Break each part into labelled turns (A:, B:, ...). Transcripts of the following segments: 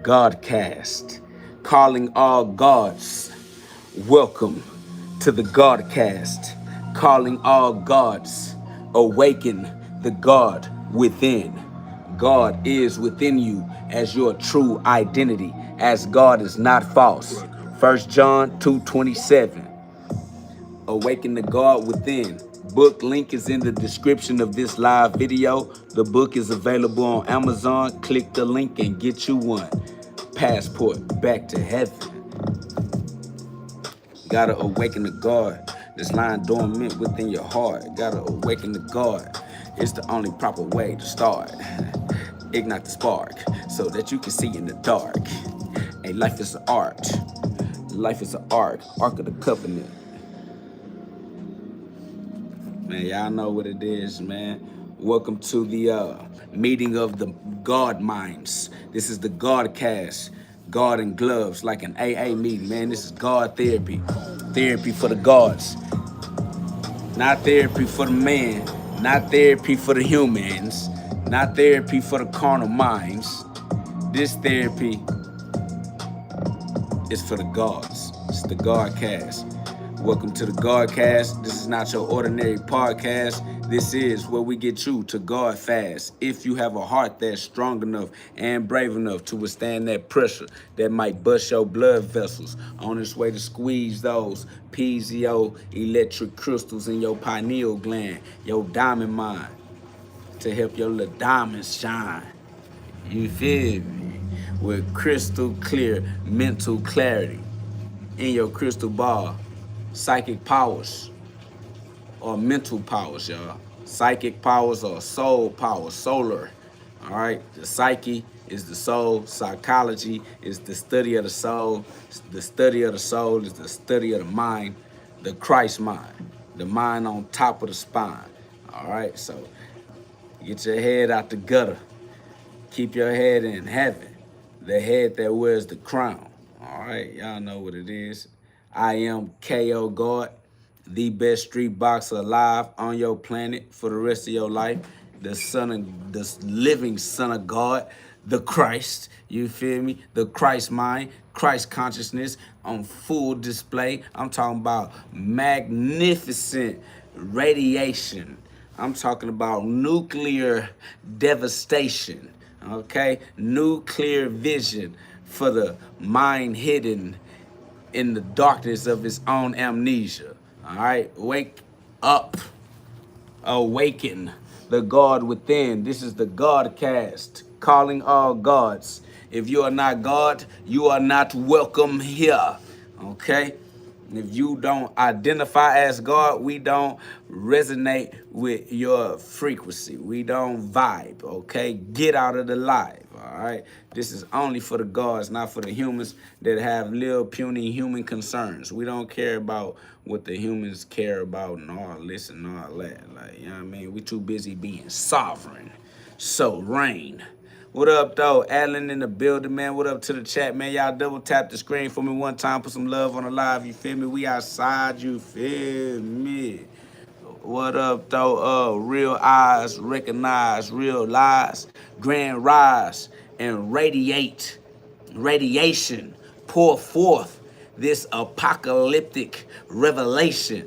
A: GhODCast, calling all gods. Welcome to the GhODCast, calling all gods. Awaken the God within. God is within you as your true identity, as God is not false. 1 John 2:27. Awaken the God within. Book link is in the description of this live video. The book is available on Amazon. Click the link and get you one. Passport back to heaven. Gotta awaken the God that's lying dormant within your heart. Gotta awaken the God. It's the only proper way to start. Ignite the spark so that you can see in the dark. Hey, life is an art. Life is an ark of the covenant. Man, y'all know what it is, man. Welcome to the meeting of the God minds. This is the GhODCast. God in gloves, like an AA meeting, man. This is God therapy. Therapy for the gods. Not therapy for the man. Not therapy for the humans. Not therapy for the carnal minds. This therapy is for the gods. It's the GhODCast. Welcome to the GhODCast. This is not your ordinary podcast. This is where we get you to God fast. If you have a heart that's strong enough and brave enough to withstand that pressure that might bust your blood vessels on its way to squeeze those piezoelectric crystals in your pineal gland, your diamond mind, to help your little diamonds shine. You feel me? With crystal clear mental clarity in your crystal ball. Psychic powers or mental powers, y'all. Psychic powers or soul power, solar. All right. The psyche is the soul. Psychology is the study of the soul. The study of the soul is the study of the mind, the Christ mind, the mind on top of the spine. All right. So get your head out the gutter. Keep your head in heaven, the head that wears the crown. All right, y'all know what it is. I am KO God, the best street boxer alive on your planet for the rest of your life. The living son of God, the Christ. You feel me? The Christ mind, Christ consciousness on full display. I'm talking about magnificent radiation. I'm talking about nuclear devastation. Okay, nuclear vision for the mind hidden in the darkness of its own amnesia. All right, wake up, awaken the God within. This is the GhODCast, calling all gods. If you are not God, you are not welcome here. Okay. If you don't identify as God, we don't resonate with your frequency. We don't vibe, okay? Get out of the live, all right? This is only for the gods, not for the humans that have little puny human concerns. We don't care about what the humans care about and all this and all that. Like, you know what I mean? We too busy being sovereign. So reign. What up, though? Alan in the building, man. What up to the chat, man? Y'all double tap the screen for me one time. Put some love on the live, you feel me? We outside, you feel me? What up, though? Real eyes recognize real lies. Grand rise and radiation. Pour forth this apocalyptic revelation.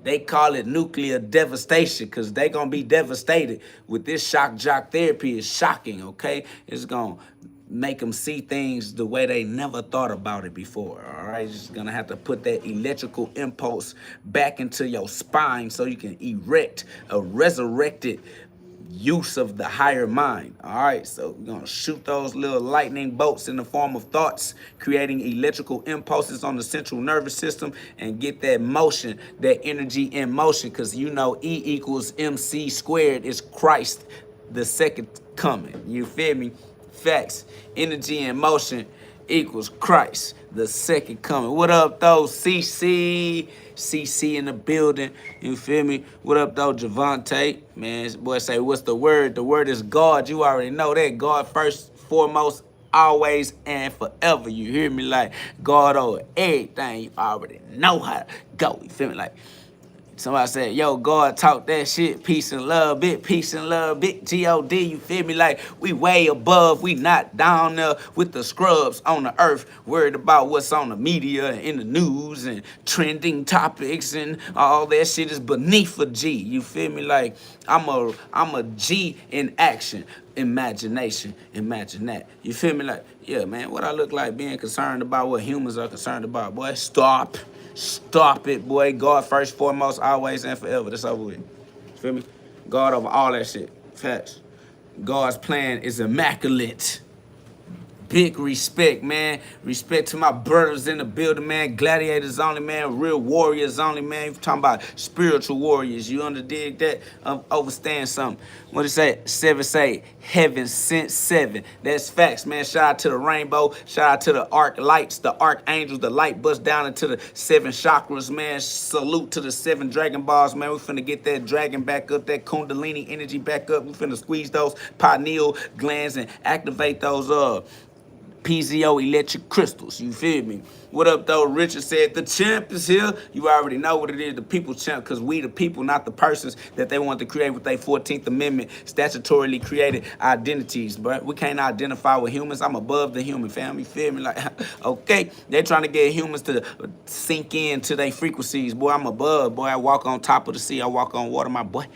A: They call it nuclear devastation because they going to be devastated with this shock jock therapy. Is shocking, okay? It's going to make them see things the way they never thought about it before, all right? You're just going to have to put that electrical impulse back into your spine so you can erect a resurrected use of the higher mind. All right, so we're gonna shoot those little lightning bolts in the form of thoughts, creating electrical impulses on the central nervous system and get that motion, that energy in motion, because you know E equals MC squared is Christ, the second coming. You feel me? Facts. Energy in motion equals Christ, the second coming. What up, though, CC? CC in the building, you feel me? What up, though, Javante? Man, boy say, what's the word? The word is God. You already know that. God first, foremost, always, and forever. You hear me? Like, God over everything. You already know how to go. You feel me? Like, Somebody said, yo, God talk that shit, peace and love, big peace and love, big G-O-D, you feel me? Like, we way above, we not down there with the scrubs on the earth, worried about what's on the media and in the news and trending topics and all that shit is beneath a G, you feel me? Like, I'm a G in action. Imagination, imagine that. You feel me? Like, yeah, man, what I look like being concerned about what humans are concerned about, boy, stop it, boy. God first, foremost, always, and forever. That's over with. Feel me? God over all that shit. Facts. God's plan is immaculate. Big respect, man. Respect to my brothers in the building, man. Gladiators only, man. Real warriors only, man. You talking about spiritual warriors. You underdig that? Overstand something. What it say? 7 say, heaven sent 7. That's facts, man. Shout out to the rainbow. Shout out to the arc lights, the archangels. The light bust down into the 7 chakras, man. Salute to the 7 Dragon Balls, man. We finna get that dragon back up, that Kundalini energy back up. We finna squeeze those pineal glands and activate those PZO electric crystals, you feel me? What up, though? Richard said, the champ is here. You already know what it is, the people champ, because we the people, not the persons that they want to create with their 14th Amendment statutorily created identities, but we can't identify with humans. I'm above the human, fam, you feel me? Like, okay, they're trying to get humans to sink into their frequencies. Boy, I'm above, boy, I walk on top of the sea, I walk on water, my boy.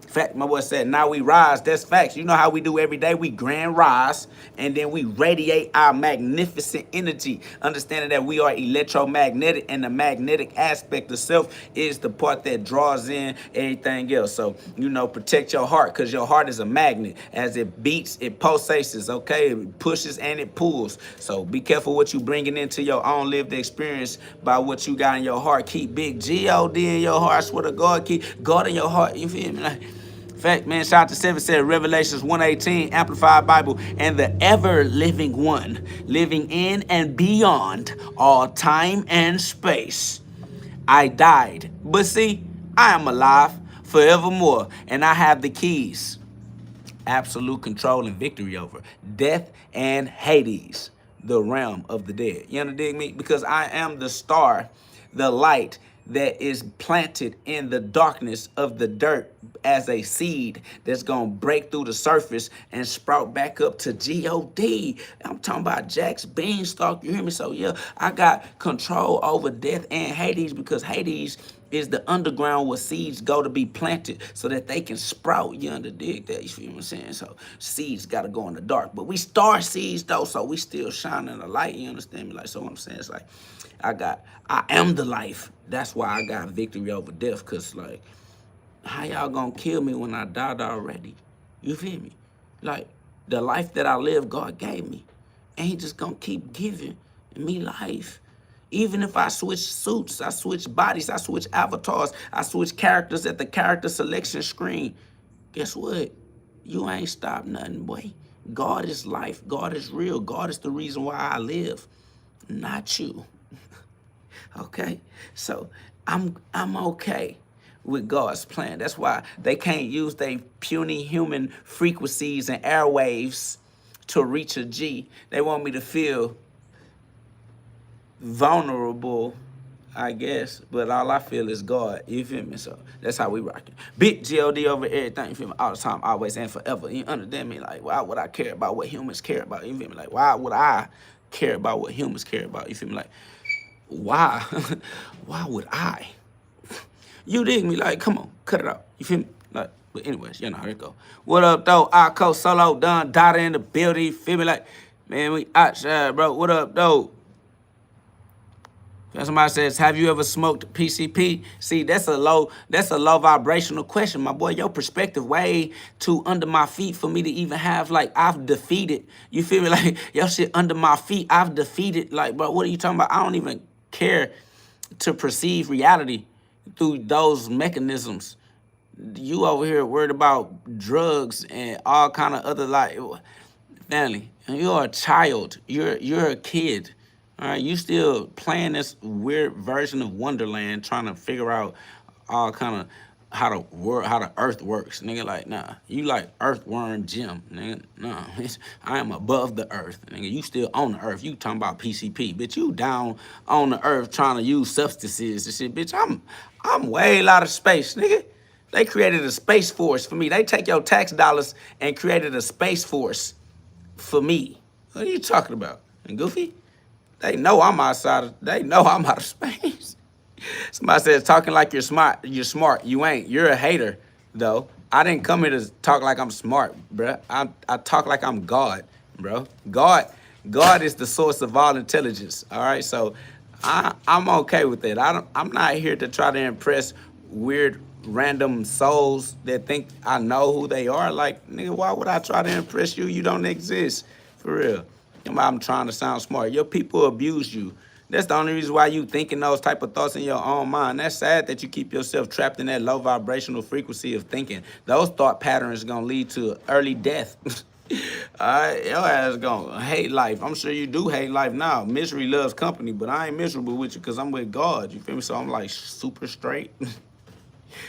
A: Fact, my boy said, now we rise. That's facts. You know how we do every day? We grand rise, and then we radiate our magnificent energy, understanding that we are electromagnetic, and the magnetic aspect of self is the part that draws in everything else. So, you know, protect your heart, because your heart is a magnet. As it beats, it pulsates, okay? It pushes and it pulls. So be careful what you bringing into your own lived experience by what you got in your heart. Keep big G-O-D in your heart. I swear to God, keep God in your heart. You feel me? Like, fact, man, shout out to 7 said Revelations 1:18, Amplified Bible, and the ever-living one, living in and beyond all time and space. I died, but see, I am alive forevermore, and I have the keys. Absolute control and victory over death and Hades, the realm of the dead. You understand me? Because I am the star, the light that is planted in the darkness of the dirt as a seed that's going to break through the surface and sprout back up to G-O-D. I'm talking about Jack's beanstalk. You hear me? So, yeah, I got control over death and Hades, because Hades is the underground where seeds go to be planted so that they can sprout. You underdig that? You feel what I'm saying? So seeds got to go in the dark. But we star seeds, though, so we still shining the light. You understand me? Like, so what I'm saying is, like, I am the life. That's why I got victory over death, because, like, how y'all gonna kill me when I died already? You feel me? Like, the life that I live, God gave me. And he just gonna keep giving me life. Even if I switch suits, I switch bodies, I switch avatars, I switch characters at the character selection screen, guess what? You ain't stopped nothing, boy. God is life. God is real. God is the reason why I live, not you. Okay? So I'm okay with God's plan. That's why they can't use their puny human frequencies and airwaves to reach a G. They want me to feel vulnerable, I guess, but all I feel is God. You feel me? So that's how we rocking. Big G-O-D over everything. You feel me? All the time, always, and forever. You understand me? Like, why would I care about what humans care about? You feel me? Like, why would I care about what humans care about? You feel me? Like, why? Why would I? You dig me? Like, come on, cut it out. You feel me? Like, but anyways, you know how it go. What up, though? Arco Solo done, Dada in the building. You feel me? Like, man, we outside, bro. What up, though? Somebody says, have you ever smoked PCP? See, that's a low vibrational question, my boy. Your perspective way too under my feet for me to even have, like, I've defeated. You feel me? Like, your shit under my feet, I've defeated. Like, bro, what are you talking about? I don't even care to perceive reality through those mechanisms. You over here worried about drugs and all kind of other, like, family. You're a child. You're a kid. All right, you still playing this weird version of Wonderland, trying to figure out all kind of how the earth works, nigga. Like, nah, you like earthworm Jim, nigga. Nah, I am above the earth, nigga. You still on the earth. You talking about PCP, bitch. You down on the earth trying to use substances and shit, bitch. I'm way out of space, nigga. They created a space force for me. They take your tax dollars and created a space force for me. What are you talking about? And Goofy? They know I'm outside. They know I'm out of space. Somebody says talking like you're smart. You're smart. You ain't. You're a hater, though. I didn't come here to talk like I'm smart, bruh. I talk like I'm God, bro. God is the source of all intelligence. All right, so I'm okay with that. I'm not here to try to impress weird random souls that think I know who they are. Like, nigga, why would I try to impress you? You don't exist, for real. I'm trying to sound smart. Your people abuse you. That's the only reason why you thinking those type of thoughts in your own mind. That's sad that you keep yourself trapped in that low vibrational frequency of thinking. Those thought patterns gonna lead to early death. All right, your ass gonna hate life. I'm sure you do hate life now. Misery loves company, but I ain't miserable with you because I'm with God. You feel me? So I'm like super straight.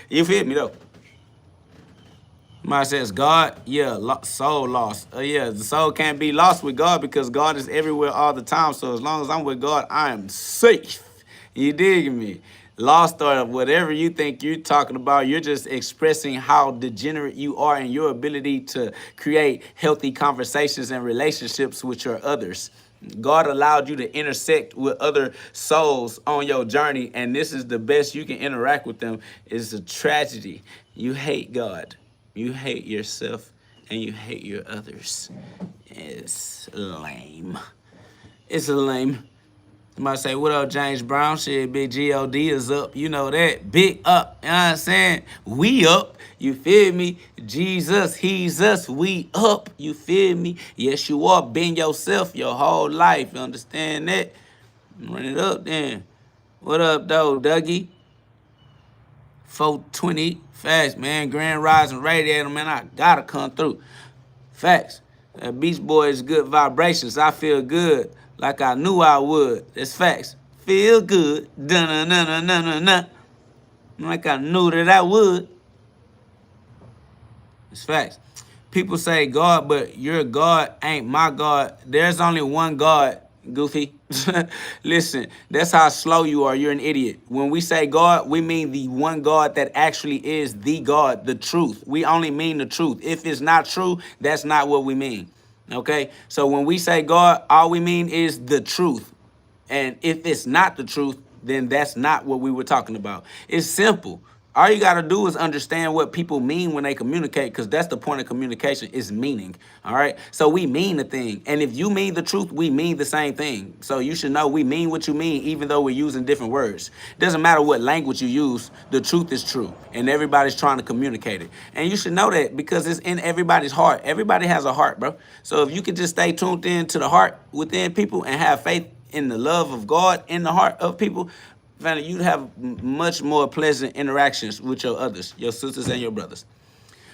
A: You feel me though? Somebody says, God, yeah, soul lost. Yeah, the soul can't be lost with God because God is everywhere all the time. So as long as I'm with God, I am safe. You dig me? Lost or whatever you think you're talking about, you're just expressing how degenerate you are in your ability to create healthy conversations and relationships with your others. God allowed you to intersect with other souls on your journey, and this is the best you can interact with them. It's a tragedy. You hate God. You hate yourself and you hate your others. It's lame. It's lame. Somebody say, what up, James Brown? Shit, big GhOD is up. You know that. Big up. You know what I'm saying? We up. You feel me? Jesus, he's us. We up. You feel me? Yes, you are. Been yourself your whole life. You understand that? Run it up then. What up, though, Dougie? 420. Facts, man. Grand Rising Radiator, man. I gotta come through. Facts. That Beach Boy is good vibrations. I feel good like I knew I would. That's facts. Feel good. Dun-dun-dun-dun-dun-dun. Like I knew that I would. It's facts. People say God, but your God ain't my God. There's only one God, Goofy. Listen, that's how slow you are. You're an idiot. When we say God, we mean the one God that actually is the God, the truth. We only mean the truth. If it's not true, that's not what we mean. Okay? So when we say God, all we mean is the truth. And if it's not the truth, then that's not what we were talking about. It's simple. All you got to do is understand what people mean when they communicate, because that's the point of communication, is meaning. All right? So we mean the thing. And if you mean the truth, we mean the same thing. So you should know we mean what you mean, even though we're using different words. It doesn't matter what language you use. The truth is true. And everybody's trying to communicate it. And you should know that because it's in everybody's heart. Everybody has a heart, bro. So if you could just stay tuned in to the heart within people and have faith in the love of God in the heart of people, family, you'd have much more pleasant interactions with your others, your sisters and your brothers.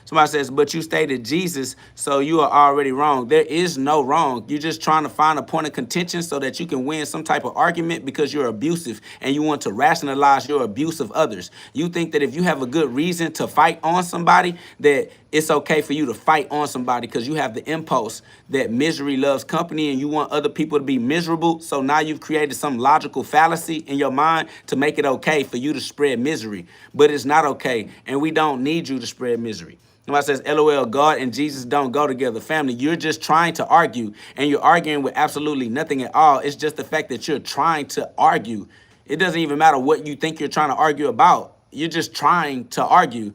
A: Somebody says, but you stated Jesus, so you are already wrong. There is no wrong. You're just trying to find a point of contention so that you can win some type of argument because you're abusive and you want to rationalize your abuse of others. You think that if you have a good reason to fight on somebody, that it's okay for you to fight on somebody because you have the impulse that misery loves company and you want other people to be miserable. So now you've created some logical fallacy in your mind to make it okay for you to spread misery. But it's not okay, and we don't need you to spread misery. Somebody says, LOL, God and Jesus don't go together. Family, you're just trying to argue, and you're arguing with absolutely nothing at all. It's just the fact that you're trying to argue. It doesn't even matter what you think you're trying to argue about. You're just trying to argue,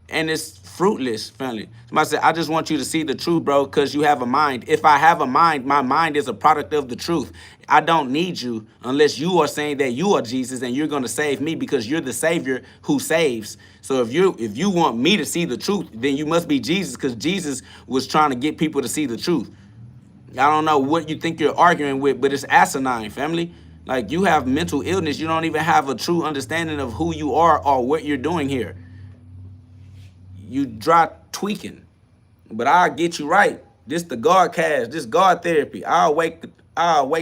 A: and it's fruitless, family. Somebody said, I just want you to see the truth, bro, because you have a mind. If I have a mind, my mind is a product of the truth. I don't need you unless you are saying that you are Jesus and you're going to save me because you're the Savior who saves. So if you want me to see the truth, then you must be Jesus because Jesus was trying to get people to see the truth. I don't know what you think you're arguing with, but it's asinine, family. Like, you have mental illness. You don't even have a true understanding of who you are or what you're doing here. You dry tweaking, but I'll get you right. This the GhODCast, this God therapy. I'll wake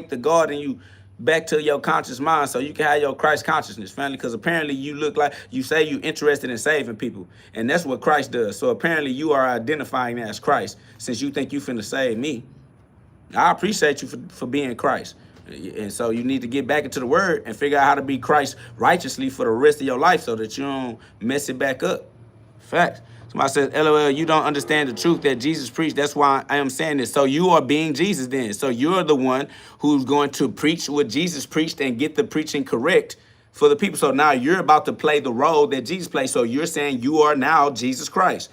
A: the God in you back to your conscious mind so you can have your Christ consciousness, family, because apparently you look like, you say you interested in saving people, and that's what Christ does. So apparently you are identifying as Christ since you think you finna save me. I appreciate you for being Christ. And so you need to get back into the word and figure out how to be Christ righteously for the rest of your life so that you don't mess it back up. Facts. Somebody says, LOL, you don't understand the truth that Jesus preached. That's why I am saying this. So you are being Jesus then. So you're the one who's going to preach what Jesus preached and get the preaching correct for the people. So now you're about to play the role that Jesus played. So you're saying you are now Jesus Christ.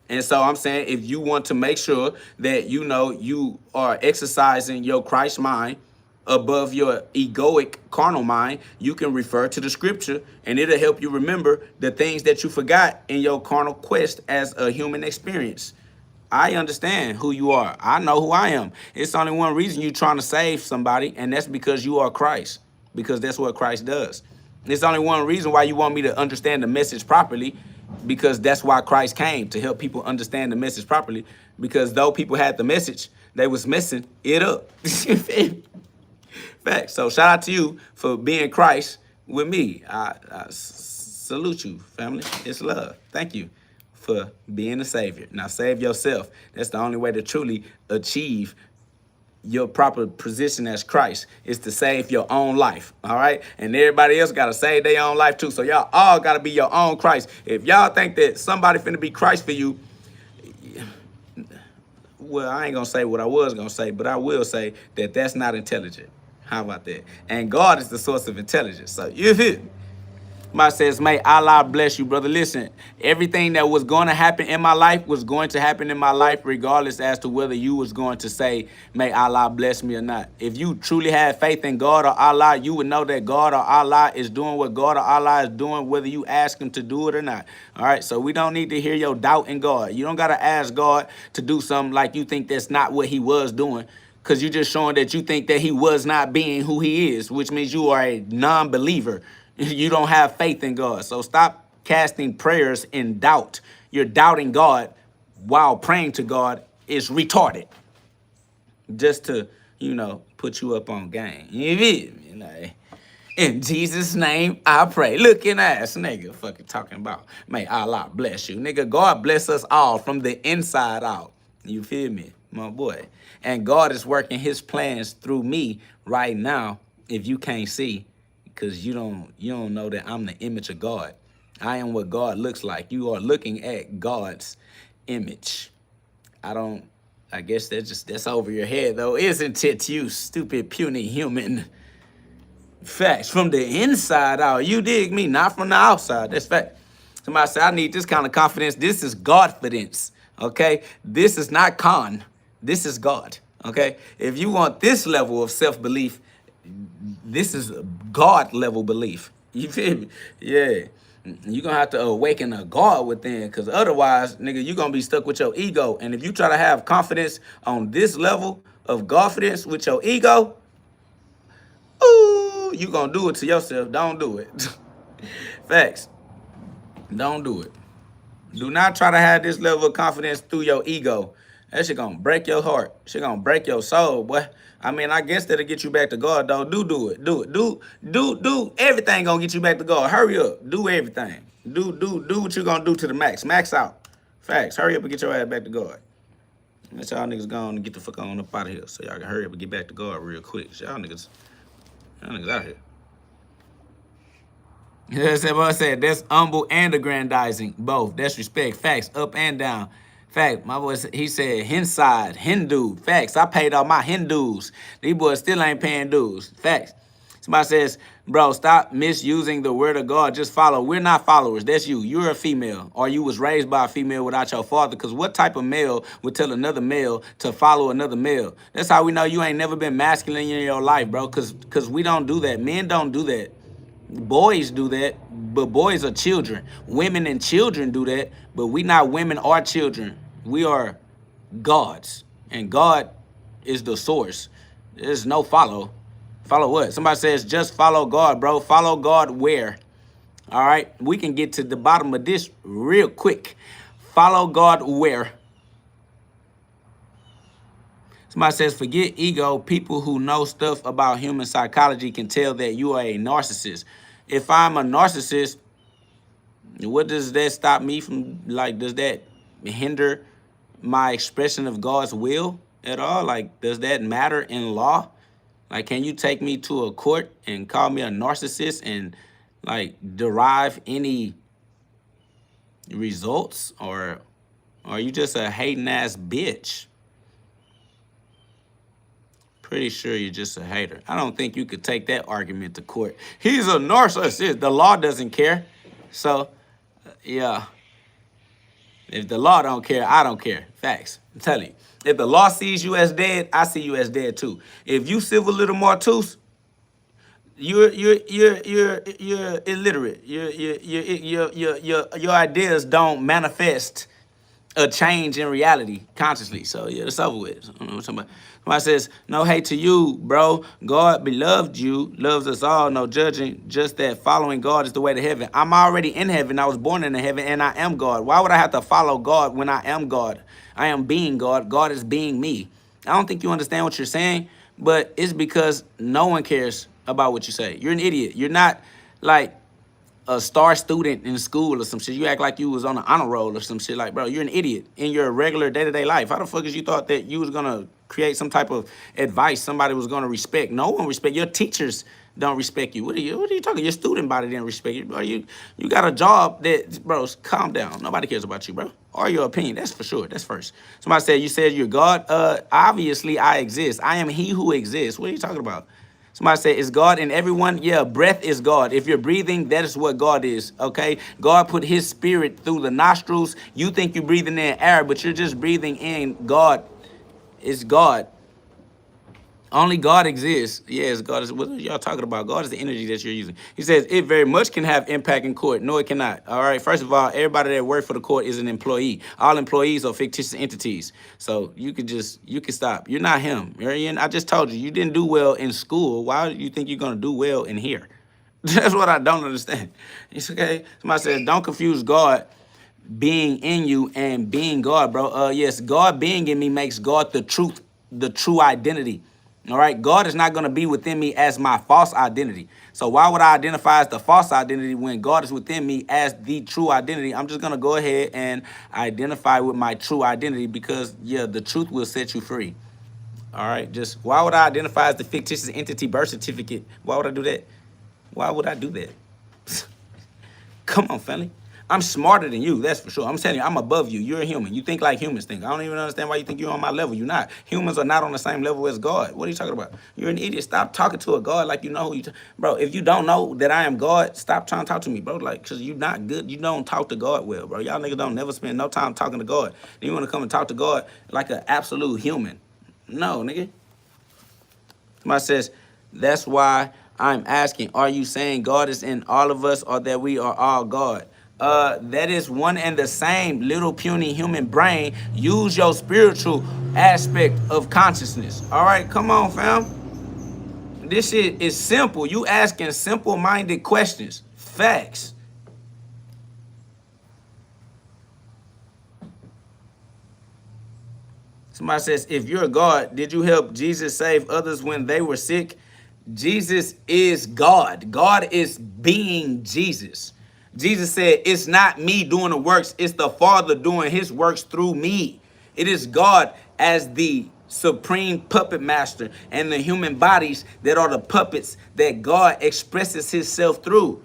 A: And so I'm saying if you want to make sure that you know you are exercising your Christ mind above your egoic carnal mind, you can refer to the scripture and it'll help you remember the things that you forgot in your carnal quest as a human experience. I understand who you are. I know who I am. It's only one reason you're trying to save somebody, and that's because you are Christ, because that's what Christ does. There's only one reason why you want me to understand the message properly, because that's why Christ came, to help people understand the message properly, because though people had the message, they was messing it up. Facts. So shout out to you for being Christ with me. I salute you, family. It's love. Thank you for being a savior. Now save yourself. That's the only way to truly achieve your proper position as Christ, is to save your own life, all right? And everybody else got to save their own life too. So y'all all got to be your own Christ. If y'all think that somebody finna be Christ for you, well, I ain't going to say what I was going to say, but I will say that that's not intelligent. How about that? And God is the source of intelligence. So you feel me? Somebody says, may Allah bless you, brother. Listen, everything that was going to happen in my life was going to happen in my life regardless as to whether you was going to say, may Allah bless me or not. If you truly had faith in God or Allah, you would know that God or Allah is doing what God or Allah is doing, whether you ask him to do it or not. All right, so we don't need to hear your doubt in God. You don't got to ask God to do something like you think that's not what he was doing, because you're just showing that you think that he was not being who he is, which means you are a non-believer. You don't have faith in God. So stop casting prayers in doubt. You're doubting God while praying to God is retarded. Just to, put you up on game. You feel me? In Jesus' name, I pray. Looking ass nigga fucking talking about, may Allah bless you. Nigga, God bless us all from the inside out. You feel me, my boy? And God is working his plans through me right now, if you can't see. Because you don't know that I'm the image of God. I am what God looks like. You are looking at God's image. I guess that's over your head though, isn't it, you stupid puny human? Facts. From the inside out. You dig me? Not from the outside. That's fact. Somebody said, I need this kind of confidence. This is Godfidence. Okay? This is not con. This is God. Okay? If you want this level of self-belief, this is God level belief. You feel me? Yeah. You're going to have to awaken a God within, because otherwise, nigga, you're going to be stuck with your ego. And if you try to have confidence on this level of Godfidence with your ego, ooh, you going to do it to yourself. Don't do it. Facts. Don't do it. Do not try to have this level of confidence through your ego. That shit gonna break your heart. Shit gonna break your soul, boy. I mean, I guess that'll get you back to God, though. Do it. Do it. Do everything gonna get you back to God. Hurry up. Do everything. Do what you gonna do to the max. Max out. Facts. Hurry up and get your ass back to God. Let y'all niggas go on and get the fuck on up out of here, so y'all can hurry up and get back to God real quick. Y'all niggas out here. That's what I said. That's humble and aggrandizing. Both. That's respect. Facts. Up and down. Fact. My boy, he said, inside, Hindu. Facts. I paid all my Hindus. These boys still ain't paying dues. Facts. Somebody says, bro, stop misusing the word of God. Just follow. We're not followers. That's you. You're a female. Or you was raised by a female without your father. Because what type of male would tell another male to follow another male? That's how we know you ain't never been masculine in your life, bro. Because we don't do that. Men don't do that. Boys do that, but boys are children. Women and children do that, but we not women or children. We are gods, and God is the source. There's no follow. Follow what? Somebody says, just follow God, bro. Follow God where? All right, we can get to the bottom of this real quick. Follow God where? Somebody says, forget ego. People who know stuff about human psychology can tell that you are a narcissist. If I'm a narcissist, what does that stop me from, like, does that hinder my expression of God's will at all? Like, does that matter in law? Like, can you take me to a court and call me a narcissist and, like, derive any results? Or are you just a hating ass bitch? Pretty sure you're just a hater. I don't think you could take that argument to court. He's a narcissist. The law doesn't care. So, yeah. If the law don't care, I don't care. Facts. I'm telling you. If the law sees you as dead, I see you as dead too. If you civil little mortus, you're illiterate. Your ideas don't manifest a change in reality consciously. So yeah, it's over with. I don't know what somebody says, no hate to you, bro. God beloved you, loves us all, no judging. Just that following God is the way to heaven. I'm already in heaven. I was born in heaven and I am God. Why would I have to follow God when I am God? I am being God. God is being me. I don't think you understand what you're saying, but it's because no one cares about what you say. You're an idiot. You're not like a star student in school or some shit. You act like you was on an honor roll or some shit. Like, bro, you're an idiot in your regular day-to-day life. How the fuck is you thought that you was gonna create some type of advice somebody was gonna respect? No one respect. Your teachers don't respect you. What are you talking? Your student body didn't respect you, bro. You got a job that, bro, calm down. Nobody cares about you, bro. Or your opinion. That's for sure. That's first. Somebody said, you said you're God. Obviously I exist. I am he who exists. What are you talking about? Somebody say, is God in everyone? Yeah, breath is God. If you're breathing, that is what God is, okay? God put his spirit through the nostrils. You think you're breathing in air, but you're just breathing in God. It's God. Only God exists. Yes, God is. What are y'all talking about? God is the energy that you're using. He says it very much can have impact in court. No, it cannot. All right. First of all, everybody that works for the court is an employee. All employees are fictitious entities. So you can stop. You're not him. I just told you, you didn't do well in school. Why do you think you're gonna do well in here? That's what I don't understand. It's okay. Somebody says, don't confuse God being in you and being God, bro. Yes, God being in me makes God the truth, the true identity. All right, God is not going to be within me as my false identity. So why would I identify as the false identity when God is within me as the true identity? I'm just going to go ahead and identify with my true identity because, yeah, the truth will set you free. All right, just why would I identify as the fictitious entity birth certificate? Why would I do that? Why would I do that? Come on, family. I'm smarter than you, that's for sure. I'm telling you, I'm above you. You're a human. You think like humans think. I don't even understand why you think you're on my level. You're not. Humans are not on the same level as God. What are you talking about? You're an idiot. Stop talking to a God like you know who you bro, if you don't know that I am God, stop trying to talk to me, bro. Like, because you're not good. You don't talk to God well, bro. Y'all niggas don't never spend no time talking to God. Then you want to come and talk to God like an absolute human. No, nigga. Somebody says, that's why I'm asking, are you saying God is in all of us or that we are all God? That is one and the same, little puny human brain. Use your spiritual aspect of consciousness. All right, come on, fam. This shit is simple. You asking simple-minded questions. Facts. Somebody says, if you're God, did you help Jesus save others when they were sick? Jesus is God. God is being Jesus. Jesus said, it's not me doing the works, it's the Father doing his works through me. It is God as the supreme puppet master and the human bodies that are the puppets that God expresses himself through.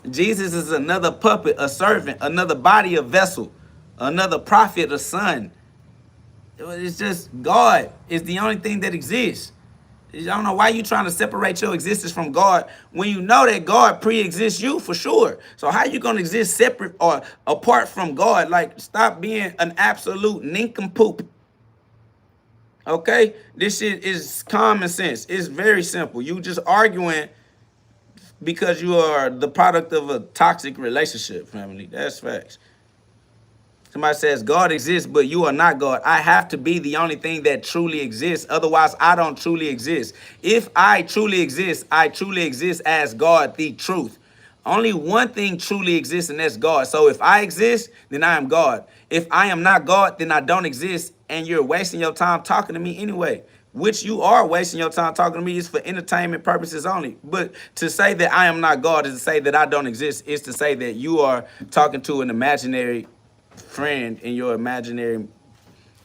A: Jesus is another puppet, a servant, another body, a vessel, another prophet, a son. It's just God is the only thing that exists. I don't know why you trying to separate your existence from God when you know that God pre-exists you for sure. So how you going to exist separate or apart from God? Like, stop being an absolute nincompoop. Okay? This shit is common sense. It's very simple. You just arguing because you are the product of a toxic relationship, family. That's facts. Somebody says, God exists, but you are not God. I have to be the only thing that truly exists. Otherwise, I don't truly exist. If I truly exist as God, the truth. Only one thing truly exists, and that's God. So if I exist, then I am God. If I am not God, then I don't exist, and you're wasting your time talking to me anyway. which you are wasting your time talking to me, is for entertainment purposes only. But to say that I am not God is to say that I don't exist, is to say that you are talking to an imaginary friend in your imaginary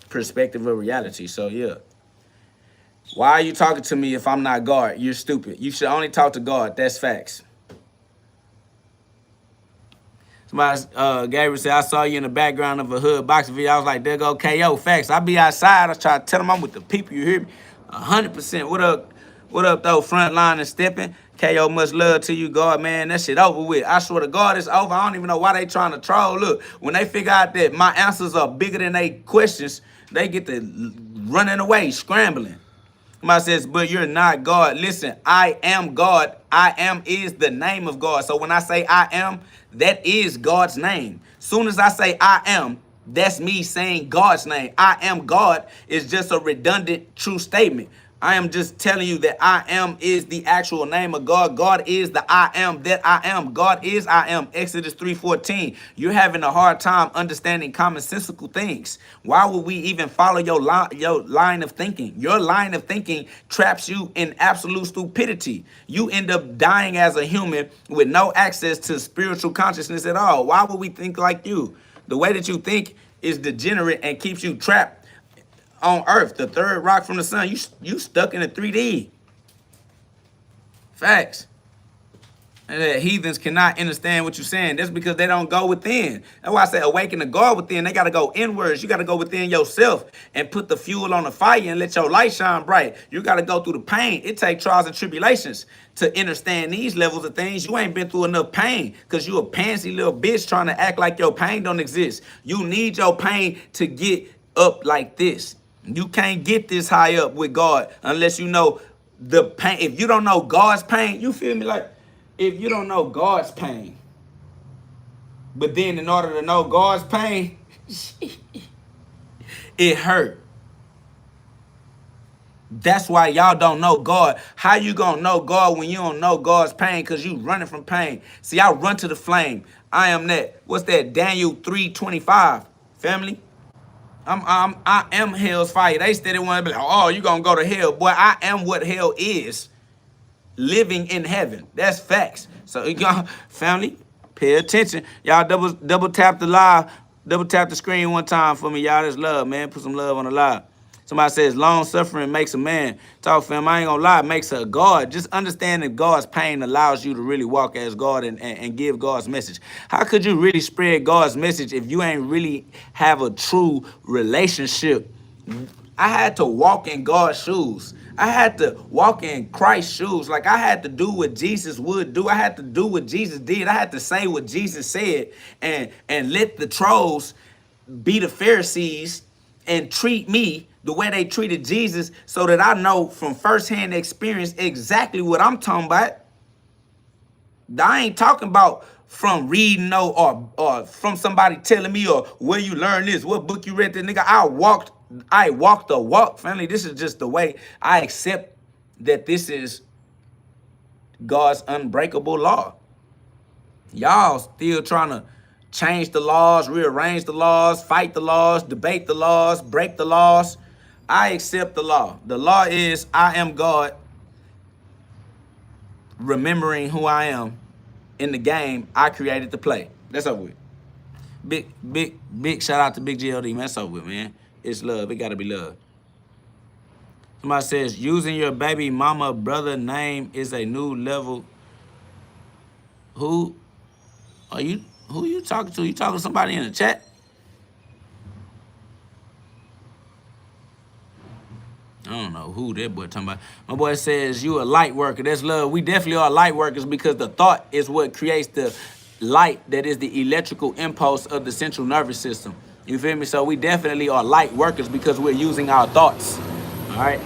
A: perspective of reality. So yeah. Why are you talking to me if I'm not God? You're stupid. You should only talk to God. That's facts. Somebody, Gabriel said, I saw you in the background of a hood boxing video. I was like, there go KO. Facts. I be outside. I try to tell them I'm with the people. You hear me? 100%. What up? What up, though? Front line and stepping. KO, much love to you, God, man. That shit over with. I swear to God, it's over. I don't even know why they trying to troll. Look, when they figure out that my answers are bigger than they questions, they get to running away, scrambling. Somebody says, but you're not God. Listen, I am God. I am is the name of God. So when I say I am, that is God's name. Soon as I say I am, that's me saying God's name. I am God is just a redundant true statement. I am just telling you that I am is the actual name of God. God is the I am that I am. God is I am. Exodus 3:14. You're having a hard time understanding commonsensical things. Why would we even follow your line of thinking? Your line of thinking traps you in absolute stupidity. You end up dying as a human with no access to spiritual consciousness at all. Why would we think like you? The way that you think is degenerate and keeps you trapped on Earth, the third rock from the sun. You stuck in a 3D. Facts. And that heathens cannot understand what you're saying. That's because they don't go within. That's why I say awaken the God within. They got to go inwards. You got to go within yourself and put the fuel on the fire and let your light shine bright. You got to go through the pain. It takes trials and tribulations to understand these levels of things. You ain't been through enough pain because you a pansy little bitch trying to act like your pain don't exist. You need your pain to get up like this. You can't get this high up with God unless you know the pain. If you don't know God's pain, you feel me? Like, if you don't know God's pain, but then in order to know God's pain, it hurt. That's why y'all don't know God. How you gonna know God when you don't know God's pain? Because you running from pain. See, I run to the flame. I am that. What's that? Daniel 3:25. Family. I am hell's fire. They steady want to be like, oh, you gonna go to hell. Boy, I am what hell is. Living in heaven. That's facts. So y'all, family, pay attention. Y'all double tap the live, double tap the screen one time for me. Y'all, that's love, man. Put some love on the live. Somebody says long suffering makes a man. Talk, fam. I ain't gonna lie, it makes a God. Just understand that God's pain allows you to really walk as God and give God's message. How could you really spread God's message if you ain't really have a true relationship? I had to walk in God's shoes. I had to walk in Christ's shoes. Like, I had to do what Jesus would do. I had to do what Jesus did. I had to say what Jesus said and let the trolls be the Pharisees and treat me the way they treated Jesus so that I know from firsthand experience exactly what I'm talking about. I ain't talking about from reading or from somebody telling me or where you learn this, what book you read this, nigga. I walked the walk, family. This is just the way I accept that this is God's unbreakable law. Y'all still trying to change the laws, rearrange the laws, fight the laws, debate the laws, break the laws. I accept the law. The law is I am God, remembering who I am in the game I created to play. That's over with. Big shout out to Big GhOD, man. That's over with, man. It's love. It gotta be love. Somebody says using your baby mama brother name is a new level. Who are you? Who you talking to? You talking to somebody in the chat? I don't know who that boy talking about. My boy says you a light worker. That's love. We definitely are light workers because the thought is what creates the light that is the electrical impulse of the central nervous system. You feel me? So we definitely are light workers because we're using our thoughts. All right.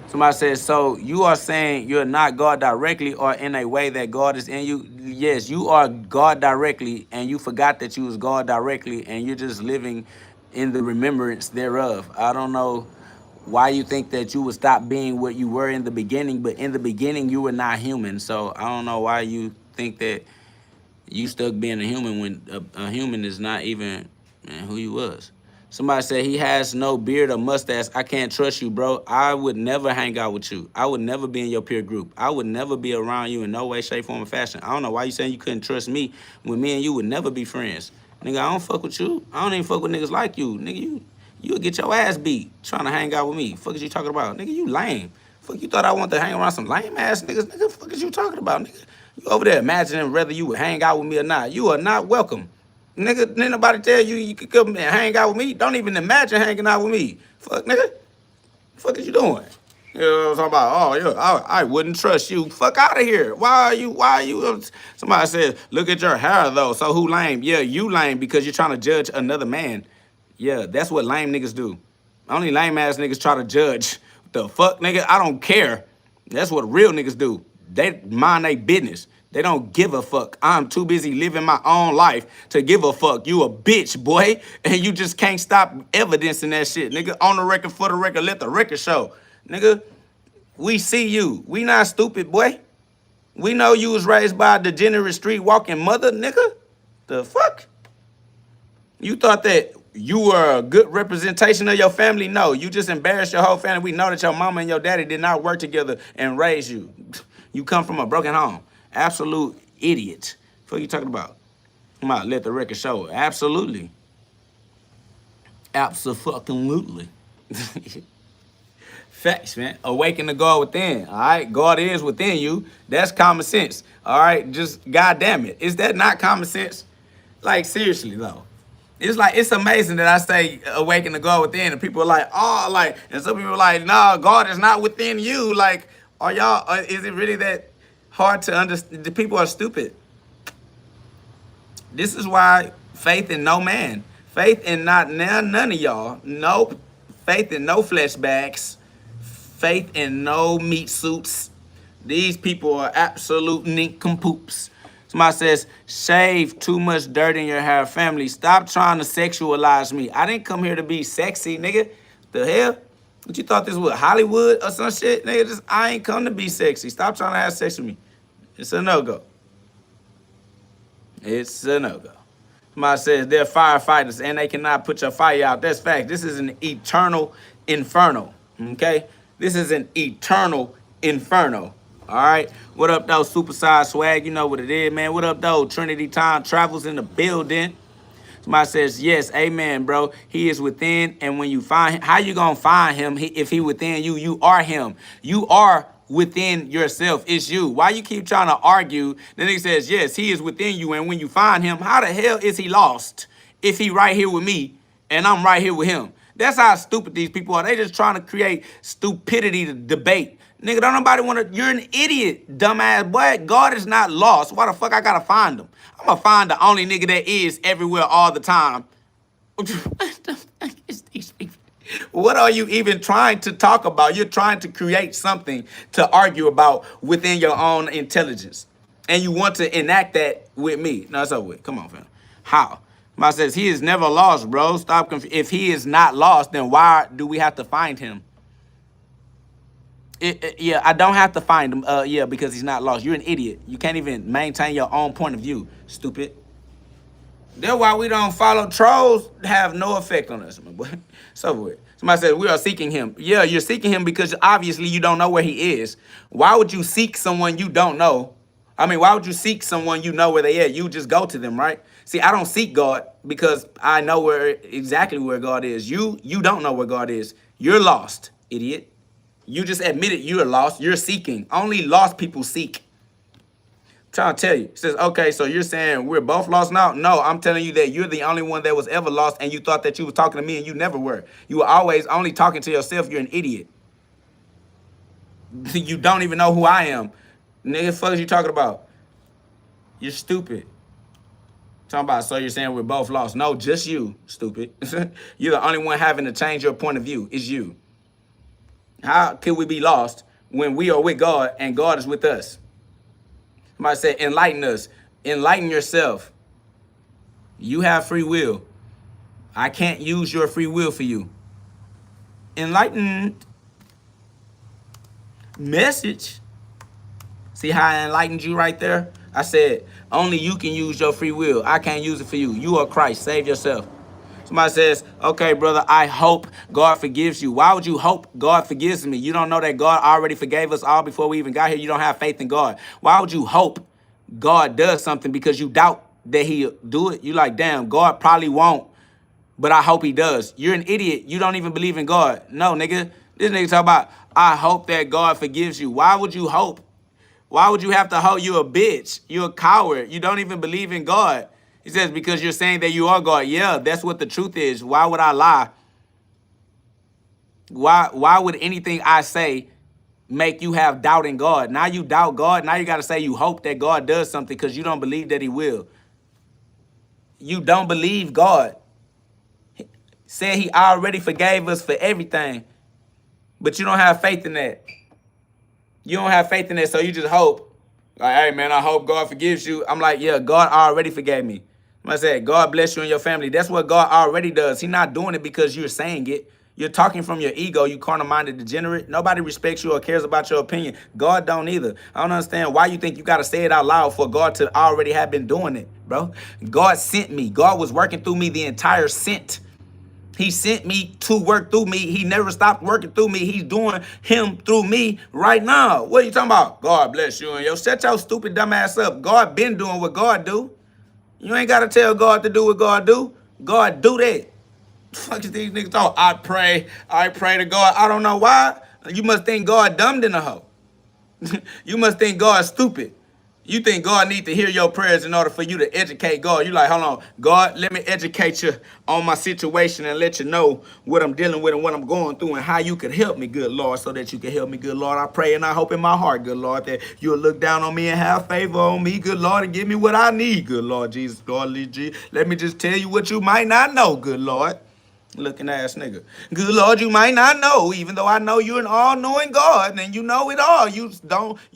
A: Somebody says, so you are saying you're not God directly or in a way that God is in you? Yes, you are God directly and you forgot that you was God directly and you're just living in the remembrance thereof. I don't know why you think that you would stop being what you were in the beginning, but in the beginning you were not human. So I don't know why you think that you stuck being a human when a human is not even who you was. Somebody said he has no beard or mustache. I can't trust you, bro. I would never hang out with you. I would never be in your peer group. I would never be around you in no way, shape, form, or fashion. I don't know why you saying you couldn't trust me when me and you would never be friends. Nigga, I don't fuck with you. I don't even fuck with niggas like you. Nigga, you would get your ass beat trying to hang out with me. Fuck is you talking about? Nigga, you lame. Fuck, you thought I wanted to hang around some lame ass niggas? Nigga, fuck is you talking about, nigga? You over there imagining whether you would hang out with me or not. You are not welcome. Nigga, didn't nobody tell you you could come and hang out with me? Don't even imagine hanging out with me. Fuck, nigga. Fuck is you doing? You know what I'm talking about? Oh, yeah, I wouldn't trust you. Fuck out of here. Why are you? Somebody said, look at your hair, though. So who lame? Yeah, you lame because you're trying to judge another man. Yeah, that's what lame niggas do. Only lame ass niggas try to judge. The fuck, nigga? I don't care. That's what real niggas do. They mind their business. They don't give a fuck. I'm too busy living my own life to give a fuck. You a bitch, boy. And you just can't stop evidencing that shit, nigga. On the record, for the record, let the record show. Nigga, we see you. We not stupid, boy. We know you was raised by a degenerate street walking mother, nigga. The fuck? You thought that you were a good representation of your family? No, you just embarrassed your whole family. We know that your mama and your daddy did not work together and raise you. You come from a broken home. Absolute idiot. What are you talking about? Come on, let the record show. Absolutely. Abso-fucking-lutely. Facts, man. Awaken the God within. All right, God is within you. That's common sense. All right, just goddamn it. Is that not common sense? Like, seriously, though. It's amazing that I say awaken the God within, and people are like, oh, like, and some people are like, no, God is not within you. Like, is it really that hard to understand? The people are stupid. This is why faith in no man. Faith in none of y'all. Nope. Faith in no flesh bags. Faith in no meat suits. These people are absolute nincompoops. Somebody says, shave too much dirt in your hair. Family, stop trying to sexualize me. I didn't come here to be sexy, nigga. The hell? What you thought this was, Hollywood or some shit? Nigga, I ain't come to be sexy. Stop trying to have sex with me. It's a no-go. It's a no-go. Somebody says they're firefighters and they cannot put your fire out. That's fact. This is an eternal inferno, okay? This is an eternal inferno. All right, what up, though? Supersized swag, you know what it is, man. What up, though? Trinity Time Travels in the building. Somebody says, yes, amen, bro. He is within, and when you find him, how you gonna find him if he within you? You are him. You are within yourself. It's you. Why you keep trying to argue? Then he says, yes, he is within you, and when you find him, how the hell is he lost if he right here with me and I'm right here with him? That's how stupid these people are. They just trying to create stupidity to debate. Nigga, don't nobody want to. You're an idiot, dumbass boy. God is not lost. Why the fuck I gotta find him? I'm gonna find the only nigga that is everywhere all the time. What the fuck is these people? What are you even trying to talk about? You're trying to create something to argue about within your own intelligence. And you want to enact that with me. No, it's over with. Come on, fam. How? Somebody says, he is never lost, bro. Stop. If he is not lost, then why do we have to find him? Yeah, I don't have to find him. Yeah, because he's not lost. You're an idiot. You can't even maintain your own point of view, stupid. That's why we don't follow trolls. Have no effect on us, my boy. It's over with. Somebody said, we are seeking him. Yeah, you're seeking him because obviously you don't know where he is. Why would you seek someone you don't know? I mean, why would you seek someone you know where they at? You just go to them, right? See, I don't seek God because I know exactly where God is. You don't know where God is. You're lost, idiot. You just admitted you're lost. You're seeking. Only lost people seek. I'm trying to tell you. It says, okay, so you're saying we're both lost now? No, I'm telling you that you're the only one that was ever lost, and you thought that you were talking to me, and you never were. You were always only talking to yourself. You're an idiot. You don't even know who I am. Nigga, the fuck is you talking about? You're stupid. Talking about, so you're saying we're both lost. No, just you, stupid. You're the only one having to change your point of view. It's you. How can we be lost when we are with God and God is with us? Somebody said, enlighten us. Enlighten yourself. You have free will. I can't use your free will for you. Enlightened message. See how I enlightened you right there? I said, only you can use your free will. I can't use it for you. You are Christ. Save yourself. Somebody says, okay, brother, I hope God forgives you. Why would you hope God forgives me? You don't know that God already forgave us all before we even got here. You don't have faith in God. Why would you hope God does something because you doubt that he'll do it? You like, damn, God probably won't, but I hope he does. You're an idiot. You don't even believe in God. No, nigga. This nigga talk about, I hope that God forgives you. Why would you hope? Why would you have to hope? You a bitch. You a coward. You don't even believe in God. He says, because you're saying that you are God. Yeah, that's what the truth is. Why would I lie? Why would anything I say make you have doubt in God? Now you doubt God. Now you got to say you hope that God does something because you don't believe that he will. You don't believe God. Said he already forgave us for everything. But you don't have faith in that. You don't have faith in that, so you just hope. Like, hey, man, I hope God forgives you. I'm like, yeah, God already forgave me. I said, God bless you and your family. That's what God already does. He's not doing it because you're saying it. You're talking from your ego, you carnal-minded degenerate. Nobody respects you or cares about your opinion. God don't either. I don't understand why you think you got to say it out loud for God to already have been doing it, bro. God sent me. God was working through me the entire sent. He sent me to work through me. He never stopped working through me. He's doing him through me right now. What are you talking about? God bless you and yo. Shut your stupid dumb ass up. God been doing what God do. You ain't got to tell God to do what God do. God do that. Fuck is these niggas talk? I pray to God. I don't know why. You must think God dumb than a hoe. You must think God stupid. You think God need to hear your prayers in order for you to educate God. You like, hold on, God, let me educate you on my situation and let you know what I'm dealing with and what I'm going through and how you can help me, good Lord, so that you can help me, good Lord. I pray and I hope in my heart, good Lord, that you'll look down on me and have favor on me, good Lord, and give me what I need, good Lord Jesus, God, let me just tell you what you might not know, good Lord. Looking ass nigga. Good Lord, you might not know, even though I know you're an all-knowing God and you know it all. You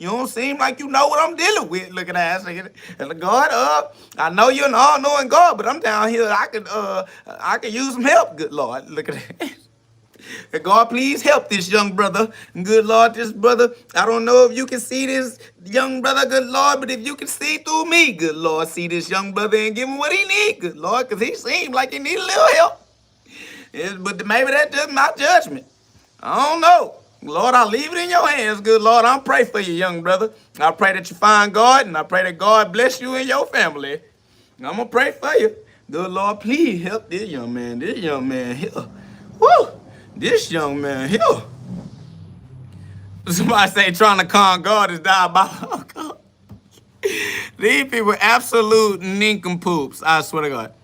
A: don't seem like you know what I'm dealing with, looking ass nigga. And God, I know you're an all-knowing God, but I'm down here. I could use some help, good Lord. Look at that. God, please help this young brother. Good Lord, this brother, I don't know if you can see this young brother, good Lord, but if you can see through me, good Lord, see this young brother and give him what he need, good Lord, because he seemed like he need a little help. But maybe that's just my judgment. I don't know. Lord, I leave it in your hands, good Lord. I'm praying for you, young brother. I pray that you find God, and I pray that God bless you and your family. I'm going to pray for you. Good Lord, please help this young man. This young man here. Woo! This young man here. Somebody say trying to con God is diabolical. These people absolute nincompoops. I swear to God.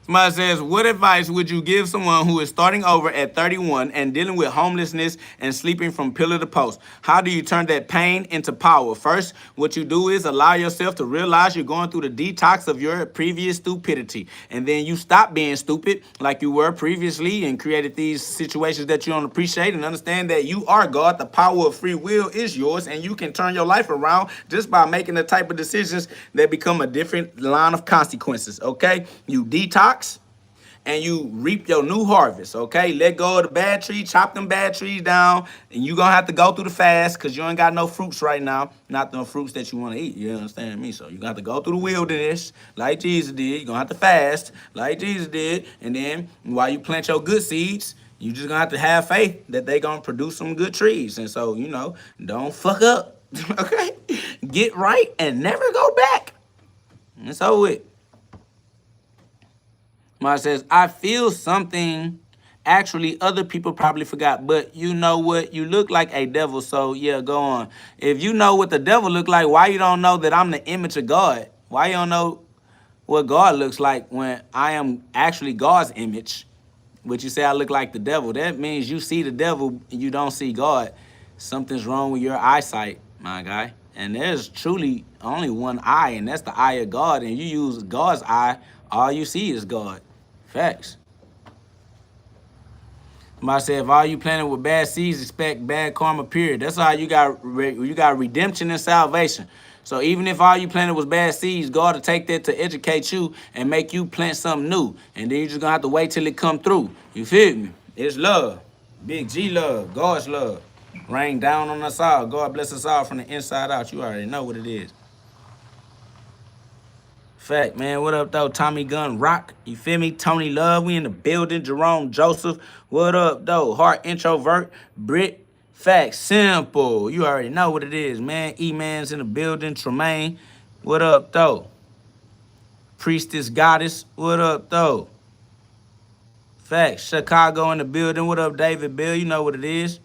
A: Somebody says, what advice would you give someone who is starting over at 31 and dealing with homelessness and sleeping from pillar to post? How do you turn that pain into power? First, what you do is allow yourself to realize you're going through the detox of your previous stupidity. And then you stop being stupid like you were previously and created these situations that you don't appreciate and understand that you are God. The power of free will is yours and you can turn your life around just by making the type of decisions that become a different line of consequences, okay? You detox and you reap your new harvest, okay? Let go of the bad tree, chop them bad trees down, and you're gonna have to go through the fast because you ain't got no fruits right now, not the fruits that you want to eat, you understand me? So you're gonna have to go through the wilderness like Jesus did. You're gonna have to fast like Jesus did, and then while you plant your good seeds, you just gonna have to have faith that they gonna produce some good trees. And so, don't fuck up, okay? Get right and never go back. That's over it. Mara says, I feel something actually other people probably forgot, but you know what? You look like a devil, so yeah, go on. If you know what the devil look like, why you don't know that I'm the image of God? Why you don't know what God looks like when I am actually God's image? But you say I look like the devil. That means you see the devil and you don't see God. Something's wrong with your eyesight, my guy. And there's truly only one eye, and that's the eye of God. And you use God's eye, all you see is God. Facts. Somebody said, if all you planting with bad seeds, expect bad karma, period. That's how you got redemption and salvation. So even if all you planted was bad seeds, God will take that to educate you and make you plant something new. And then you're just going to have to wait till it come through. You feel me? It's love. Big G love. God's love. Rain down on us all. God bless us all from the inside out. You already know what it is. Fact, man. What up, though? Tommy Gun Rock. You feel me? Tony Love. We in the building. Jerome Joseph. What up, though? Heart Introvert. Brit. Fact. Simple. You already know what it is, man. E-Man's in the building. Tremaine. What up, though? Priestess Goddess. What up, though? Fact. Chicago in the building. What up, David Bill? You know what it is.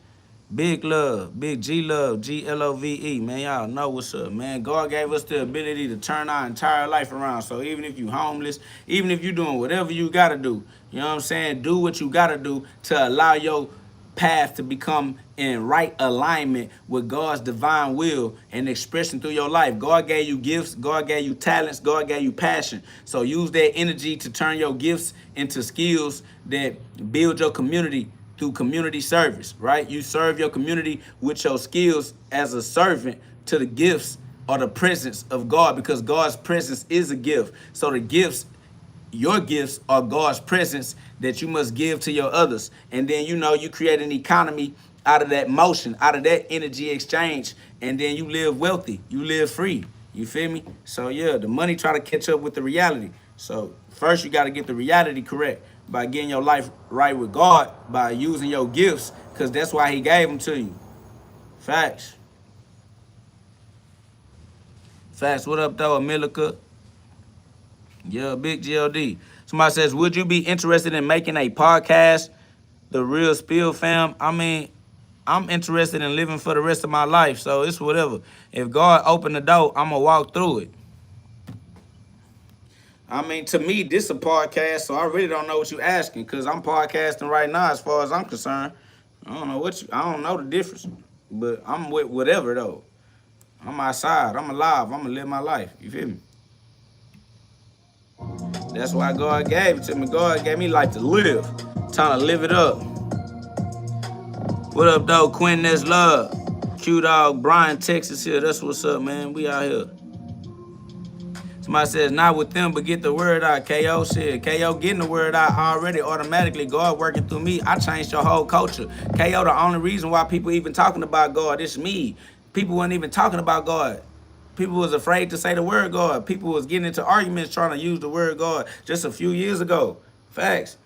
A: Big love, big G love, GLOVE, man. Y'all know what's up, man. God gave us the ability to turn our entire life around. So even if you homeless, even if you doing whatever you gotta do, you know what I'm saying? Do what you gotta do to allow your path to become in right alignment with God's divine will and expression through your life. God gave you gifts, God gave you talents, God gave you passion. So use that energy to turn your gifts into skills that build your community through community service, right? You serve your community with your skills as a servant to the gifts or the presence of God, because God's presence is a gift. So the gifts, your gifts, are God's presence that you must give to your others. And then, you create an economy out of that motion, out of that energy exchange. And then you live wealthy, you live free. You feel me? So yeah, the money try to catch up with the reality. So first you got to get the reality correct by getting your life right with God, by using your gifts, because that's why he gave them to you. Facts. Facts. What up, though, Amilika? Yeah, big GLD. Somebody says, would you be interested in making a podcast? The Real Spill fam. I mean, I'm interested in living for the rest of my life, so it's whatever. If God opened the door, I'm going to walk through it. I mean, to me, this is a podcast, so I really don't know what you're asking, because I'm podcasting right now as far as I'm concerned. I don't know the difference, but I'm with whatever, though. I'm outside. I'm alive. I'm going to live my life. You feel me? That's why God gave it to me. God gave me life to live. Trying to live it up. What up, though? Quinn, that's love. Q-Dog, Brian, Texas here. That's what's up, man. We out here. Somebody says, not with them, but get the word out. KO shit. KO getting the word out already automatically. God working through me. I changed your whole culture. KO, the only reason why people even talking about God, it's me. People weren't even talking about God. People was afraid to say the word God. People was getting into arguments trying to use the word God just a few years ago. Facts.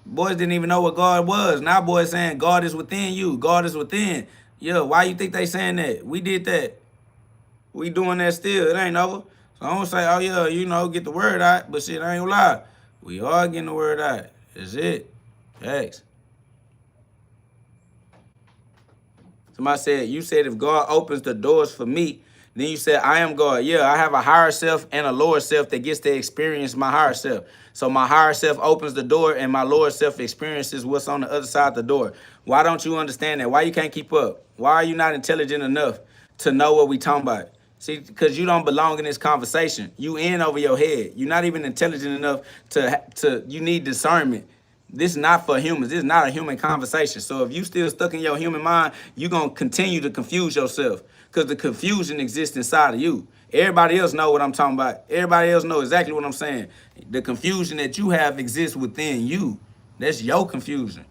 A: Boys didn't even know what God was. Now boys saying God is within you. God is within. Yeah, why you think they saying that? We did that. We doing that still. It ain't over. So I don't say, oh yeah, get the word out. But shit, I ain't gonna lie. We are getting the word out. That's it. Thanks. Somebody said, you said if God opens the doors for me, then you said, I am God. Yeah, I have a higher self and a lower self that gets to experience my higher self. So my higher self opens the door and my lower self experiences what's on the other side of the door. Why don't you understand that? Why you can't keep up? Why are you not intelligent enough to know what we talking about? See, because you don't belong in this conversation. You in over your head. You're not even intelligent enough you need discernment. This is not for humans. This is not a human conversation. So if you still stuck in your human mind, you're going to continue to confuse yourself, because the confusion exists inside of you. Everybody else know what I'm talking about. Everybody else know exactly what I'm saying. The confusion that you have exists within you. That's your confusion.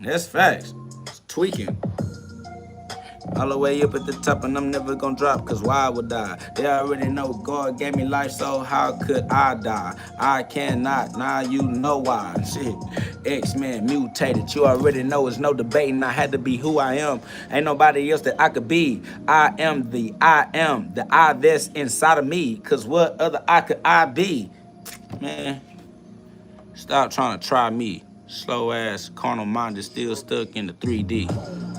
A: That's facts. It's tweaking. All the way up at the top, and I'm never gonna drop, cause why I would die? They already know God gave me life, so how could I die? I cannot, now you know why. Shit, X-Men mutated, you already know it's no debating. I had to be who I am, ain't nobody else that I could be. I am the I that's inside of me, cause what other I could I be? Man, stop trying to try me. Slow ass, carnal mind is still stuck in the 3D.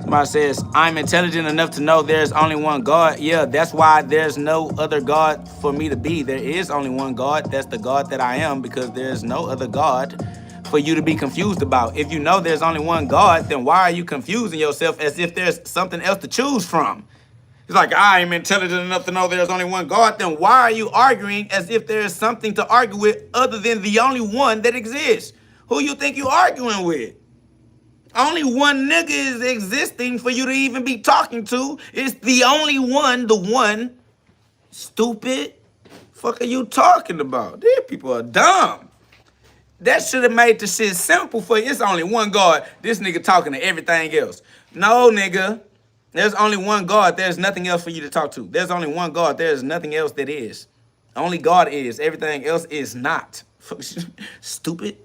A: Somebody says, I'm intelligent enough to know there's only one God. Yeah, that's why there's no other God for me to be. There is only one God. That's the God that I am, because there's no other God for you to be confused about. If you know there's only one God, then why are you confusing yourself as if there's something else to choose from? It's like, I'm intelligent enough to know there's only one God. Then why are you arguing as if there's something to argue with other than the only one that exists? Who you think you arguing with? Only one nigga is existing for you to even be talking to. It's the only one, the one. Stupid. Fuck are you talking about? These people are dumb. That should have made the shit simple for you. It's only one God. This nigga talking to everything else. No, nigga. There's only one God. There's nothing else for you to talk to. There's only one God. There's nothing else that is. Only God is. Everything else is not. Stupid.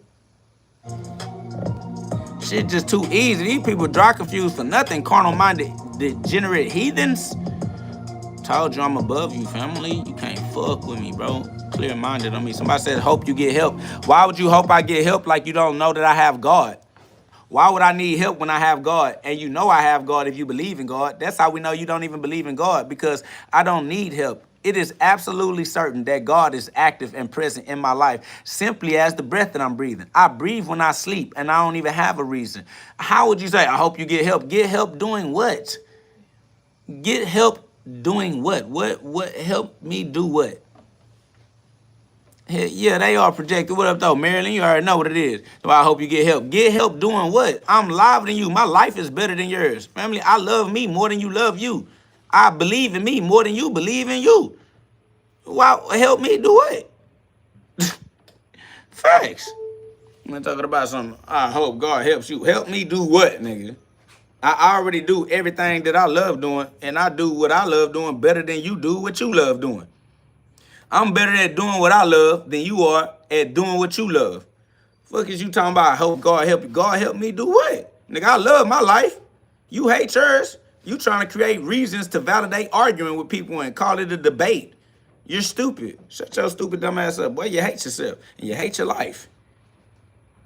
A: Shit just too easy. These people dry confused for nothing. Carnal-minded, degenerate heathens. Told you I'm above you, family. You can't fuck with me, bro. Clear-minded on me. Somebody said, hope you get help. Why would you hope I get help like you don't know that I have God? Why would I need help when I have God? And you know I have God if you believe in God. That's how we know you don't even believe in God, because I don't need help. It is absolutely certain that God is active and present in my life simply as the breath that I'm breathing. I breathe when I sleep, and I don't even have a reason. How would you say, I hope you get help? Get help doing what? Get help doing what? What help me do what? Yeah, they are projected. What up, though, Marilyn? You already know what it is. So I hope you get help. Get help doing what? I'm live than you. My life is better than yours. Family, I love me more than you love you. I believe in me more than you believe in you. Why help me do what? Facts. I'm talking about something. I hope God helps you. Help me do what, nigga? I already do everything that I love doing, and I do what I love doing better than you do what you love doing. I'm better at doing what I love than you are at doing what you love. Fuck is you talking about? I hope God help you. God help me do what? Nigga, I love my life. You hate yours. You trying to create reasons to validate arguing with people and call it a debate. You're stupid. Shut your stupid dumb ass up. Boy, you hate yourself and you hate your life.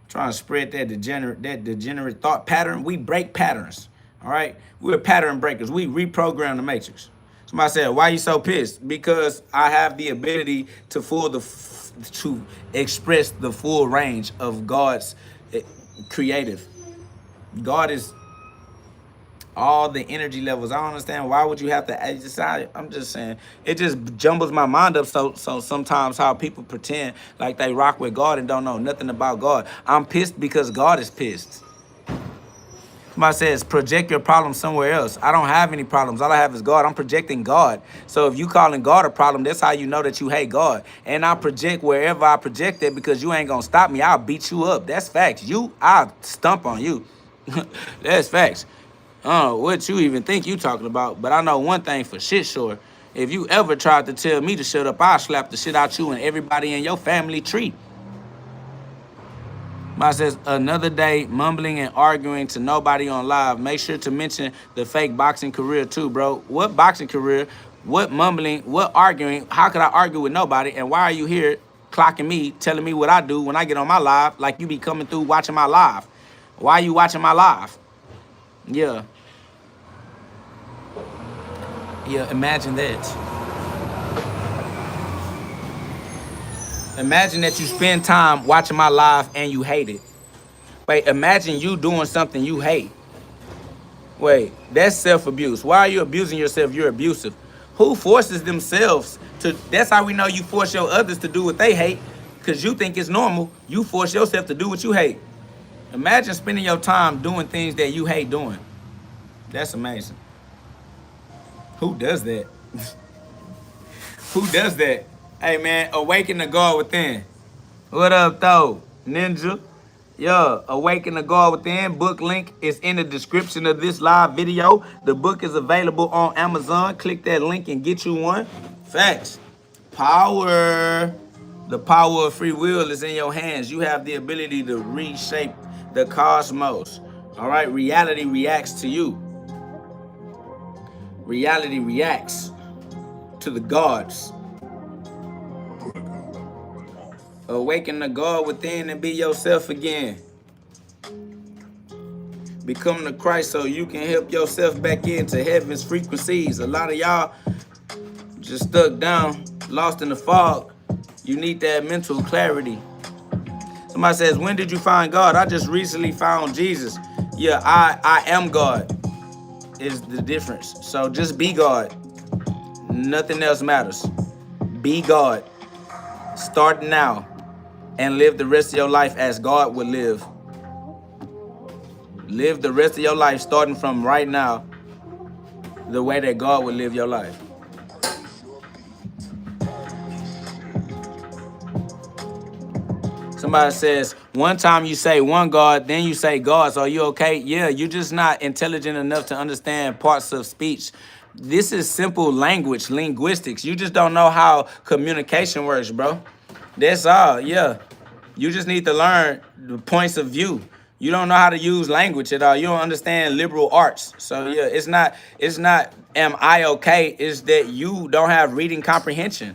A: Trying to spread that degenerate thought pattern. We break patterns. All right? We're pattern breakers. We reprogram the matrix. Somebody said, why you so pissed? Because I have the ability to express the full range of God's creative. God is all the energy levels. I don't understand why would you have to decide. I'm just saying it just jumbles my mind up. So sometimes how people pretend like they rock with God and don't know nothing about God. I'm pissed because God is pissed. Somebody says, project your problem somewhere else. I don't have any problems. All I have is God. I'm projecting God. So if you calling God a problem, that's how you know that you hate God. And I project wherever I project it because you ain't going to stop me. I'll beat you up. That's facts. I'll stump on you. That's facts. I don't know what you even think you talking about, but I know one thing for shit sure. If you ever tried to tell me to shut up, I'll slap the shit out you and everybody in your family tree. But says, another day mumbling and arguing to nobody on live. Make sure to mention the fake boxing career too, bro. What boxing career? What mumbling? What arguing? How could I argue with nobody? And why are you here clocking me, telling me what I do when I get on my live, like you be coming through watching my live? Why are you watching my live? Yeah. Yeah, imagine that. Imagine that you spend time watching my live and you hate it. Wait, imagine you doing something you hate. Wait, that's self-abuse. Why are you abusing yourself? You're abusive. Who forces themselves to... That's how we know you force your others to do what they hate, because you think it's normal. You force yourself to do what you hate. Imagine spending your time doing things that you hate doing. That's amazing. Who does that? Who does that? Hey, man, awaken the God within. What up, though, Ninja? Yo, Awaken the God Within. Book link is in the description of this live video. The book is available on Amazon. Click that link and get you one. Facts. Power. The power of free will is in your hands. You have the ability to reshape the cosmos. All right, reality reacts to you. Reality reacts to the gods. Awaken the God within and be yourself again. Become the Christ so you can help yourself back into heaven's frequencies. A lot of y'all just stuck down, lost in the fog. You need that mental clarity. Somebody says, when did you find God? I just recently found Jesus. Yeah, I am God is the difference. So just be God. Nothing else matters. Be God. Start now and live the rest of your life as God would live. Live the rest of your life starting from right now the way that God would live your life. Somebody says, one time you say one God, then you say gods. Are you okay? Yeah, you're just not intelligent enough to understand parts of speech. This is simple language, linguistics. You just don't know how communication works, bro. That's all, yeah. You just need to learn the points of view. You don't know how to use language at all. You don't understand liberal arts. So yeah, it's not am I okay? It's that you don't have reading comprehension.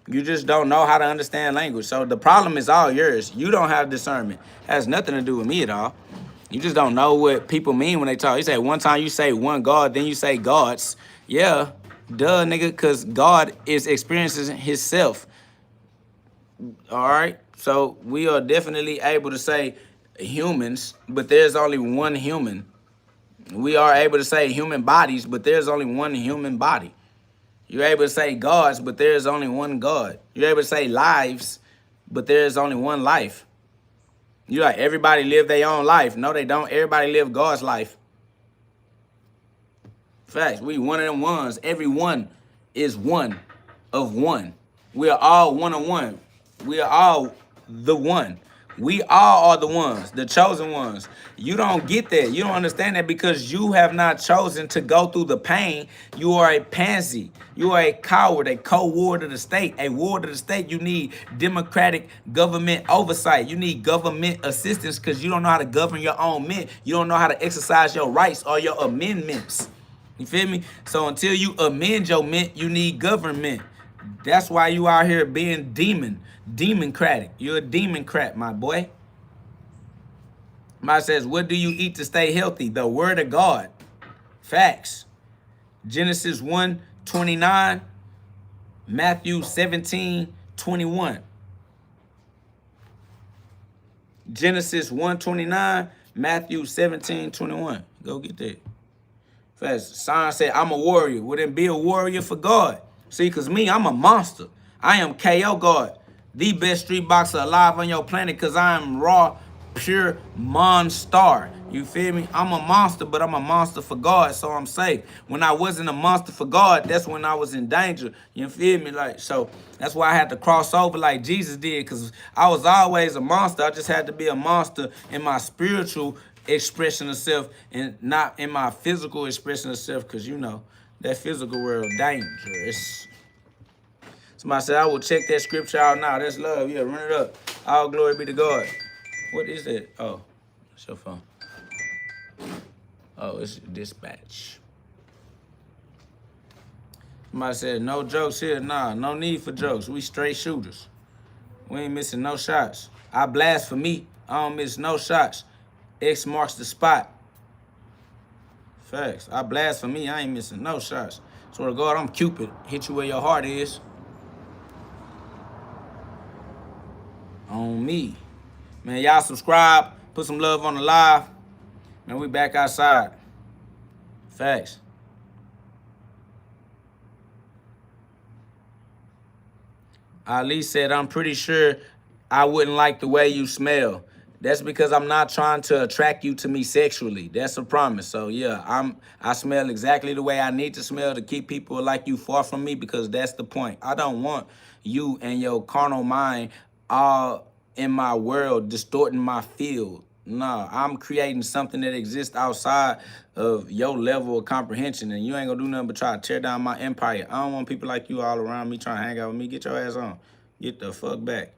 A: You just don't know how to understand language. So the problem is all yours. You don't have discernment. It has nothing to do with me at all. You just don't know what people mean when they talk. You say one time you say one God, then you say gods. Yeah, duh, nigga, because God is experiencing himself. All right? So we are definitely able to say humans, but there's only one human. We are able to say human bodies, but there's only one human body. You're able to say gods, but there's only one God. You're able to say lives, but there's only one life. You're like, everybody live their own life. No, they don't. Everybody live God's life. Facts. We one of them ones. Every one is one of one. We are all one of one. We are all the one. We all are the ones, the chosen ones. You don't get that. You don't understand that because you have not chosen to go through the pain. You are a pansy. You are a coward, a co-ward of the state. A ward of the state, you need democratic government oversight. You need government assistance because you don't know how to govern your own men. You don't know how to exercise your rights or your amendments. You feel me? So until you amend your mint, you need government. That's why you out here being demoncratic. You're a democrat, my boy. Somebody says, what do you eat to stay healthy? The word of God. Facts. Genesis 1:29, Matthew 17:21. Genesis 1:29, Matthew 17:21. Go get that. Facts. Sign said, I'm a warrior. Well, then be a warrior for God. See, because me, I'm a monster. I am KO God, the best street boxer alive on your planet because I am raw, pure monster. You feel me? I'm a monster, but I'm a monster for God, so I'm safe. When I wasn't a monster for God, that's when I was in danger. You feel me? Like, so that's why I had to cross over like Jesus did, because I was always a monster. I just had to be a monster in my spiritual expression of self and not in my physical expression of self, because you know that physical world dangerous. Somebody said, I will check that scripture out now. That's love. Yeah, run it up. All glory be to God. What is that? Oh, it's your phone. Oh, it's dispatch. Somebody said, no jokes here. Nah, no need for jokes. We straight shooters. We ain't missing no shots. I blast for me. I don't miss no shots. X marks the spot. Facts. I blast for me. I ain't missing no shots. Swear to God, I'm Cupid. Hit you where your heart is. On me. Man, y'all subscribe. Put some love on the live. Man, we back outside. Facts. Ali said, I'm pretty sure I wouldn't like the way you smell. That's because I'm not trying to attract you to me sexually. That's a promise. So yeah, I smell exactly the way I need to smell to keep people like you far from me, because that's the point. I don't want you and your carnal mind all in my world distorting my field. No, I'm creating something that exists outside of your level of comprehension, and you ain't gonna do nothing but try to tear down my empire. I don't want people like you all around me trying to hang out with me. Get your ass on. Get the fuck back.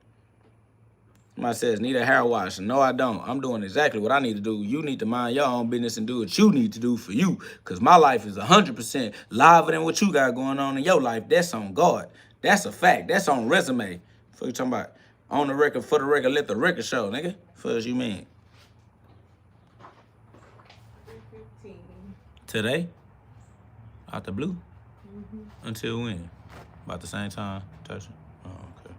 A: Somebody says, need a hair wash. No, I don't. I'm doing exactly what I need to do. You need to mind your own business and do what you need to do for you, because my life is 100% liver than what you got going on in your life. That's on God. That's a fact. That's on resume. What you talking about? On the record, for the record, let the record show, nigga. What you mean? Today? Out the blue? Until when? About the same time? Touching? Oh, okay.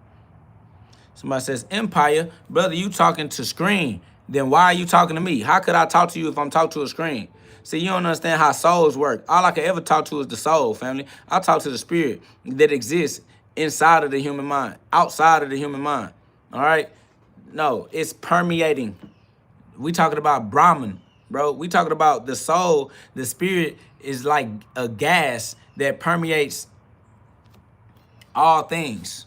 A: Somebody says, Empire, brother, you talking to screen. Then why are you talking to me? How could I talk to you if I'm talking to a screen? See, you don't understand how souls work. All I can ever talk to is the soul, family. I talk to the spirit that exists inside of the human mind, outside of the human mind. All right? No, it's permeating. We talking about Brahman, bro. We talking about the soul. The spirit is like a gas that permeates all things.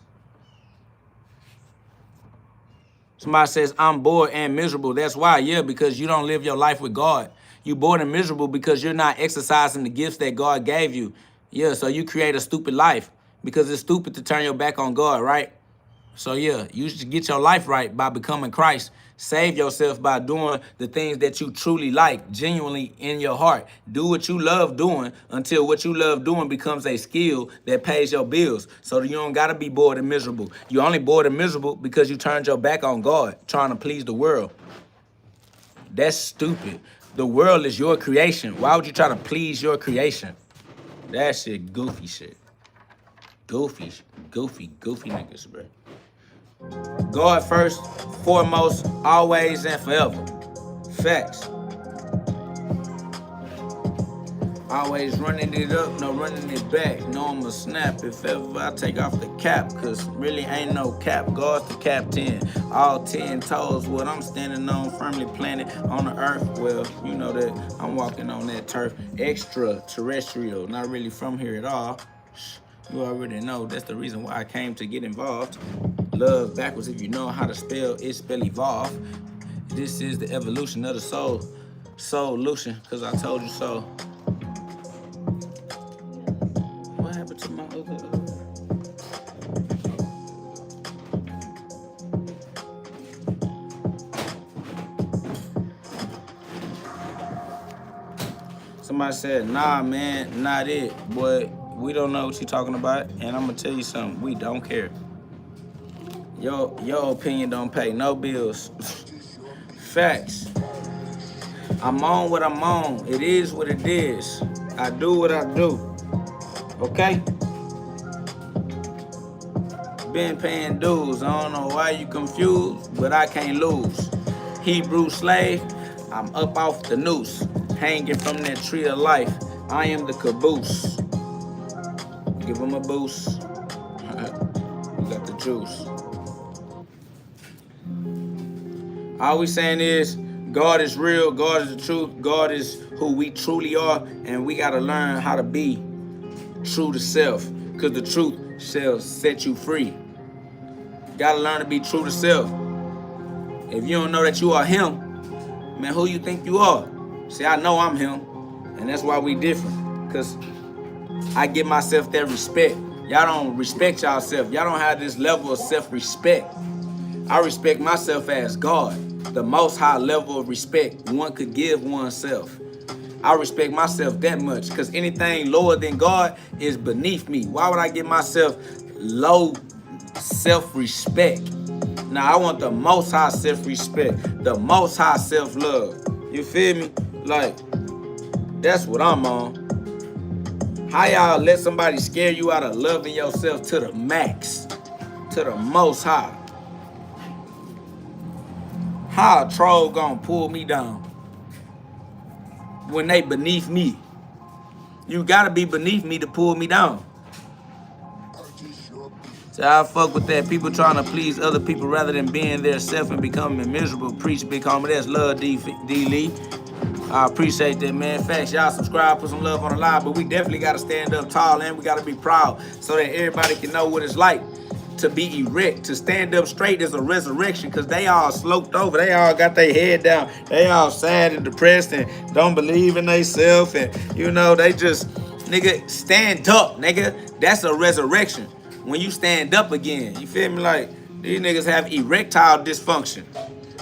A: Somebody says, I'm bored and miserable. That's why, yeah, because you don't live your life with God. You bored and miserable because you're not exercising the gifts that God gave you. Yeah, so you create a stupid life because it's stupid to turn your back on God, right? So yeah, you should get your life right by becoming Christ. Save yourself by doing the things that you truly like, genuinely in your heart. Do what you love doing until what you love doing becomes a skill that pays your bills. So you don't gotta be bored and miserable. You only bored and miserable because you turned your back on God, trying to please the world. That's stupid. The world is your creation. Why would you try to please your creation? That shit goofy shit. Goofy niggas, bro. God first, foremost, always and forever. Facts. Always running it up, no running it back. No, I'ma snap if ever I take off the cap, cause really ain't no cap. God's the captain. All 10 toes, what I'm standing on, firmly planted on the earth. Well, you know that I'm walking on that turf. Extraterrestrial, not really from here at all. You already know that's the reason why I came to get involved. Love backwards, if you know how to spell, it spell evolve. This is the evolution of the soul. Solution, cause I told you so. What happened to my other? Somebody said, nah, man, not it. Boy, we don't know what you're talking about, and I'm gonna tell you something, we don't care. Your opinion don't pay no bills. Facts. I'm on what I'm on. It is what it is. I do what I do. Okay? Been paying dues. I don't know why you confused, but I can't lose. Hebrew slave, I'm up off the noose. Hanging from that tree of life. I am the caboose. Give him a boost. You got the juice. All we saying is, God is real, God is the truth, God is who we truly are, and we gotta learn how to be true to self, because the truth shall set you free. You gotta learn to be true to self. If you don't know that you are him, man, who you think you are? See, I know I'm him, and that's why we different, because I give myself that respect. Y'all don't respect yourself. Y'all don't have this level of self-respect. I respect myself as God, the most high level of respect one could give oneself. I respect myself that much because anything lower than God is beneath me. Why would I give myself low self-respect? Now, I want the most high self-respect, the most high self-love. You feel me? Like, that's what I'm on. How y'all let somebody scare you out of loving yourself to the max, to the most high? How a troll gonna pull me down when they beneath me? You gotta be beneath me to pull me down. So I fuck with that. People trying to please other people rather than being their self and becoming miserable. Preach big homie. That's love, D Lee. I appreciate that, man. Facts, y'all subscribe, put some love on the live, but we definitely gotta stand up tall and we gotta be proud so that everybody can know what it's like to be erect. To stand up straight is a resurrection, because they all sloped over. They all got their head down. They all sad and depressed and don't believe in themselves. And, you know, they just, nigga, stand up, nigga. That's a resurrection. When you stand up again, you feel me? Like, these niggas have erectile dysfunction.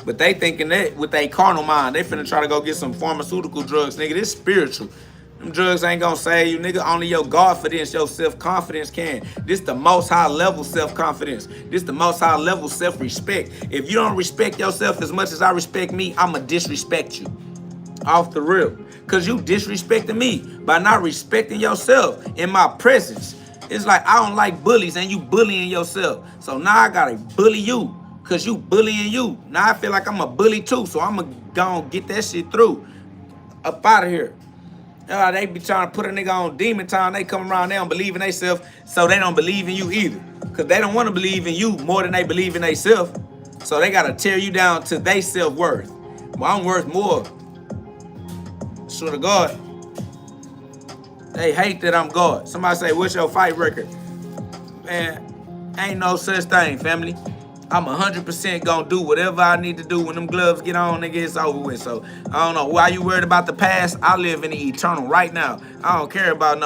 A: But they thinking that with their carnal mind, they finna try to go get some pharmaceutical drugs, nigga. This spiritual. Them drugs ain't gonna save you, nigga. Only your confidence, your self-confidence can. This the most high level self-confidence. This the most high level self-respect. If you don't respect yourself as much as I respect me, I'ma disrespect you. Off the rip. Cause you disrespecting me by not respecting yourself in my presence. It's like I don't like bullies and you bullying yourself. So now I gotta bully you. Cause you bullying you. Now I feel like I'm a bully too. So I'ma go get that shit through. Up out of here. They be trying to put a nigga on demon time. They come around, they don't believe in themselves, so they don't believe in you either. Because they don't want to believe in you more than they believe in themselves. So they got to tear you down to their self-worth. Well, I'm worth more. Swear to God. They hate that I'm God. Somebody say, what's your fight record? Man, ain't no such thing, family. I'm 100% gonna do whatever I need to do when them gloves get on, nigga, it's over with. So, I don't know. Why you worried about the past? I live in the eternal right now. I don't care about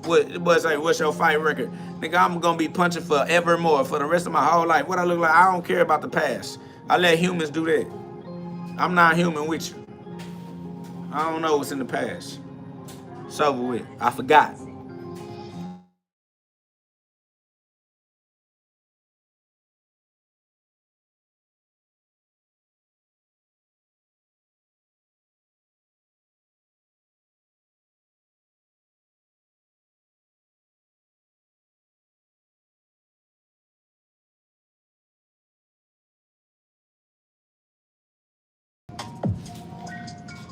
A: what's your fight record. Nigga, I'm gonna be punching forevermore for the rest of my whole life. What I look like, I don't care about the past. I let humans do that. I'm not human with you. I don't know what's in the past. It's over with. I forgot.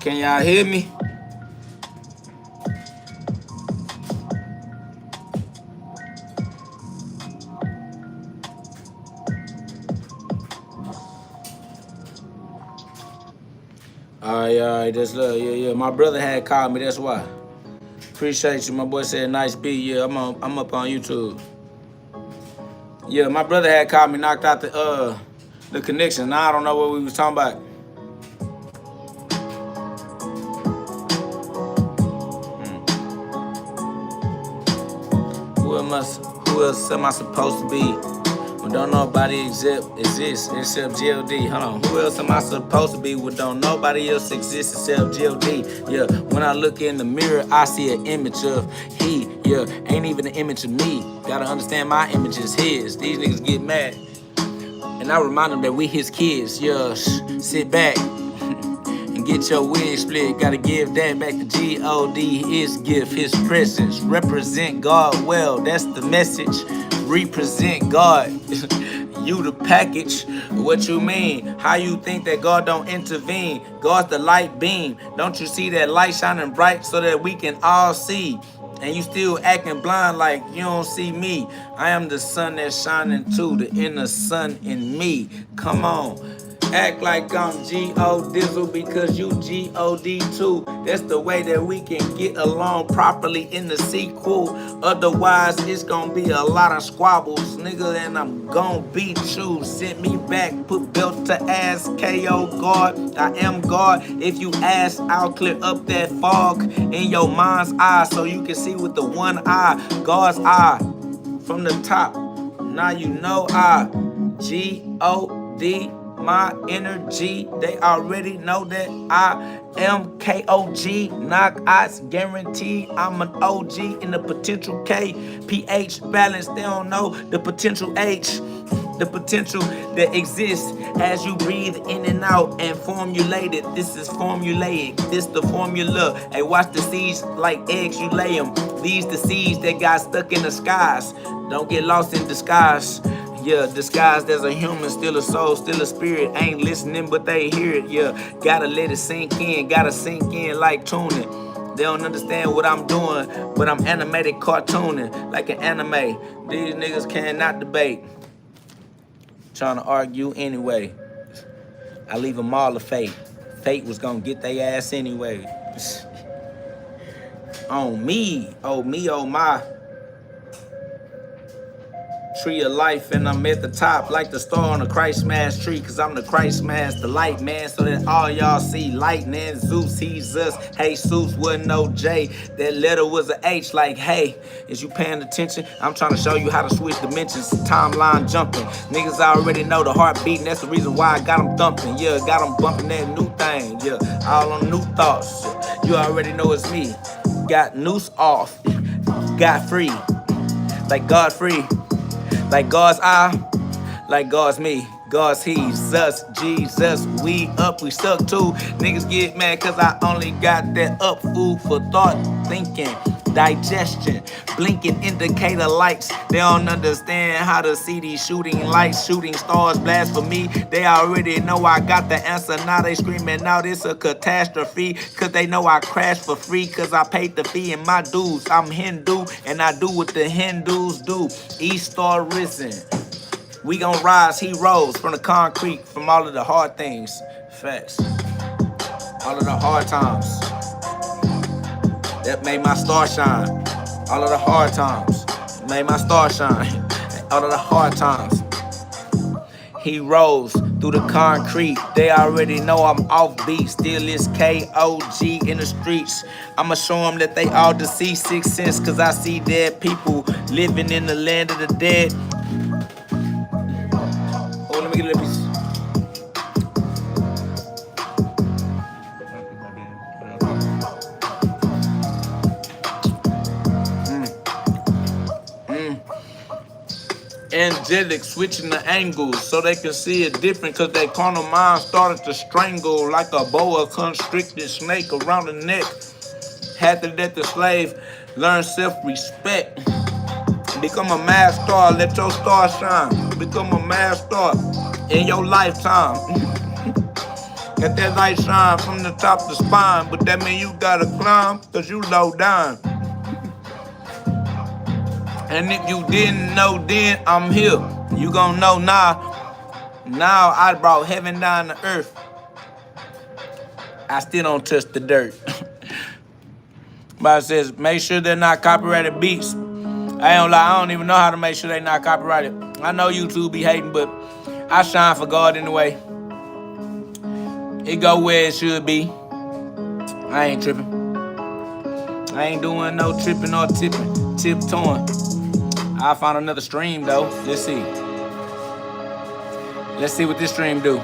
A: Can y'all hear me? All right, that's love. Yeah. My brother had called me, that's why. Appreciate you. My boy said nice beat. Yeah, I'm up on YouTube. Yeah, my brother had called me, knocked out the connection. Now I don't know what we was talking about. Who else am I supposed to be? When don't nobody exists except GhOD. Hold on. Who else am I supposed to be when don't nobody else exist except GhOD? Yeah, when I look in the mirror, I see an image of he. Yeah, ain't even an image of me. Gotta understand my image is his. These niggas get mad. And I remind them that we his kids. Yeah, sit back and get your wig split. Gotta give that back to GhOD. His gift, his presence. Represent God well. That's the message. Represent God. You the package. What you mean? How you think that God don't intervene? God's the light beam. Don't you see that light shining bright so that we can all see? And you still acting blind like you don't see me. I am the sun that's shining too, the inner sun in me. Come on. Act like I'm G-O-Dizzle because you G-O-D too. That's the way that we can get along properly in the sequel. Otherwise, it's gonna be a lot of squabbles, nigga, and I'm gonna beat you. Send me back, put belt to ass, KO God. I am God. If you ask, I'll clear up that fog in your mind's eye so you can see with the one eye, God's eye, from the top. Now you know I, G-O-D. My energy, they already know that I am KOG, knock outs guaranteed. I'm an OG in the potential K, pH balance, they don't know the potential H, the potential that exists as you breathe in and out and formulate it. This is formulaic, this the formula. Hey, watch the seeds like eggs, you lay them. These the seeds that got stuck in the skies. Don't get lost in disguise. Yeah, disguised as a human, still a soul, still a spirit. Ain't listening, but they hear it. Yeah, gotta let it sink in, gotta sink in like tuning. They don't understand what I'm doing, but I'm animated cartooning like an anime. These niggas cannot debate. Trying to argue anyway. I leave them all to fate. Fate was gonna get their ass anyway. On me, oh my. Tree of life, and I'm at the top like the star on the Christ mass tree, cause I'm the Christ mass, the light man, so that all y'all see lightning. Zeus, he's us. Hey, Zeus wasn't no J. That letter was a H, like hey. Is you paying attention? I'm trying to show you how to switch dimensions, timeline jumping. Niggas already know the heartbeat, and that's the reason why I got them thumping. Yeah, got them bumping that new thing. Yeah, all on new thoughts. You already know it's me. Got noose off, got free, like God free. Like God's I, like God's me, God's he's us, Jesus, we up, we stuck too. Niggas get mad cause I only got that up, food for thought, thinking, digestion, blinking indicator lights. They don't understand how to see these shooting lights, shooting stars, blasphemy. They already know I got the answer, now they screaming out it's a catastrophe. Cause they know I crashed for free, cause I paid the fee in my dues. I'm Hindu, and I do what the Hindus do. East star risen. We gon' rise, he rose from the concrete, from all of the hard things. Facts. All of the hard times. That made my star shine. All of the hard times made my star shine. All of the hard times. He rolls through the concrete. They already know I'm off beat. Still it's KOG in the streets. I'ma show them that they all deceased. 6 cents, cause I see dead people living in the land of the dead. Oh, let me get a piece. Angelic switching the angles so they can see it different, cause their carnal mind started to strangle like a boa constricted snake around the neck. Had to let the slave learn self-respect. Become a mad star, let your star shine. Become a mad star in your lifetime. Let that light shine from the top of the spine, but that mean you gotta climb, cause you low down. And if you didn't know then, I'm here. You gon' know now. Now I brought heaven down to earth. I still don't touch the dirt. But it says, make sure they're not copyrighted beats. I ain't lie, I don't even know how to make sure they're not copyrighted. I know YouTube be hating, but I shine for God anyway. It go where it should be. I ain't tripping. I ain't doing no tripping or tiptoeing. I'll find another stream though. Let's see. Let's see what this stream do.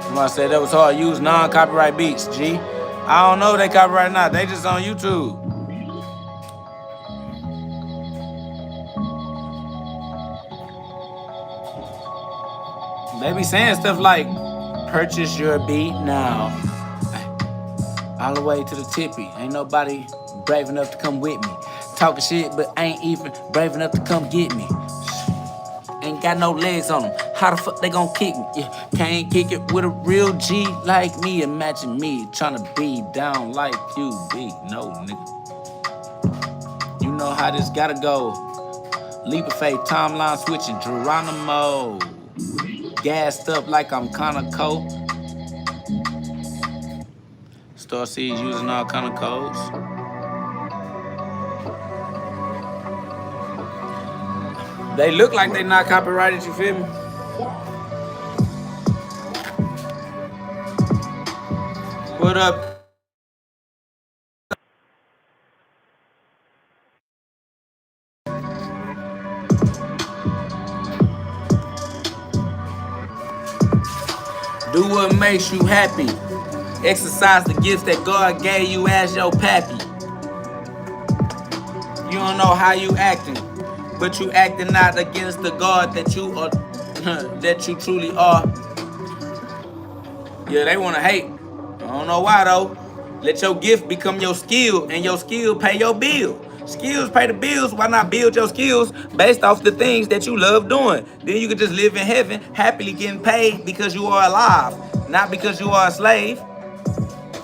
A: Somebody said that was hard. Use non-copyright beats, G. I don't know if they copyright or not. They just on YouTube. They be saying stuff like, purchase your beat now. All the way to the tippy. Ain't nobody brave enough to come with me. Talking shit, but ain't even brave enough to come get me. Ain't got no legs on them. How the fuck they gon' kick me? Yeah, can't kick it with a real G like me. Imagine me tryna be down like you be. No, nigga. You know how this gotta go. Leap of faith, timeline switching, Geronimo. Gassed up like I'm kinda cold. Star Seeds using all kind of codes. They look like they not copyrighted, you feel me? What up? Do what makes you happy. Exercise the gifts that God gave you as your pappy. You don't know how you acting, but you acting out against the God that you are, that you truly are. Yeah, they wanna hate. I don't know why though. Let your gift become your skill, and your skill pay your bill. Skills pay the bills. Why not build your skills based off the things that you love doing? Then you could just live in heaven, happily getting paid because you are alive, not because you are a slave.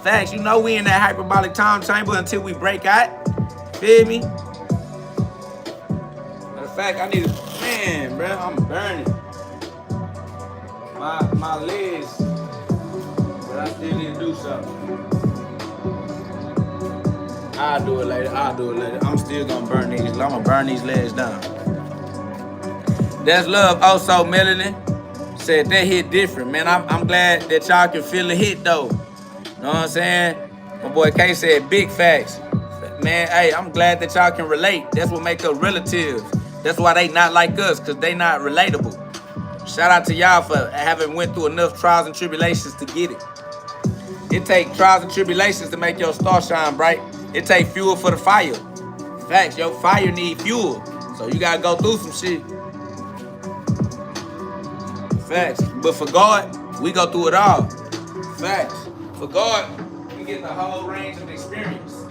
A: Facts, you know we in that hyperbolic time chamber until we break out. Feel me? Matter of fact, I need a man, bro. I'm burning. My legs, but I still need to do something. I'll do it later. I'm still gonna burn these. I'm gonna burn these legs down. That's love. Also, Melanie said that hit different, man. I'm glad that y'all can feel the hit though. Know what I'm saying? My boy K said big facts. Man, hey, I'm glad that y'all can relate. That's what make us relatives. That's why they not like us, cause they not relatable. Shout out to y'all for having went through enough trials and tribulations to get it. It take trials and tribulations to make your star shine bright. It take fuel for the fire. Facts, your fire need fuel. So you gotta go through some shit. Facts. But for God, we go through it all. Facts. For God, we get the whole range of experience.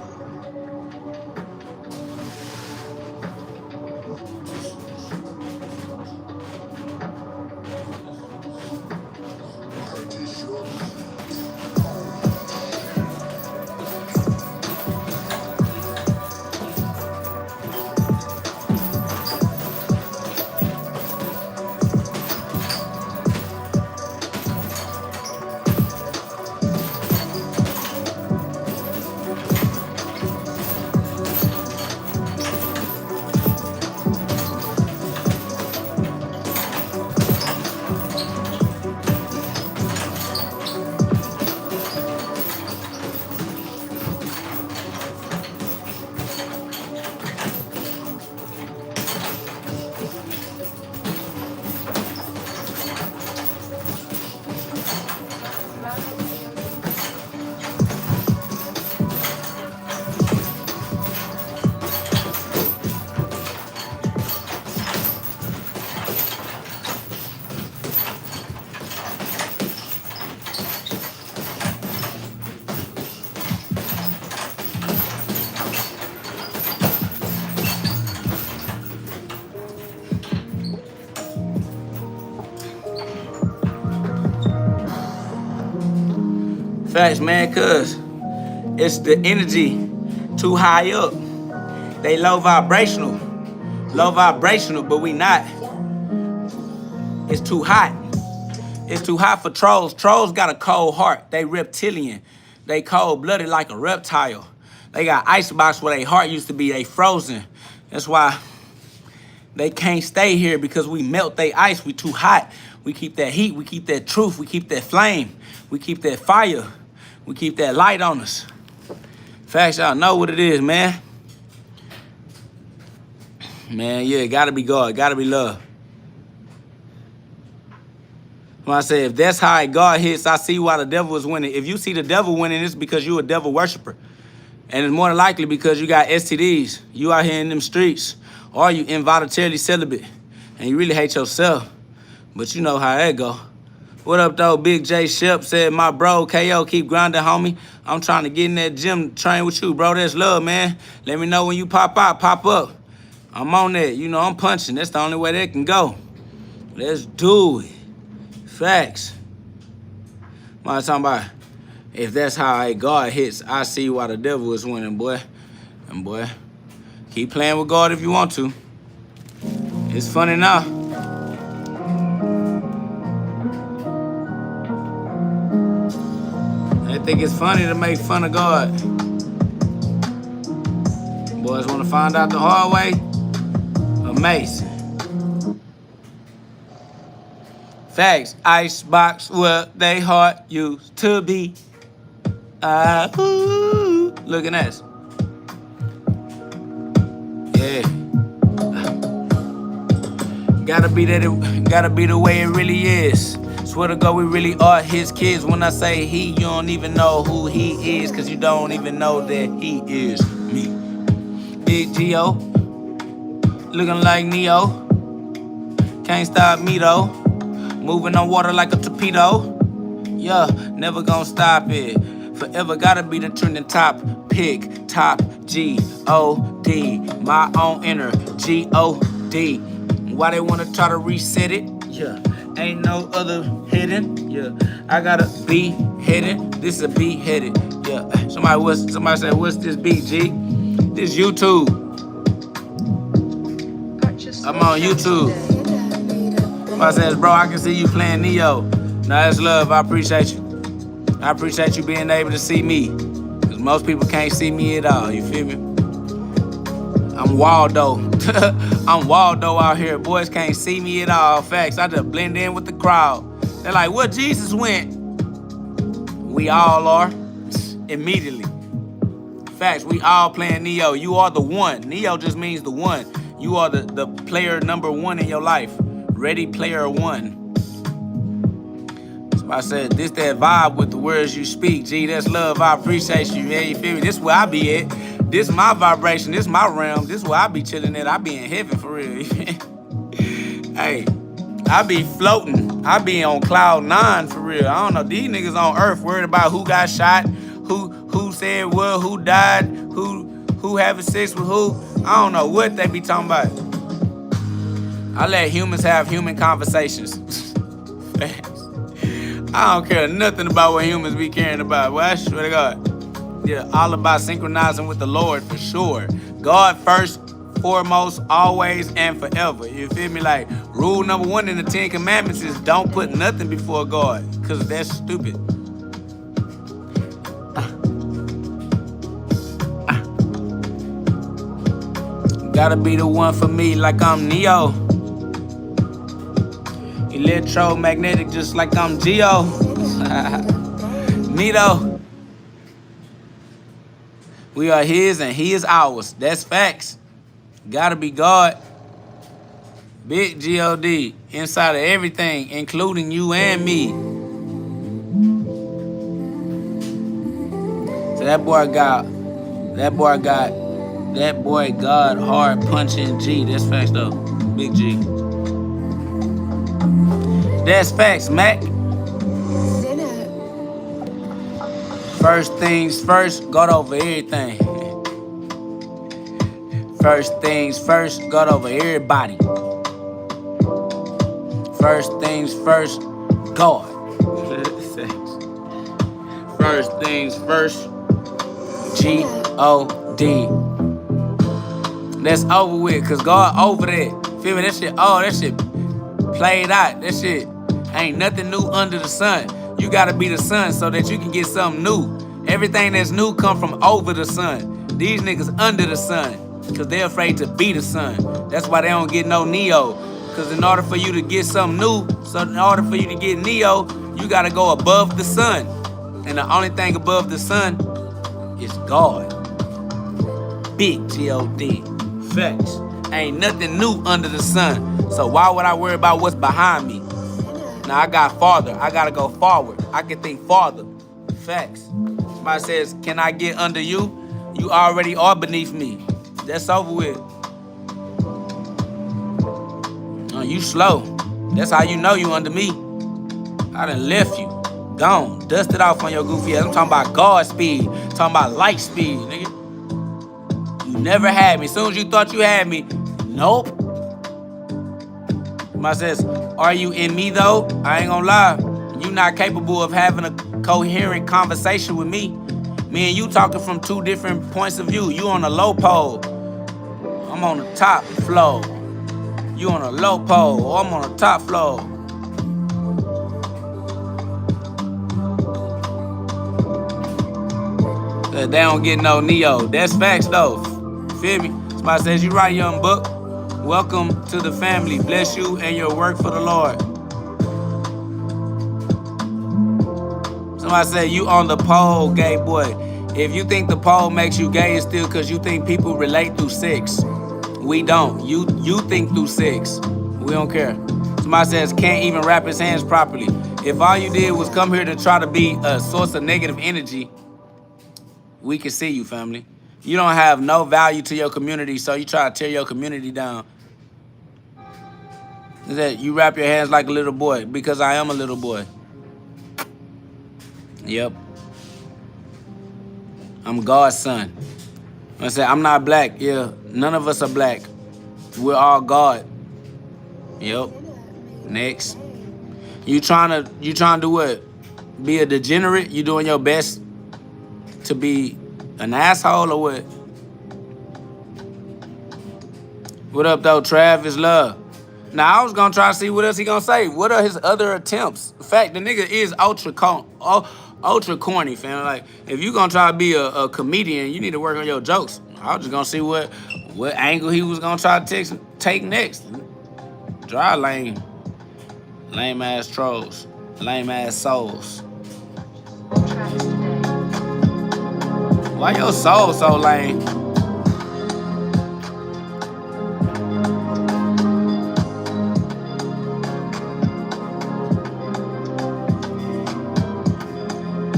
A: Facts, man, cause it's the energy too high up. They low vibrational, but we not. It's too hot. It's too hot for trolls. Trolls got a cold heart. They reptilian. They cold-blooded like a reptile. They got icebox where their heart used to be. They frozen. That's why they can't stay here, because we melt they ice. We too hot. We keep that heat. We keep that truth. We keep that flame. We keep that fire. We keep that light on us. Facts, y'all know what it is, man. Man, yeah, gotta be God. Gotta be love. When I say, if that's how God hits, I see why the devil is winning. If you see the devil winning, it's because you a devil worshiper. And it's more than likely because you got STDs. You out here in them streets. Or you involuntarily celibate. And you really hate yourself. But you know how that go. What up, though? Big J Shep said, my bro, KO, keep grinding, homie. I'm trying to get in that gym, train with you, bro. That's love, man. Let me know when you pop out, pop up. I'm on that. You know, I'm punching. That's the only way that can go. Let's do it. Facts. I'm talking about, if that's how a God hits, I see why the devil is winning, boy. And boy, keep playing with God if you want to. It's funny now. They think it's funny to make fun of God. Boys want to find out the hard way? Amazing. Facts. Icebox where they heart used to be. Look at us. Yeah. Gotta be the way it really is. Swear to God, we really are his kids. When I say he, you don't even know who he is, cause you don't even know that he is me. Big G.O. Looking like Neo. Can't stop me though. Moving on water like a torpedo. Yeah, never gonna stop it. Forever gotta be the trending top pick. Top G-O-D. My own inner G-O-D. Why they wanna try to reset it? Yeah, ain't no other hidden. Yeah, I gotta be hidden. This is a beat headed. Yeah, somebody said, what's this beat, G? This YouTube. I'm on YouTube. Somebody says, bro, I can see you playing Neo. No, that's love. I appreciate you. I appreciate you being able to see me. Because most people can't see me at all. You feel me? I'm Waldo. I'm Waldo out here. Boys can't see me at all. Facts. I just blend in with the crowd. They're like, where Jesus went? We all are. Immediately. Facts. We all playing Neo. You are the one. Neo just means the one. You are the player number one in your life. Ready Player One. So I said, this that vibe with the words you speak. Gee, that's love. I appreciate you, man. You feel me? This where I be at. This my vibration. This my realm. This where I be chilling at. I be in heaven for real. Hey, I be floating. I be on cloud 9 for real. I don't know. These niggas on earth worried about who got shot, who said what, who died, who having sex with who. I don't know what they be talking about. I let humans have human conversations. I don't care nothing about what humans be caring about. Well, I swear to God. Yeah, all about synchronizing with the Lord for sure. God first, foremost, always, and forever. You feel me? Like, rule number 1 in the 10 Commandments is don't put nothing before God, because that's stupid. Gotta be the one for me like I'm Neo. Electromagnetic just like I'm Geo. Me though. We are his and he is ours. That's facts. Gotta be God. Big G-O-D. Inside of everything, including you and me. So that boy God hard punching G. That's facts though. Big G. That's facts, Mac. First things first, God over everything. First things first, God over everybody. First things first, God. First things first. G-O-D. That's over with, cause God over that. Feel me? That shit played out. That shit ain't nothing new under the sun. You gotta be the sun so that you can get something new. Everything that's new come from over the sun. These niggas under the sun, cause they're afraid to be the sun. That's why they don't get no Neo. Cause in order for you to get something new, so in order for you to get Neo, you gotta go above the sun. And the only thing above the sun is God. Big G-O-D. Facts. Ain't nothing new under the sun. So why would I worry about what's behind me? Now I got farther. I gotta go forward. I can think farther. Facts. Somebody says, can I get under you? You already are beneath me. That's over with. You slow. That's how you know you under me. I done left you. Gone. Dust it off on your goofy ass. I'm talking about God speed. Talking about light speed, nigga. You never had me. As soon as you thought you had me, nope. Somebody says, are you in me though? I ain't gonna lie. You not capable of having a coherent conversation with me. Me and you talking from two different points of view. You on a low pole. I'm on the top floor. You on a low pole, or I'm on the top floor. They don't get no Neo. That's facts though. Feel me? Somebody says, you right, young buck. Welcome to the family. Bless you and your work for the Lord. Somebody said, you on the pole, gay boy. If you think the pole makes you gay, it's still because you think people relate through sex. We don't. You think through sex. We don't care. Somebody says, can't even wrap his hands properly. If all you did was come here to try to be a source of negative energy, we can see you, family. You don't have no value to your community, so you try to tear your community down. Is that you wrap your hands like a little boy, because I am a little boy. Yep. I'm God's son. I said, I'm not black. Yeah, none of us are black. We're all God. Yep. Next. You trying to do what? Be a degenerate? You doing your best to be an asshole or what? What up though, Travis Love? Now I was gonna try to see what else he gonna say. What are his other attempts? In fact, the nigga is ultra corny, fam. Like, if you gonna try to be a comedian, you need to work on your jokes. I was just gonna see what angle he was gonna try to take next. Dry lame. Lame ass trolls. Lame ass souls. Why your soul so lame?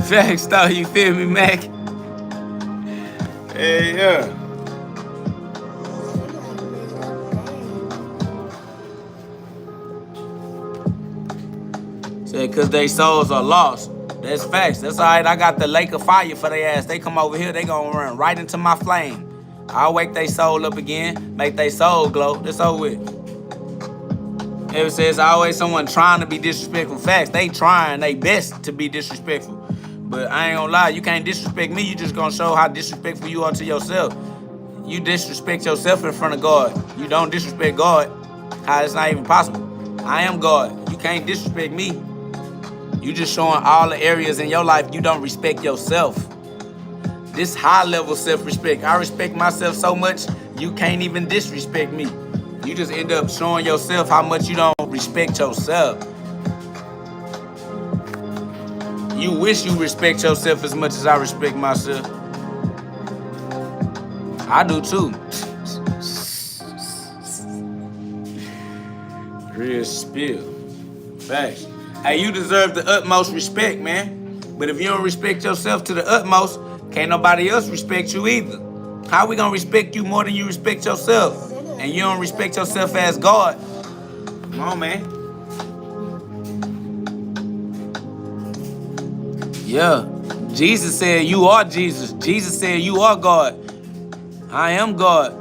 A: Facts though, you feel me, Mac? Hey, yeah. Say, cause they souls are lost. That's facts. That's all right. I got the lake of fire for their ass. They come over here, they gonna run right into my flame. I'll wake their soul up again, make their soul glow. That's over with. It says always someone trying to be disrespectful. Facts. They trying their best to be disrespectful. But I ain't gonna lie, you can't disrespect me. You just gonna show how disrespectful you are to yourself. You disrespect yourself in front of God. You don't disrespect God. How it's not even possible. I am God. You can't disrespect me. You just showing all the areas in your life you don't respect yourself. This high level self-respect. I respect myself so much, you can't even disrespect me. You just end up showing yourself how much you don't respect yourself. You wish you respect yourself as much as I respect myself. I do too. Real spill. Facts. Hey, you deserve the utmost respect, man. But if you don't respect yourself to the utmost, can't nobody else respect you either. How we gonna respect you more than you respect yourself? And you don't respect yourself as God? Come on, man. Yeah. Jesus said you are Jesus. Jesus said you are God. I am God.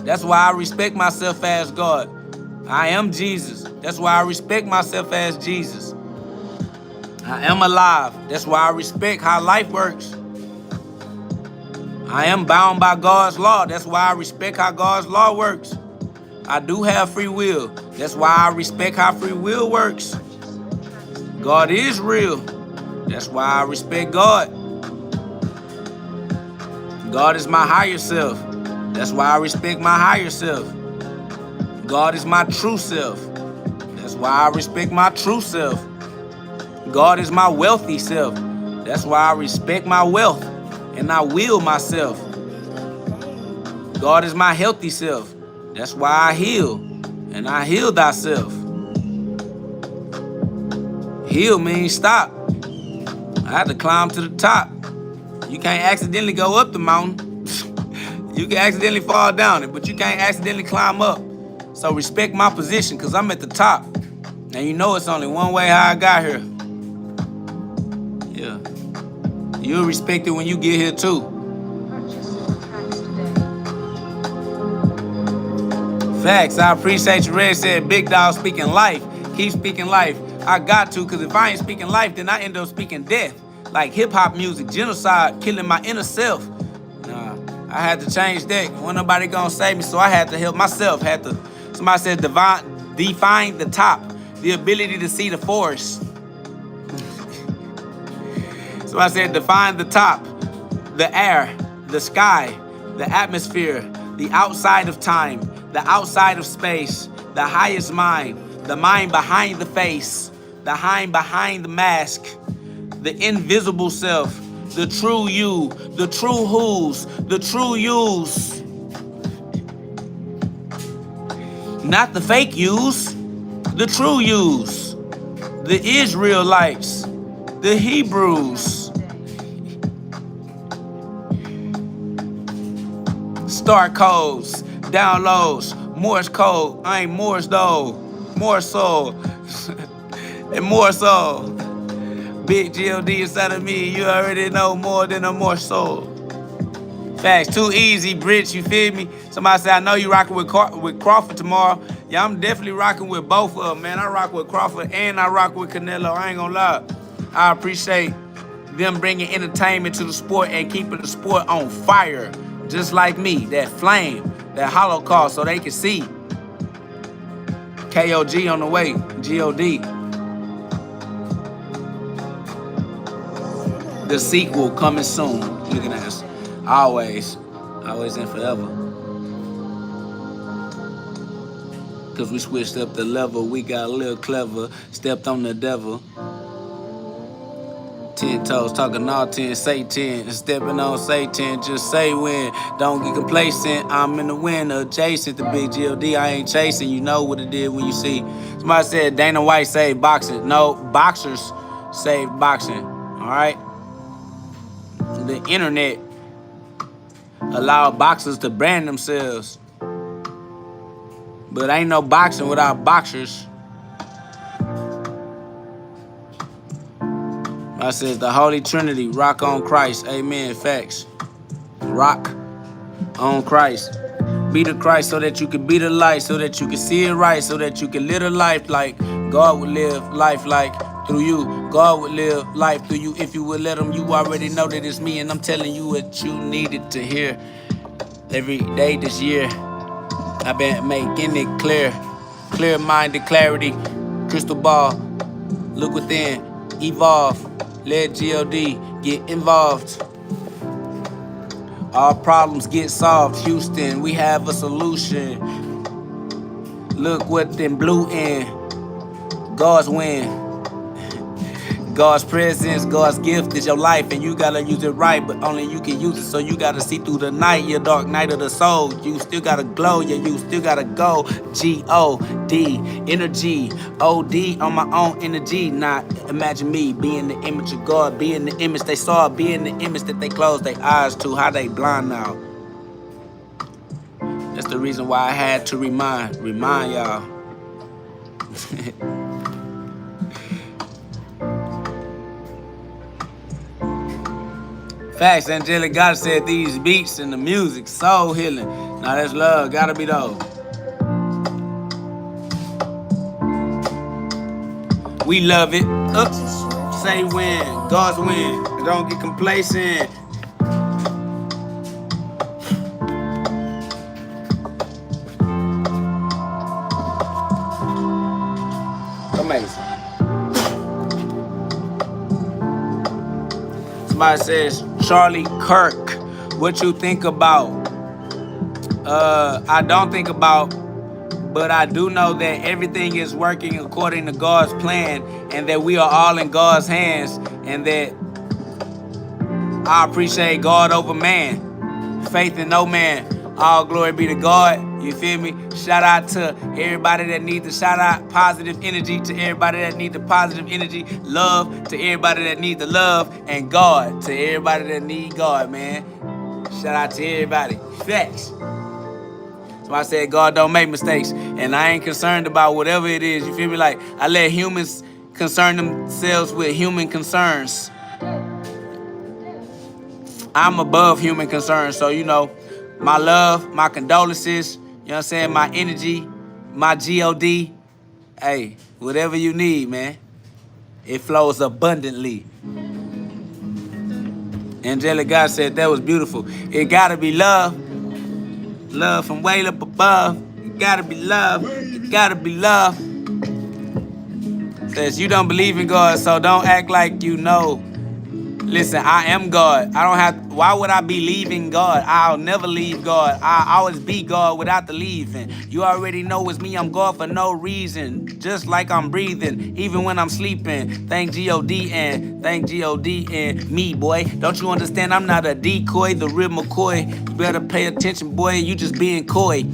A: That's why I respect myself as God. I am Jesus. That's why I respect myself as Jesus. I am alive. That's why I respect how life works. I am bound by God's law. That's why I respect how God's law works. I do have free will. That's why I respect how free will works. God is real. That's why I respect God. God is my higher self. That's why I respect my higher self. God is my true self. That's why I respect my true self. God is my wealthy self. That's why I respect my wealth and I will myself. God is my healthy self. That's why I heal and I heal thyself. Heal means stop. I had to climb to the top. You can't accidentally go up the mountain. You can accidentally fall down it, but you can't accidentally climb up. So respect my position, because I'm at the top. And you know it's only one way how I got here. Yeah. You'll respect it when you get here too. Facts. I appreciate you. Red said, big dog speaking life. Keep speaking life. I got to, because if I ain't speaking life, then I end up speaking death. Like hip-hop music, genocide, killing my inner self. Nah, I had to change that. Wasn't nobody gonna save me, so I had to help myself. Somebody said, define the top, the ability to see the forest. Somebody said, define the top, the air, the sky, the atmosphere, the outside of time, the outside of space, the highest mind, the mind behind the face, the mind behind the mask, the invisible self, the true you, the true who's, the true yous. Not the fake yous, the true yous, the Israelites, the Hebrews. Star codes, downloads, Morse code, I ain't Morse though, more soul, and more soul. Big GhOD inside of me, you already know more than a more soul. Facts, too easy, Brits, you feel me? Somebody said, I know you rocking with Crawford tomorrow. Yeah, I'm definitely rocking with both of them, man. I rock with Crawford and I rock with Canelo, I ain't gonna lie. I appreciate them bringing entertainment to the sport and keeping the sport on fire. Just like me, that flame, that holocaust, so they can see. KOG on the way, GhOD. The sequel coming soon. Looking at us. Always and forever. Cause we switched up the level, we got a little clever, stepped on the devil. 10 toes, talking all 10, say 10, stepping on Satan, just say when, don't get complacent, I'm in the wind, adjacent to Big GhOD, I ain't chasing, you know what it did when you see. Somebody said Dana White saved boxing. No, boxers saved boxing, all right? The internet allowed boxers to brand themselves, but ain't no boxing without boxers. I says the Holy Trinity, rock on Christ. Amen. Facts. Rock on Christ. Be the Christ so that you can be the light, so that you can see it right, so that you can live a life like God would live life like through you. God would live life through you if you would let him. You already know that it's me, and I'm telling you what you needed to hear every day this year. I've been making it clear. Clear-minded clarity. Crystal ball. Look within. Evolve. Let GhOD get involved. All problems get solved. Houston, we have a solution. Look what them blue in. God's win. God's presence, God's gift is your life, and you gotta use it right, but only you can use it. So you gotta see through the night, your dark night of the soul. You still gotta glow, yeah, you still gotta go. GhOD, energy, OD on my own energy. Not imagine me being the image of God, being the image they saw, being the image that they closed their eyes to. How they blind now. That's the reason why I had to remind y'all. Facts, Angelic God said these beats and the music, soul healing. Now that's love, gotta be those. We love it. say win. God's win. Don't get complacent. Amazing. Somebody says, Charlie Kirk, what you think about? I don't think about, but I do know that everything is working according to God's plan and that we are all in God's hands and that I appreciate God over man. Faith in no man. All glory be to God. You feel me? Shout out to everybody that needs the shout out. Positive energy to everybody that needs the positive energy. Love to everybody that needs the love. And God to everybody that need God, man. Shout out to everybody. Facts. So I said God don't make mistakes. And I ain't concerned about whatever it is. You feel me? Like, I let humans concern themselves with human concerns. I'm above human concerns. So, you know, my love, my condolences, you know what I'm saying, my energy, my GhOD. Hey, whatever you need, man. It flows abundantly. Angelic God said that was beautiful. It gotta be love. Love from way up above. It gotta be love. It gotta be love. Says you don't believe in God, so don't act like you know. Listen, I am God. I don't have, why would I be leaving God? I'll never leave God. I always be God without the leaving. You already know it's me, I'm God for no reason. Just like I'm breathing, even when I'm sleeping. Thank GhOD and me, boy. Don't you understand? I'm not a decoy, the real McCoy. You better pay attention, boy. You just being coy.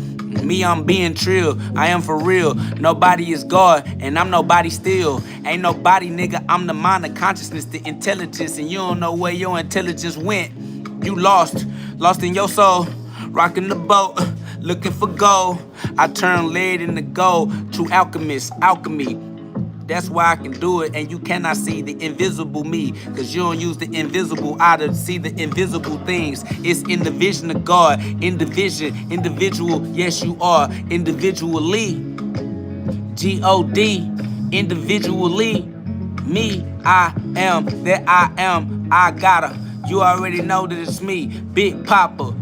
A: Me, I'm being trill. I am for real. Nobody is God, and I'm nobody still. Ain't nobody, nigga. I'm the mind of consciousness, the intelligence, and you don't know where your intelligence went. You lost in your soul. Rocking the boat, looking for gold. I turn lead into gold. True alchemist, alchemy. That's why I can do it, and you cannot see the invisible me, cause you don't use the invisible eye to see the invisible things. It's in the vision of God, in the vision, individual, yes you are, individually. GhOD, individually. Me, I am that I am, I gotta. You already know that it's me, Big Papa.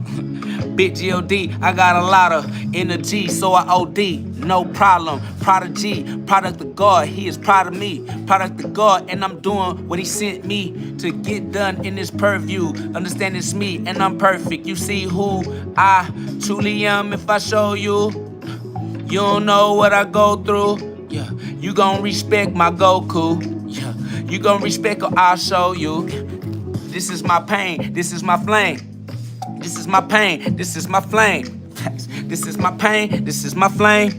A: Big GhOD, I got a lot of energy, so I OD, no problem. Prodigy, product of God, he is proud of me. Product of God, and I'm doing what he sent me to get done in this purview. Understand it's me, and I'm perfect. You see who I truly am if I show you. You don't know what I go through. Yeah, you gon' respect my Goku. Yeah, you gon' respect or I'll show you. This is my pain, this is my flame. This is my pain, this is my flame. This is my pain, this is my flame.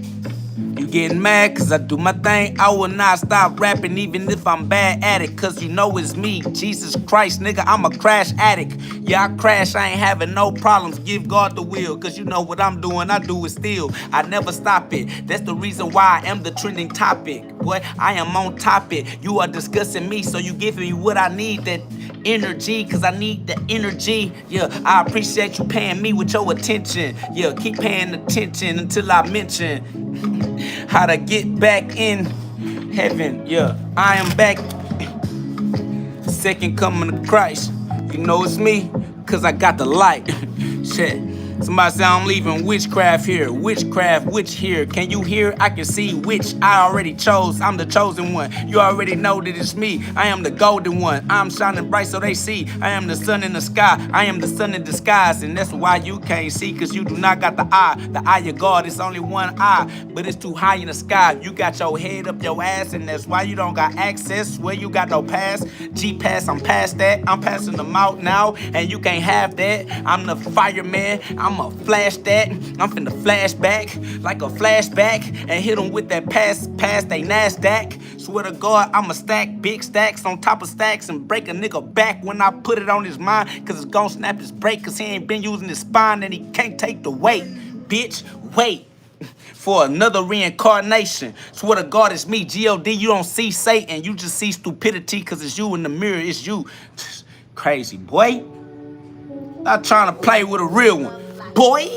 A: You getting mad cause I do my thing. I will not stop rapping even if I'm bad at it, cause you know it's me. Jesus Christ, nigga, I'm a crash addict. Yeah, I crash, I ain't having no problems. Give God the will, cause you know what I'm doing, I do it still. I never stop it. That's the reason why I am the trending topic. Boy, I am on topic. You are discussing me, so you giving me what I need, that energy, cause I need the energy. Yeah, I appreciate you paying me with your attention. Yeah, keep paying attention until I mention how to get back in heaven. Yeah, I am back. Second coming of Christ. You know it's me, cause I got the light. Shit. Somebody say I'm leaving witchcraft here. Witchcraft, witch here. Can you hear? I can see which I already chose. I'm the chosen one. You already know that it's me. I am the golden one. I'm shining bright so they see. I am the sun in the sky. I am the sun in disguise. And that's why you can't see, cause you do not got the eye. The eye of God, it's only one eye, but it's too high in the sky. You got your head up your ass, and that's why you don't got access where you got no pass. G-Pass, I'm past that. I'm passing them out now, and you can't have that. I'm the fireman. I'ma flash that. I'm finna flash back like a flashback and hit them with that pass they NASDAQ. Swear to God, I'ma stack big stacks on top of stacks and break a nigga back when I put it on his mind, cause it's gon' snap his break, cause he ain't been using his spine and he can't take the weight. Bitch, wait for another reincarnation. Swear to God, it's me, GhOD. You don't see Satan, you just see stupidity, cause it's you in the mirror, it's you. Crazy, boy. Not trying to play with a real one, boy.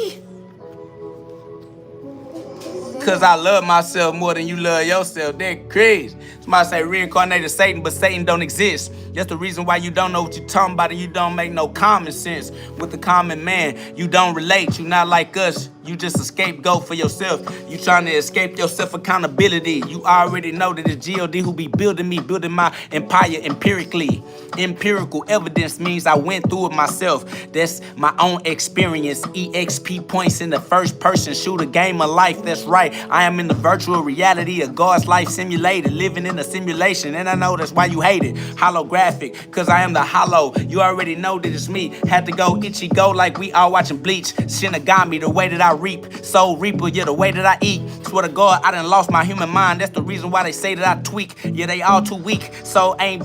A: Cause I love myself more than you love yourself. That crazy. Somebody say reincarnated Satan, but Satan don't exist. That's the reason why you don't know what you're talking about and you don't make no common sense with the common man. You don't relate. You not like us. You just a scapegoat for yourself. You trying to escape your self-accountability. You already know that it's GhOD who be building me, building my empire empirically. Empirical evidence means I went through it myself. That's my own experience. EXP points in the first person. Shoot a game of life. That's right. I am in the virtual reality of God's life simulated. Living in a simulation. And I know that's why you hate it. Holographic. Cause I am the hollow. You already know that it's me. Had to go itchy go like we all watching Bleach. Shinigami, the way that I reap. Soul Reaper, yeah, the way that I eat. Swear to God, I done lost my human mind. That's the reason why they say that I tweak. Yeah, they all too weak. So ain't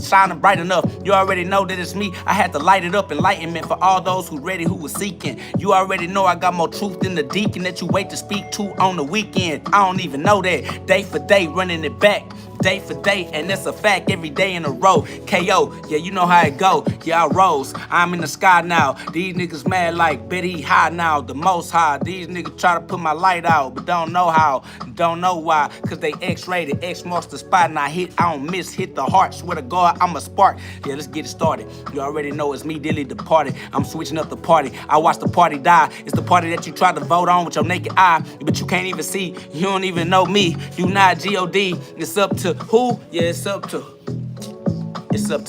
A: shining bright enough. You already know that it's me. I had to light it up, enlightenment for all those who ready, who was seeking. You already know I got more truth than the deacon that you wait to speak to on the weekend. I don't even know that. Day for day, running it back. Day for day, and that's a fact every day in a row. KO, yeah, you know how it go. Yeah, I rose. I'm in the sky now. These niggas mad like Betty high now, the most high. These niggas try to put my light out, but don't know how, don't know why. Cause they X-rated, X marks the spot, and I don't miss, hit the heart. Swear to God, I'm a spark. Yeah, let's get it started. You already know it's me, Dilly departed. I'm switching up the party. I watch the party die. It's the party that you tried to vote on with your naked eye, but you can't even see. You don't even know me. You not GhOD. It's up to who? Yeah, it's up to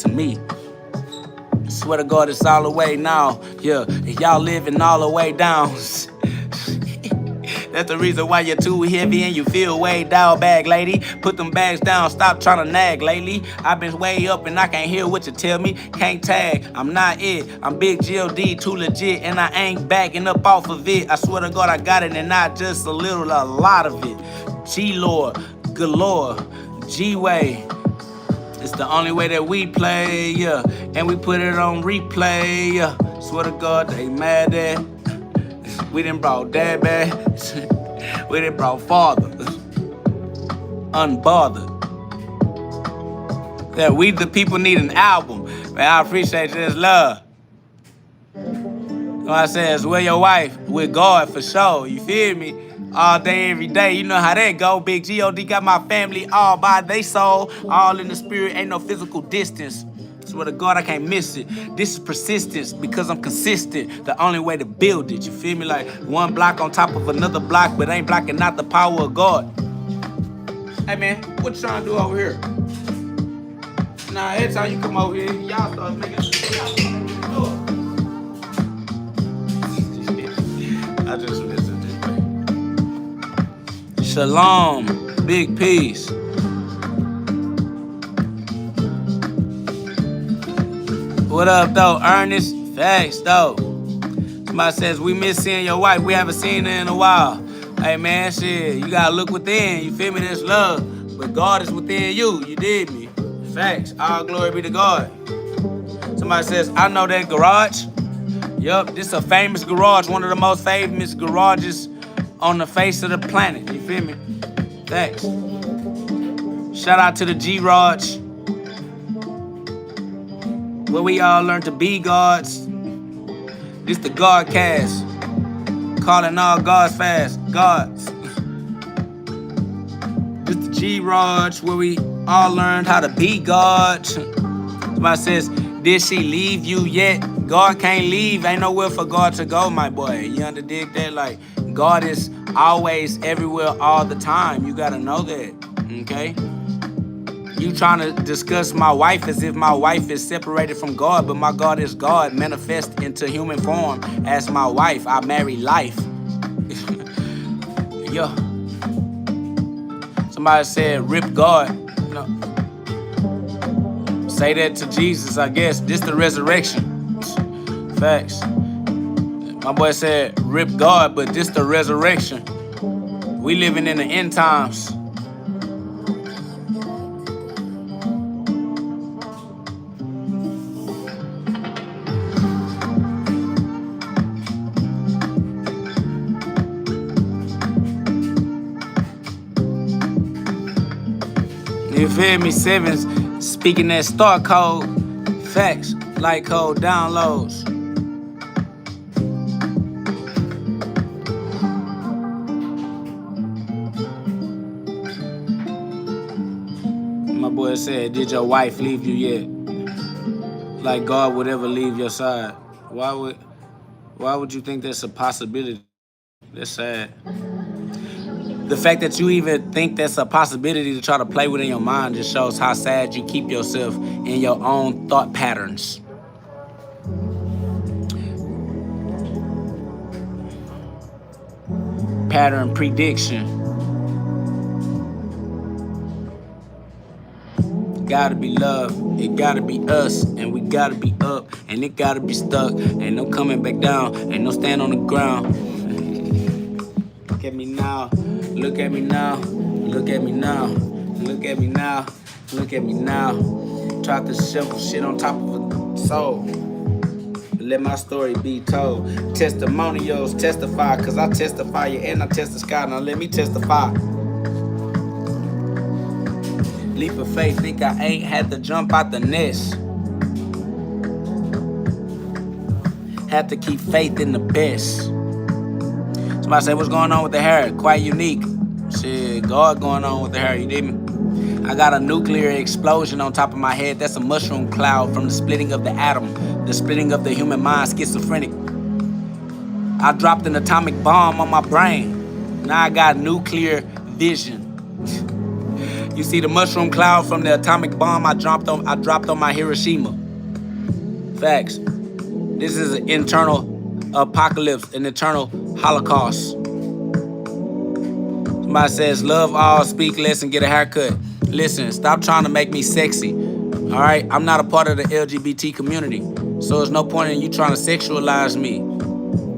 A: me. Swear to God, it's all the way now. Yeah, y'all living all the way down. That's the reason why you're too heavy and you feel way down bag, lady. Put them bags down, stop trying to nag lately. I've been way up and I can't hear what you tell me. Can't tag, I'm not it. I'm big GhOD, too legit, and I ain't backing up off of it. I swear to God, I got it and not just a little, a lot of it. G-Lord, galore, G-Way. It's the only way that we play, yeah. And we put it on replay, yeah. Swear to God, they mad at. We done brought dad back. We done brought father. Unbothered. Yeah, we the people need an album. Man, I appreciate this love. What I says, where your wife? With God for sure. You feel me? All day, every day. You know how that go. Big GhOD got my family all by they soul. All in the spirit. Ain't no physical distance. Swear to God, I can't miss it. This is persistence because I'm consistent. The only way to build it. You feel me? Like one block on top of another block, but ain't blocking out the power of God. Hey man, what you trying to do over here? Nah, every time you come over here, y'all start making I just listened to it. Shalom, big peace. What up, though, Ernest? Facts, though. Somebody says, we miss seeing your wife. We haven't seen her in a while. Hey, man, shit, you gotta look within. You feel me? There's love. But God is within you. You did me. Facts. All glory be to God. Somebody says, I know that garage. Yup, this is a famous garage. One of the most famous garages on the face of the planet. You feel me? Facts. Shout out to the G-Raj. Where we all learn to be gods. This the GhODCast. Calling all gods fast. Gods. This the G-Raj, where we all learned how to be gods. Somebody says, did she leave you yet? God can't leave. Ain't nowhere for God to go, my boy. You underdig that? Like, God is always everywhere all the time. You gotta know that. Okay? You trying to discuss my wife as if my wife is separated from God, but my God is God, manifest into human form as my wife. I marry life. Yeah. Somebody said, rip God. No. Say that to Jesus, I guess. This the resurrection. Facts. My boy said, rip God, but this the resurrection. We living in the end times. You feel me? Sevens speaking that star code. Facts, light code, downloads. it said, did your wife leave you yet? Like God would ever leave your side. Why would you think that's a possibility? That's sad. The fact that you even think that's a possibility to try to play within your mind just shows how sad you keep yourself in your own thought patterns. Pattern prediction. Gotta be love, it gotta be us, and we gotta be up, and it gotta be stuck. Ain't no coming back down, ain't no stand on the ground. Look at me now, look at me now, look at me now, look at me now, look at me now. Tried to shovel shit on top of a soul. Let my story be told. Testimonials testify, cause I testify you and I test the sky. Now let me testify. Leap of faith, think I ain't had to jump out the nest. Had to keep faith in the best. Somebody say, what's going on with the hair? Quite unique. Shit, God going on with the hair, you dig me? I got a nuclear explosion on top of my head. That's a mushroom cloud from the splitting of the atom, the splitting of the human mind, schizophrenic. I dropped an atomic bomb on my brain. Now I got nuclear vision. You see the mushroom cloud from the atomic bomb I dropped on my Hiroshima. Facts. This is an internal apocalypse, an eternal holocaust. Somebody says, love all, speak less, and get a haircut. Listen, stop trying to make me sexy. All right? I'm not a part of the LGBT community, so there's no point in you trying to sexualize me.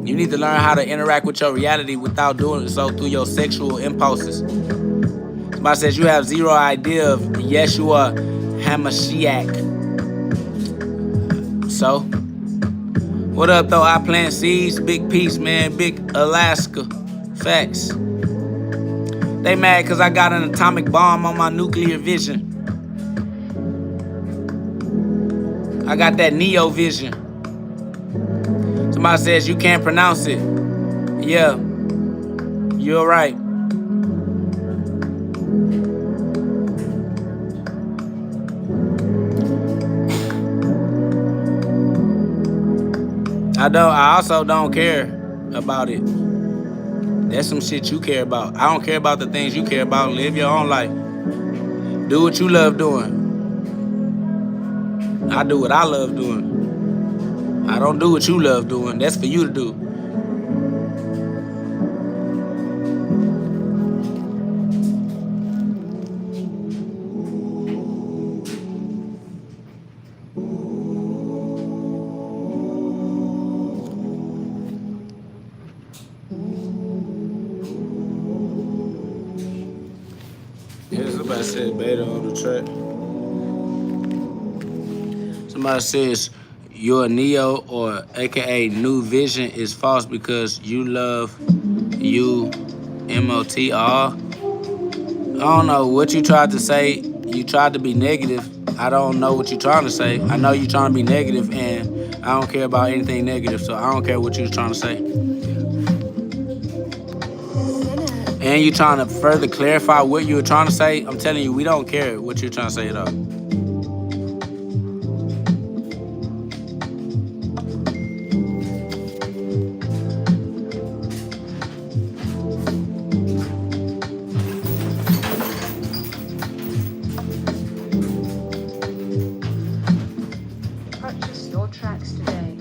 A: You need to learn how to interact with your reality without doing so through your sexual impulses. Somebody says you have zero idea of Yeshua HaMashiach. So, what up though? I plant seeds, big peace, man, big Alaska. Facts. They mad cause I got an atomic bomb on my nuclear vision. I got that Neo vision. Somebody says you can't pronounce it. Yeah, you're right. I also don't care about it. That's some shit you care about. I don't care about the things you care about. Live your own life. Do what you love doing. I do what I love doing. I don't do what you love doing. That's for you to do. Somebody said beta on the track. Somebody says your Neo or aka New Vision is false because you love you MOTR. I don't know what you tried to say. You tried to be negative. I don't know what you're trying to say. I know you're trying to be negative, and I don't care about anything negative, so I don't care what you're trying to say. And you trying to further clarify what you were trying to say. I'm telling you, we don't care what you're trying to say at all.
B: Purchase your tracks today.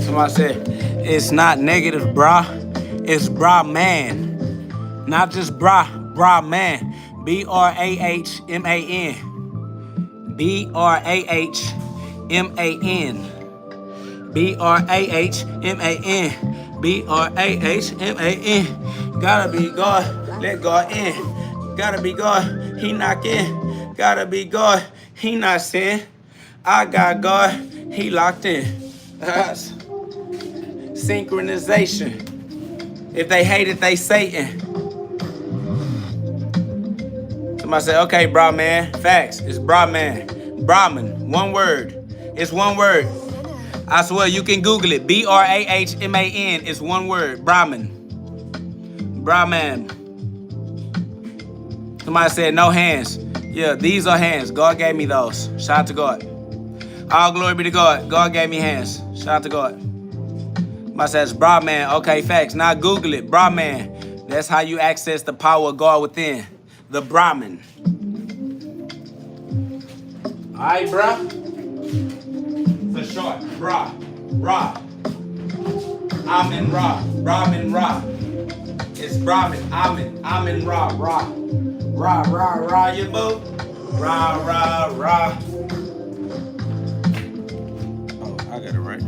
A: Somebody said, it's not negative, brah. It's brah man. Not just brah man. B-R-A-H-M-A-N. B-R-A-H-M-A-N. B-R-A-H-M-A-N. B-R-A-H-M-A-N. Gotta be God, let God in. Gotta be God, he knock in. Gotta be God, he not sin. I got God, he locked in. Synchronization. If they hate it, they Satan. Somebody say, okay, Brahman. Facts. It's Brahman. Brahman. One word. It's one word. I swear, you can Google it. B-R-A-H-M-A-N. It's one word. Brahman. Brahman. Somebody said, no hands. Yeah, these are hands. God gave me those. Shout out to God. All glory be to God. God gave me hands. Shout out to God. Somebody says, Brahman. Okay, facts. Now Google it. Brahman. That's how you access the power of God within. The Brahman. Alright, bruh? For short, Brah. Ra. Amen, Ra. Brahman, Ra. It's Brahman. Amen, Ra. Ra. Ra, ra, ra, you boo. Ra, ra, ra. Oh, I got it right.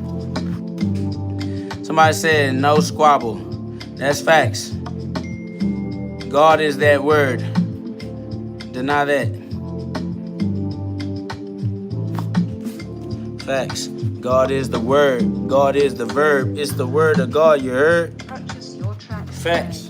A: Somebody said no squabble. That's facts. God is that word. Deny that. Facts. God is the word. God is the verb. It's the word of God, you heard? Purchase your track. Facts.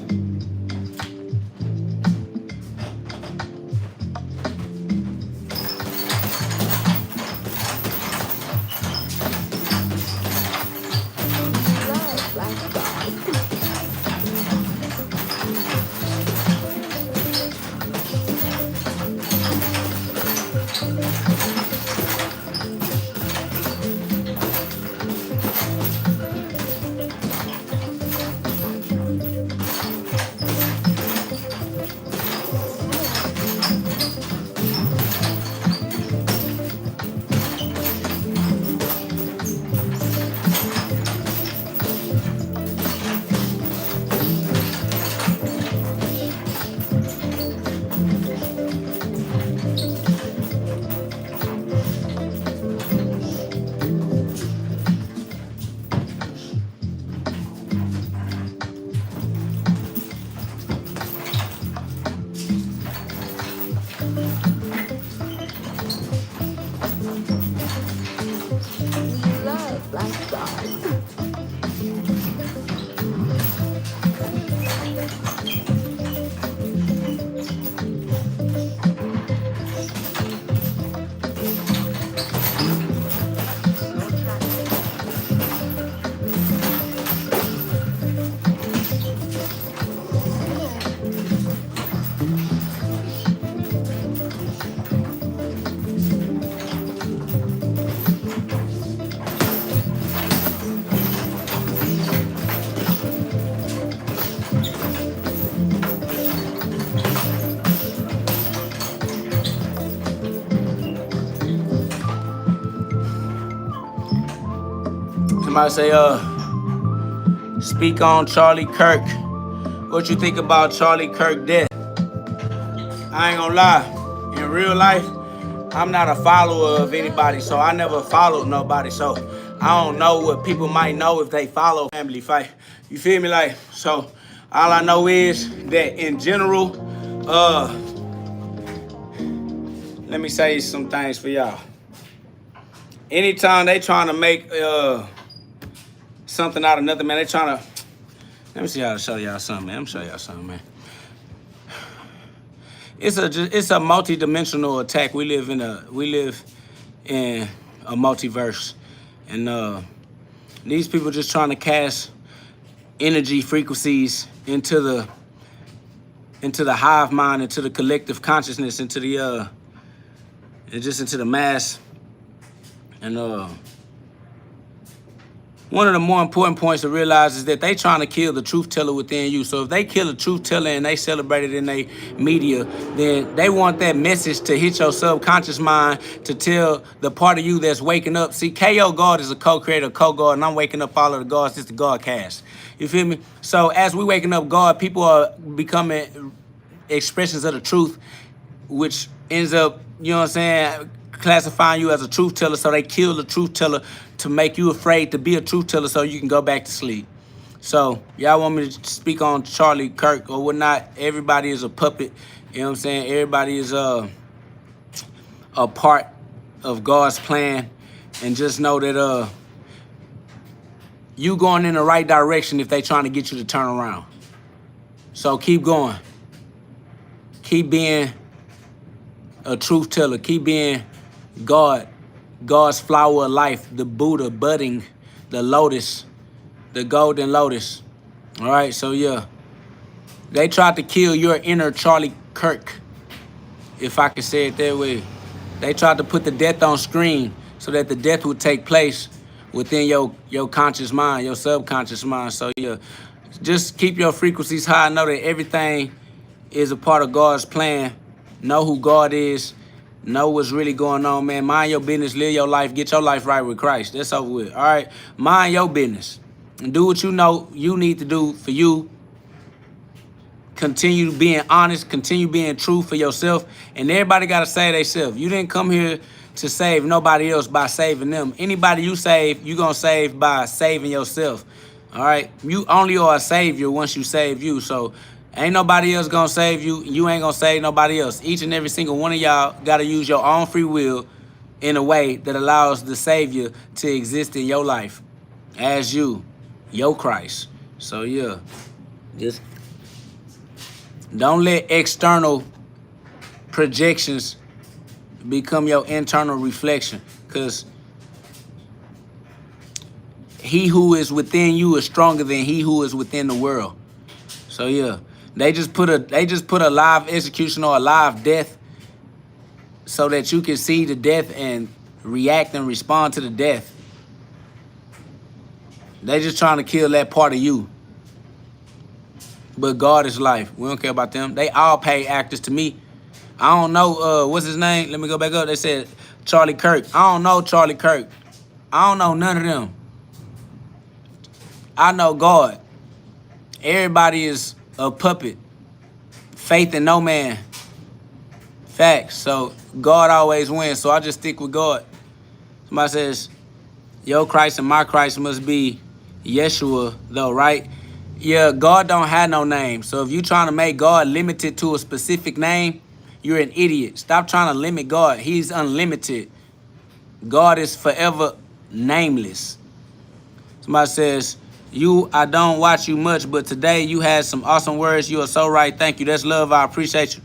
A: Somebody say, speak on Charlie Kirk. What you think about Charlie Kirk death? I ain't gonna lie. In real life, I'm not a follower of anybody, so I never followed nobody. So I don't know what people might know if they follow family fight. You feel me? Like, so all I know is that in general, let me say some things for y'all. Anytime they trying to make something out of nothing, man, they trying to. Let me see how to show y'all something, man. Let me show y'all something, man. It's a multi-dimensional attack. We live in a multiverse, and these people just trying to cast energy frequencies into the hive mind, into the collective consciousness, into the mass, and one of the more important points to realize is that they trying to kill the truth teller within you. So if they kill a truth teller and they celebrate it in their media, then they want that message to hit your subconscious mind to tell the part of you that's waking up. See, KO God is a co-creator, co-God, and I'm waking up all of the gods. This is the GhODCast. You feel me? So as we waking up God, people are becoming expressions of the truth, which ends up, you know what I'm saying, classifying you as a truth teller. So they kill the truth teller to make you afraid to be a truth teller so you can go back to sleep. So y'all want me to speak on Charlie Kirk or whatnot? Everybody is a puppet. You know what I'm saying? Everybody is a part of God's plan. And just know that you going in the right direction if they trying to get you to turn around. So keep going. Keep being a truth teller. Keep being God's flower of life, the Buddha budding, the lotus, the golden lotus. All right, so yeah. They tried to kill your inner Charlie Kirk, if I can say it that way. They tried to put the death on screen so that the death would take place within your conscious mind, your subconscious mind. So yeah, just keep your frequencies high. Know that everything is a part of God's plan. Know who God is. Know what's really going on, man. Mind your business. Live your life. Get your life right with Christ. That's over with. All right? Mind your business. And do what you know you need to do for you. Continue being honest. Continue being true for yourself. And everybody got to save themselves. You didn't come here to save nobody else by saving them. Anybody you save, you going to save by saving yourself. All right? You only are a savior once you save you. So ain't nobody else gonna save you. You ain't gonna save nobody else. Each and every single one of y'all gotta use your own free will in a way that allows the Savior to exist in your life as you, your Christ. So yeah, just don't let external projections become your internal reflection, because he who is within you is stronger than he who is within the world. So yeah. They just put a live execution or a live death so that you can see the death and react and respond to the death. They just trying to kill that part of you. But God is life. We don't care about them. They all pay actors to me. I don't know what's his name. Let me go back up. They said Charlie Kirk. I don't know Charlie Kirk. I don't know none of them. I know God. Everybody is a puppet. Faith in no man. Facts. So God always wins. So I just stick with God. Somebody says, your Christ and my Christ must be Yeshua, though, right? Yeah, God don't have no name. So if you trying to make God limited to a specific name, you're an idiot. Stop trying to limit God. He's unlimited. God is forever nameless. Somebody says, I don't watch you much, but today you had some awesome words. You are so right. Thank you. That's love. I appreciate you.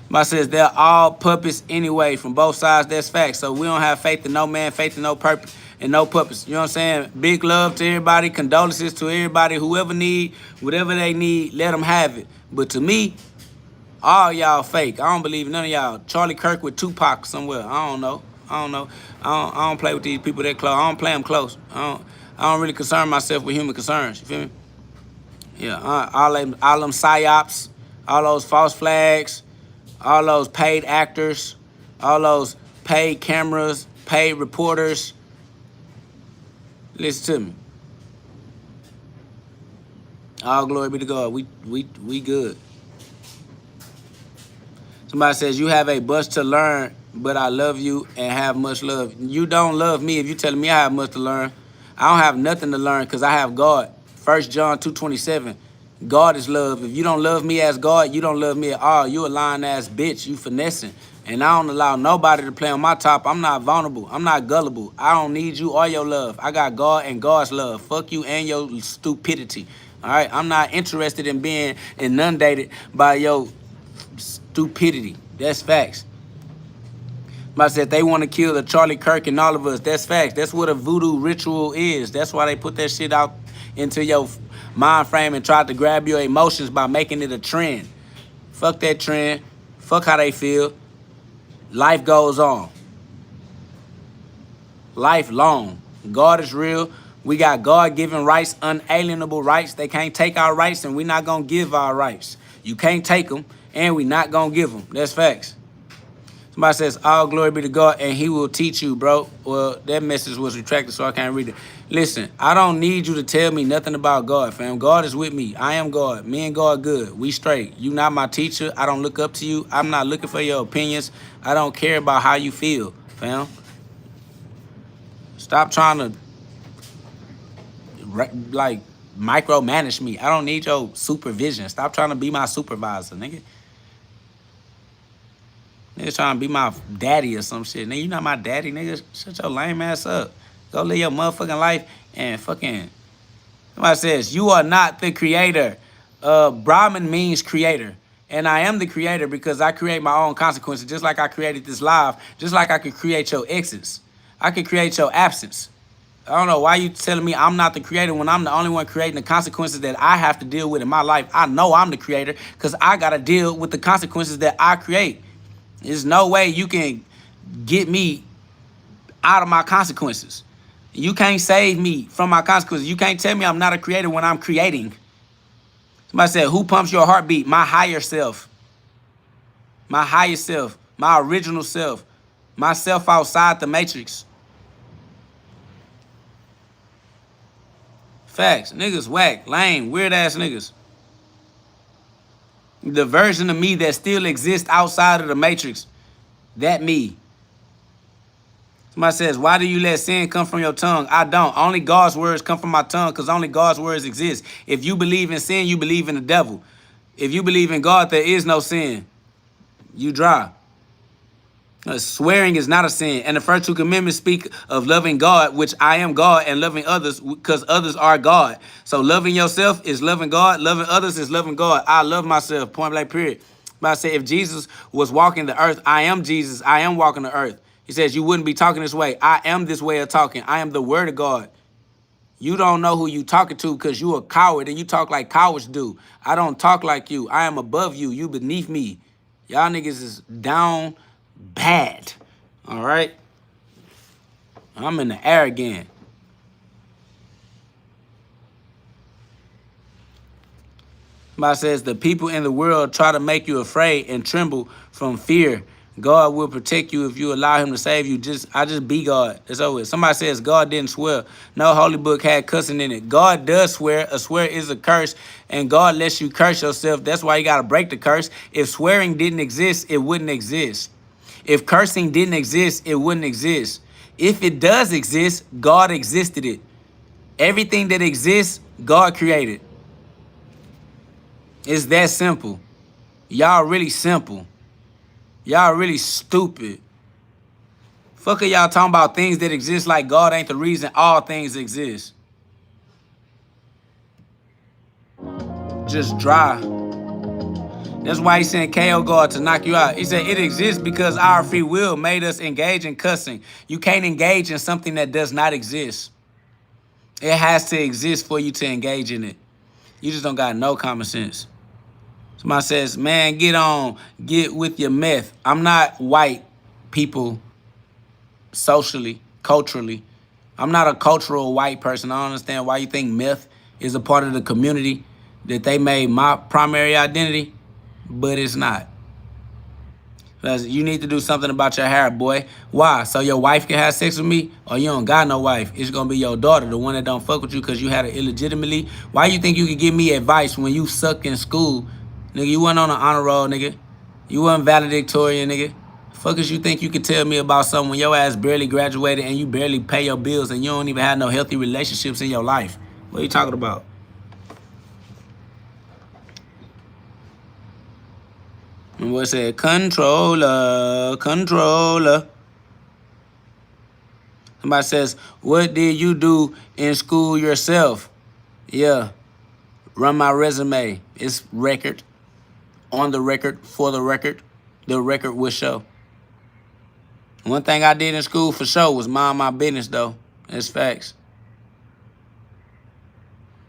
A: Somebody says they're all puppets anyway from both sides. That's facts. So we don't have faith in no man, faith in no purpose and no puppets. You know what I'm saying? Big love to everybody. Condolences to everybody. Whoever need, whatever they need, let them have it. But to me, all y'all fake. I don't believe none of y'all. Charlie Kirk with Tupac somewhere. I don't know. I don't play with these people that close. I don't play them close. I don't really concern myself with human concerns. You feel me? Yeah, all them PysOps, all those false flags, all those paid actors, all those paid cameras, paid reporters. Listen to me. All glory be to God. We good. Somebody says, you have a bunch to learn, but I love you and have much love. You don't love me if you telling me I have much to learn. I don't have nothing to learn because I have God. 1 John 2:27. God is love. If you don't love me as God, you don't love me at all. You a lying ass bitch. You finessing. And I don't allow nobody to play on my top. I'm not vulnerable. I'm not gullible. I don't need you or your love. I got God and God's love. Fuck you and your stupidity. All right? I'm not interested in being inundated by your stupidity. That's facts. I said they want to kill the Charlie Kirk and all of us. That's facts. That's what a voodoo ritual is. That's why they put that shit out into your mind frame and tried to grab your emotions by making it a trend. Fuck that trend. Fuck how they feel. Life goes on. Life long. God is real. We got God-given rights, unalienable rights. They can't take our rights, and we're not going to give our rights. You can't take them, and we're not going to give them. That's facts. Somebody says, all glory be to God, and he will teach you, bro. Well, that message was retracted, so I can't read it. Listen, I don't need you to tell me nothing about God, fam. God is with me. I am God. Me and God good. We straight. You not my teacher. I don't look up to you. I'm not looking for your opinions. I don't care about how you feel, fam. Stop trying to, like, micromanage me. I don't need your supervision. Stop trying to be my supervisor, nigga. Niggas trying to be my daddy or some shit. Nigga, you not my daddy, nigga. Shut your lame ass up. Go live your motherfucking life and fucking... Somebody says, you are not the creator. Brahman means creator. And I am the creator because I create my own consequences, just like I created this live, just like I could create your exits. I could create your absence. I don't know why you telling me I'm not the creator when I'm the only one creating the consequences that I have to deal with in my life. I know I'm the creator because I got to deal with the consequences that I create. There's no way you can get me out of my consequences. You can't save me from my consequences. You can't tell me I'm not a creator when I'm creating. Somebody said, who pumps your heartbeat? My higher self. My higher self. My original self. Myself outside the matrix. Facts. Niggas whack, lame, weird ass niggas. The version of me that still exists outside of the matrix. That me. Somebody says, why do you let sin come from your tongue? I don't. Only God's words come from my tongue because only God's words exist. If you believe in sin, you believe in the devil. If you believe in God, there is no sin. You dry. Swearing is not a sin. And the first two commandments speak of loving God, which I am God, and loving others because others are God. So loving yourself is loving God. Loving others is loving God. I love myself, point blank, period. But I say if Jesus was walking the earth, I am Jesus. I am walking the earth. He says you wouldn't be talking this way. I am this way of talking. I am the word of God. You don't know who you talking to because you a coward and you talk like cowards do. I don't talk like you. I am above you. You beneath me. Y'all niggas is down bad. All right? I'm in the air again. Somebody says the people in the world try to make you afraid and tremble from fear. God will protect you if you allow him to save you. I just be God. It's over. Somebody says God didn't swear. No holy book had cussing in it. God does swear. A swear is a curse, and God lets you curse yourself. That's why you got to break the curse. If swearing didn't exist, it wouldn't exist. If cursing didn't exist, it wouldn't exist. If it does exist, God existed it. Everything that exists, God created. It's that simple. Y'all really simple. Y'all really stupid. Fuck are y'all talking about things that exist like God ain't the reason all things exist. Just dry. That's why he sent KO God to knock you out. He said it exists because our free will made us engage in cussing. You can't engage in something that does not exist. It has to exist for you to engage in it. You just don't got no common sense. Somebody says, man, get with your meth. I'm not white people socially, culturally. I'm not a cultural white person. I don't understand why you think meth is a part of the community that they made my primary identity, but it's not. You need to do something about your hair, boy. Why? So your wife can have sex with me? Or you don't got no wife? It's going to be your daughter, the one that don't fuck with you because you had it illegitimately. Why you think you could give me advice when you sucked in school? Nigga, you wasn't on an honor roll, nigga. You wasn't valedictorian, nigga. Fuckers, you think you could tell me about something when your ass barely graduated and you barely pay your bills and you don't even have no healthy relationships in your life? What are you talking about? And what said? Controller. Somebody says, what did you do in school yourself? Yeah. Run my resume. It's record. On the record, for the record will show. One thing I did in school for sure was mind my business, though. It's facts.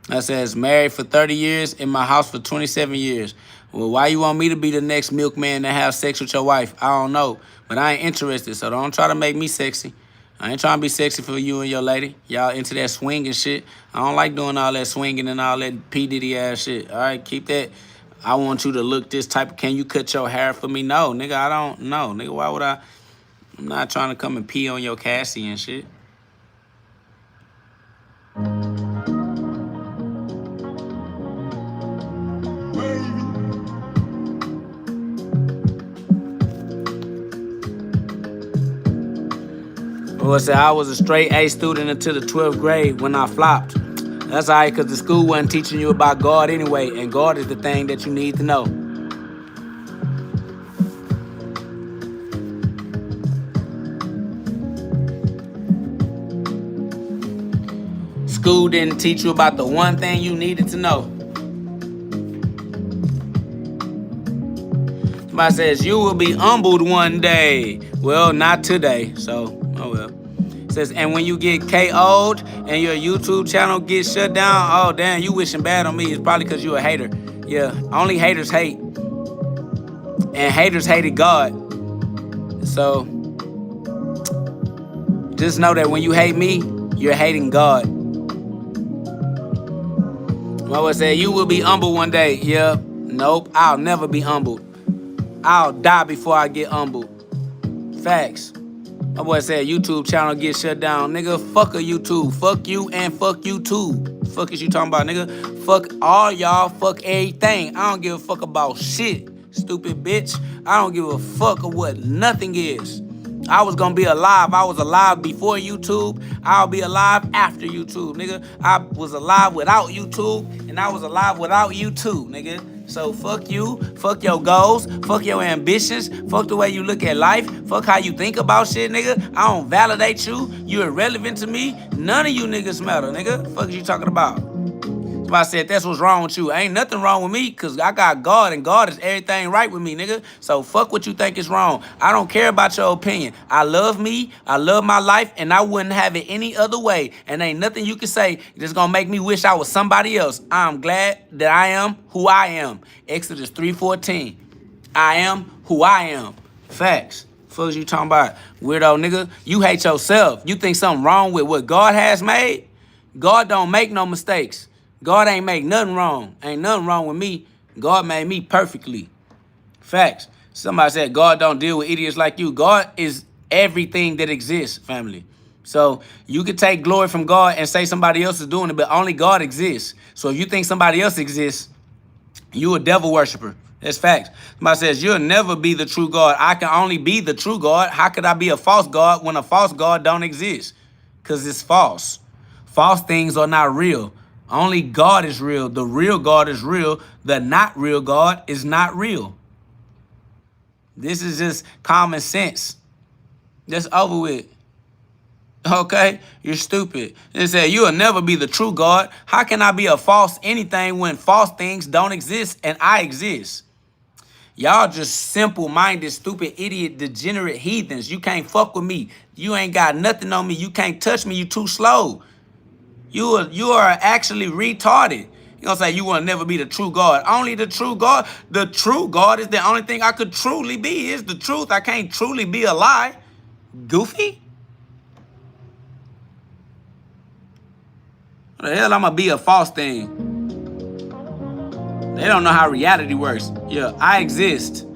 A: That says, married for 30 years, in my house for 27 years. Well, why you want me to be the next milkman to have sex with your wife? I don't know, but I ain't interested, so don't try to make me sexy. I ain't trying to be sexy for you and your lady. Y'all into that swinging shit. I don't like doing all that swinging and all that P. Diddy ass shit. All right, keep that. I want you to look this type. Can you cut your hair for me? No, nigga, I don't know. Nigga, why would I? I'm not trying to come and pee on your Cassie and shit. I was a straight A student until the 12th grade when I flopped. That's all right, because the school wasn't teaching you about God anyway, and God is the thing that you need to know. School didn't teach you about the one thing you needed to know. Somebody says, you will be humbled one day. Well, not today, so, oh well. Says, and when you get KO'd and your YouTube channel gets shut down, oh damn, you wishing bad on me. It's probably because you a hater. Yeah, only haters hate. And haters hated God. So, just know that when you hate me, you're hating God. I would say, you will be humbled one day. Yeah, nope, I'll never be humbled. I'll die before I get humbled. Facts. My boy said YouTube channel get shut down. Nigga, fuck a YouTube. Fuck you and fuck you too. Fuck is you talking about, nigga? Fuck all y'all. Fuck everything. I don't give a fuck about shit. Stupid bitch. I don't give a fuck of what nothing is. I was gonna be alive. I was alive before YouTube. I'll be alive after YouTube, nigga. I was alive without YouTube, and I was alive without you too, nigga. So fuck you, fuck your goals, fuck your ambitions, fuck the way you look at life, fuck how you think about shit, nigga. I don't validate you. You irrelevant to me. None of you niggas matter, nigga. Fuck is you talking about? I said, that's what's wrong with you. Ain't nothing wrong with me, because I got God, and God is everything right with me, nigga. So fuck what you think is wrong. I don't care about your opinion. I love me, I love my life, and I wouldn't have it any other way. And ain't nothing you can say that's going to make me wish I was somebody else. I'm glad that I am who I am. Exodus 3:14. I am who I am. Facts. Fuck is you talking about, weirdo nigga? You hate yourself. You think something wrong with what God has made? God don't make no mistakes. God ain't make nothing wrong. Ain't nothing wrong with me. God made me perfectly. Facts. Somebody said God don't deal with idiots like you. God is everything that exists, family. So you could take glory from God and say somebody else is doing it, but only God exists. So if you think somebody else exists, you a devil worshiper. That's facts. Somebody says, you'll never be the true God. I can only be the true God. How could I be a false God when a false God don't exist? Because it's false. False things are not real. Only God is real. The real God is real. The not real God is not real. This is just common sense. Just over with. Okay? You're stupid. They say, you'll never be the true God. How can I be a false anything when false things don't exist and I exist? Y'all just simple-minded, stupid, idiot, degenerate heathens. You can't fuck with me. You ain't got nothing on me. You can't touch me. You too slow. You are actually retarded. You gonna say you will never be the true God. Only the true God. The true God is the only thing I could truly be. Is the truth. I can't truly be a lie. Goofy? What the hell I'm gonna be a false thing? They don't know how reality works. Yeah, I exist.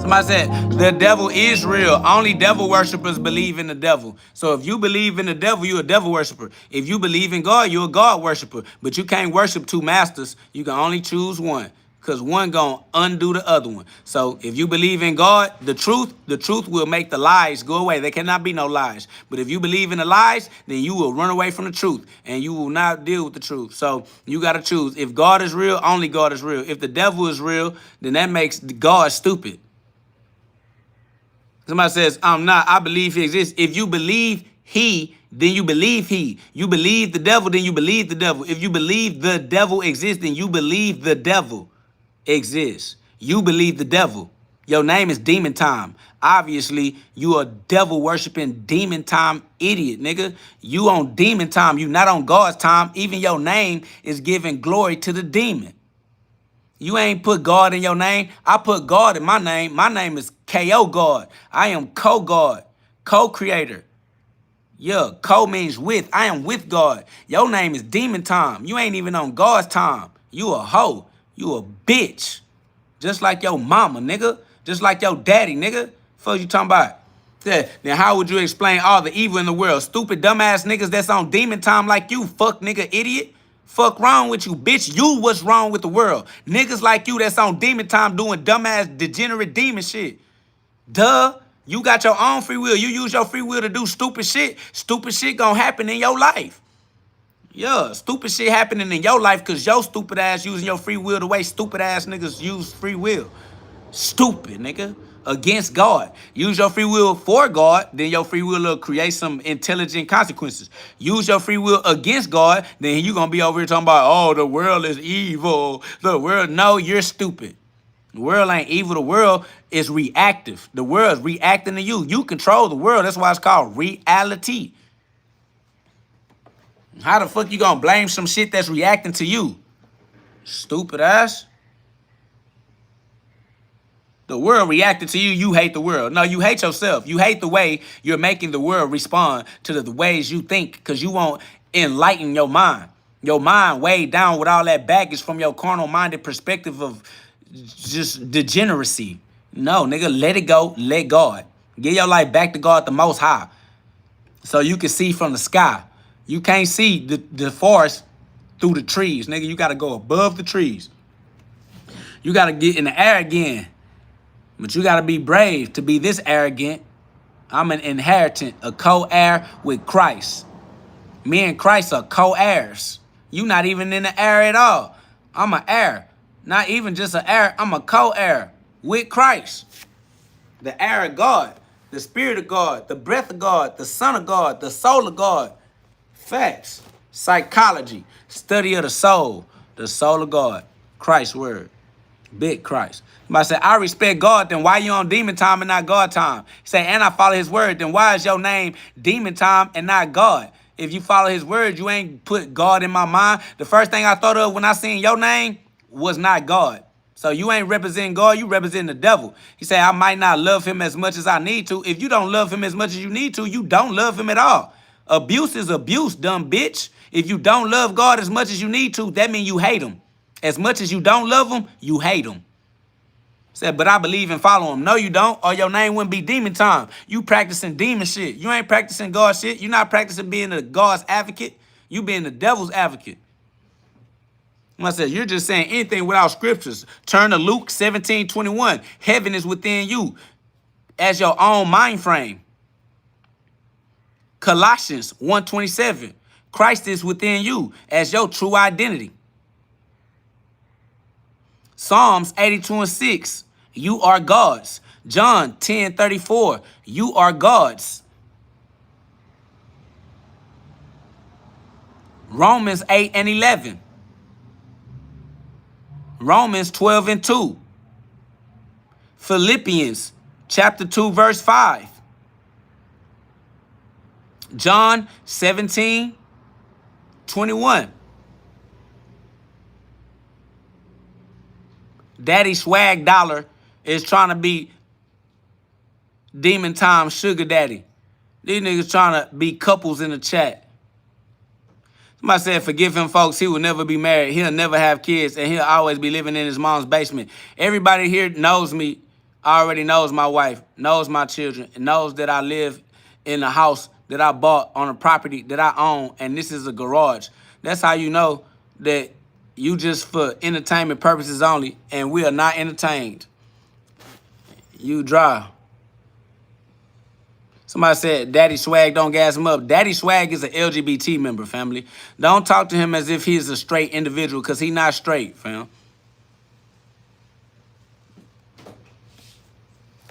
A: Somebody said, the devil is real. Only devil worshipers believe in the devil. So if you believe in the devil, you're a devil worshiper. If you believe in God, you're a God worshiper. But you can't worship two masters. You can only choose one, because one gonna undo the other one. So if you believe in God, the truth will make the lies go away. There cannot be no lies. But if you believe in the lies, then you will run away from the truth, and you will not deal with the truth. So you got to choose. If God is real, only God is real. If the devil is real, then that makes God stupid. Somebody says, I'm not. I believe he exists. If you believe he, then you believe he. You believe the devil, then you believe the devil. If you believe the devil exists, then you believe the devil exists. You believe the devil. Your name is Demon Time. Obviously, you a devil-worshiping Demon Time idiot, nigga. You on Demon Time. You not on God's time. Even your name is giving glory to the demon. You ain't put God in your name. I put God in my name. My name is KO God. I am co-God. Co-creator. Yeah, co means with. I am with God. Your name is demon time. You ain't even on God's time. You a hoe. You a bitch. Just like your mama, nigga. Just like your daddy, nigga. Fuck you talking about? Yeah. Then how would you explain all the evil in the world? Stupid, dumbass niggas that's on demon time like you, fuck nigga idiot. Fuck wrong with you, bitch. You what's wrong with the world? Niggas like you that's on demon time doing dumbass degenerate demon shit. Duh. You got your own free will. You use your free will to do stupid shit. Stupid shit gonna happen in your life. Yeah, stupid shit happening in your life because your stupid ass using your free will the way stupid ass niggas use free will. Stupid, nigga. Against God. Use your free will for God, then your free will will create some intelligent consequences. Use your free will against God, then you gonna be over here talking about, oh, the world is evil. The world, no, you're stupid. The world ain't evil. The world is reactive. The world is reacting to you. You control the world. That's why it's called reality. How the fuck you gonna blame some shit that's reacting to you? Stupid ass. The world reacted to you. You hate the world. No, you hate yourself. You hate the way you're making the world respond to the ways you think because you won't enlighten your mind. Your mind weighed down with all that baggage from your carnal-minded perspective of just degeneracy. No, nigga, let it go. Let God. Give your life back to God the Most High so you can see from the sky. You can't see the forest through the trees, nigga. You got to go above the trees. You got to get in the air again. But you got to be brave to be this arrogant. I'm an inheritant, a co-heir with Christ. Me and Christ are co-heirs. You not even in the air at all. I'm an heir. Not even just an heir. I'm a co-heir with Christ. The heir of God, the Spirit of God, the breath of God, the Son of God, the soul of God. Facts. Psychology. Study of the soul of God. Christ's word. Big Christ. Somebody say, I respect God, then why you on demon time and not God time? Say, and I follow his word, then why is your name demon time and not God? If you follow his word, you ain't put God in my mind. The first thing I thought of when I seen your name was not God. So you ain't representing God, you represent the devil. He said, I might not love him as much as I need to. If you don't love him as much as you need to, you don't love him at all. Abuse is abuse, dumb bitch. If you don't love God as much as you need to, that means you hate him. As much as you don't love him, you hate him. Said, but I believe and follow him. No, you don't, or your name wouldn't be demon time. You practicing demon shit. You ain't practicing God shit. You're not practicing being the God's advocate. You being the devil's advocate. I said, you're just saying anything without scriptures. Turn to Luke 17:21. Heaven is within you as your own mind frame. Colossians 1:27. Christ is within you as your true identity. Psalms 82:6. You are God's. John 10:34. You are God's. Romans 8:11. Romans 12:2. Philippians chapter 2 verse 5. John 17:21. Daddy Swag Dollar is trying to be demon time sugar daddy. These niggas trying to be couples in the chat. Somebody said, forgive him, folks. He will never be married. He'll never have kids, and he'll always be living in his mom's basement. Everybody here knows me, already knows my wife, knows my children, and knows that I live in a house that I bought on a property that I own, and this is a garage. That's how you know that you just for entertainment purposes only, and we are not entertained. You dry. Somebody said, Daddy Swag don't gas him up. Daddy Swag is an LGBT member, family. Don't talk to him as if he's a straight individual, because he's not straight, fam.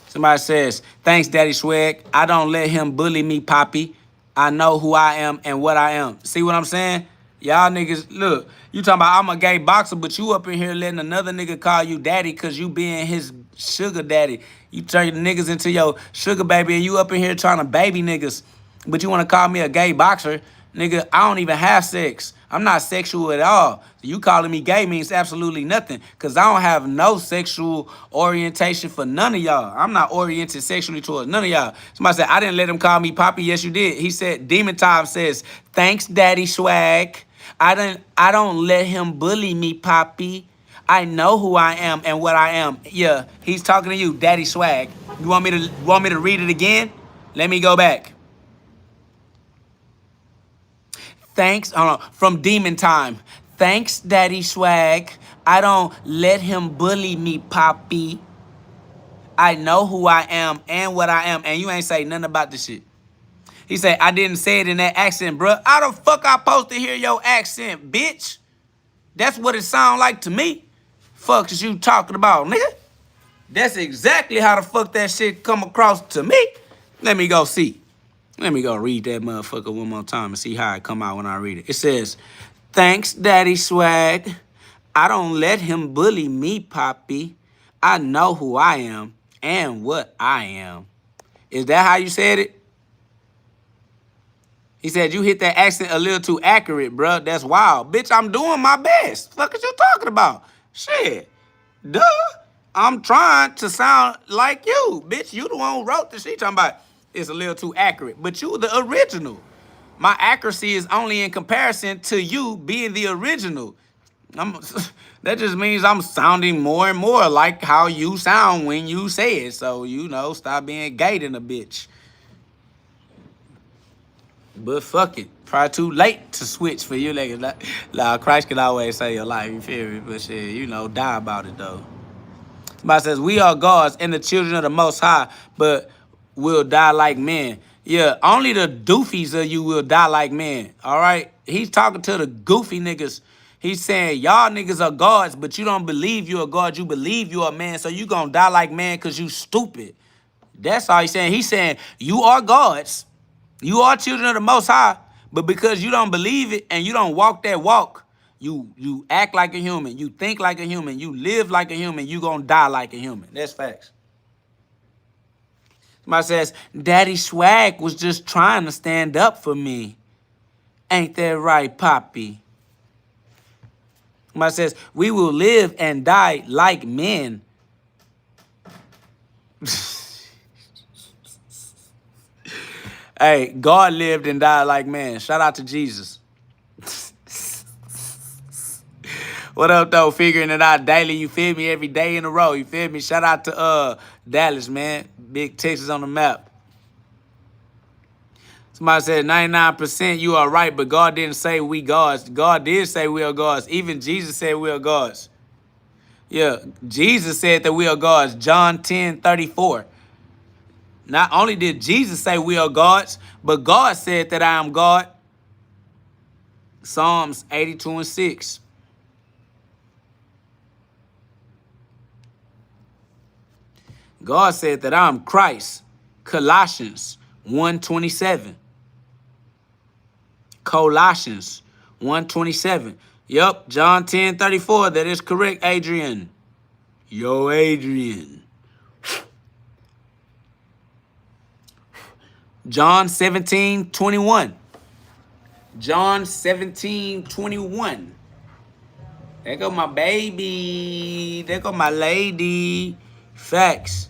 A: Somebody says, thanks, Daddy Swag. I don't let him bully me, Poppy. I know who I am and what I am. See what I'm saying? Y'all niggas, look, you talking about I'm a gay boxer, but you up in here letting another nigga call you daddy because you being his sugar daddy. You turn niggas into your sugar baby, and you up in here trying to baby niggas, but you want to call me a gay boxer. Nigga, I don't even have sex. I'm not sexual at all. So you calling me gay means absolutely nothing. Because I don't have no sexual orientation for none of y'all. I'm not oriented sexually towards none of y'all. Somebody said, I didn't let him call me Poppy. Yes, you did. He said, Demon Time says, thanks, Daddy Swag. I don't let him bully me, Poppy. I know who I am and what I am. Yeah, he's talking to you, Daddy Swag. You want me to read it again? Let me go back. Thanks, from Demon Time. Thanks, Daddy Swag. I don't let him bully me, Poppy. I know who I am and what I am, and you ain't say nothing about this shit. He said, I didn't say it in that accent, bruh. How the fuck I supposed to hear your accent, bitch? That's what it sound like to me. Fuck is you talking about, nigga? That's exactly how the fuck that shit come across to me. Let me go see. Let me go read that motherfucker one more time and see how it come out when I read it. It says, thanks, Daddy Swag. I don't let him bully me, Poppy. I know who I am and what I am. Is that how you said it? He said, you hit that accent a little too accurate, bruh. That's wild. Bitch, I'm doing my best. Fuck is you talking about? Shit. Duh. I'm trying to sound like you. Bitch, you the one who wrote this shit. Talking about it's a little too accurate. But you the original. My accuracy is only in comparison to you being the original. That just means I'm sounding more and more like how you sound when you say it. So, stop being gay than a bitch. But fuck it. Probably too late to switch for you niggas. Like, Christ can always save your life, you feel me? But shit, die about it though. Somebody says, we are gods and the children of the Most High, but we'll die like men. Yeah, only the doofies of you will die like men, all right? He's talking to the goofy niggas. He's saying, y'all niggas are gods, but you don't believe you're a god. You believe you're a man, so you gonna die like man because you stupid. That's all he's saying. He's saying, you are gods. You are children of the Most High, but because you don't believe it and you don't walk that walk, you act like a human, you think like a human, you live like a human, you gonna die like a human. That's facts. Somebody says, Daddy Swag was just trying to stand up for me. Ain't that right, Poppy? Somebody says, we will live and die like men. Hey, God lived and died like man. Shout out to Jesus. What up, though? Figuring it out daily, you feel me? Every day in a row, you feel me? Shout out to Dallas, man. Big Texas on the map. Somebody said 99% you are right, but God didn't say we gods. God did say we are gods. Even Jesus said we are gods. Yeah, Jesus said that we are gods. John 10:34. Not only did Jesus say we are gods, but God said that I am God. Psalms 82:6. God said that I'm Christ. Colossians 1:27. Colossians 1:27. Yup, John 10:34. That is correct, Adrian. Yo, Adrian. John 17:21. John 17:21. There go my baby. There go my lady. Facts.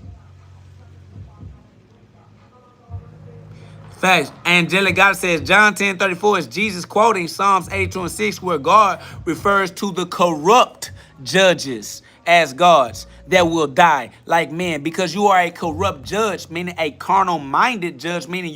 A: Facts. Angelic God says John 10:34 is Jesus quoting Psalms 82:6, where God refers to the corrupt judges as gods that will die like men, because you are a corrupt judge, meaning a carnal-minded judge, meaning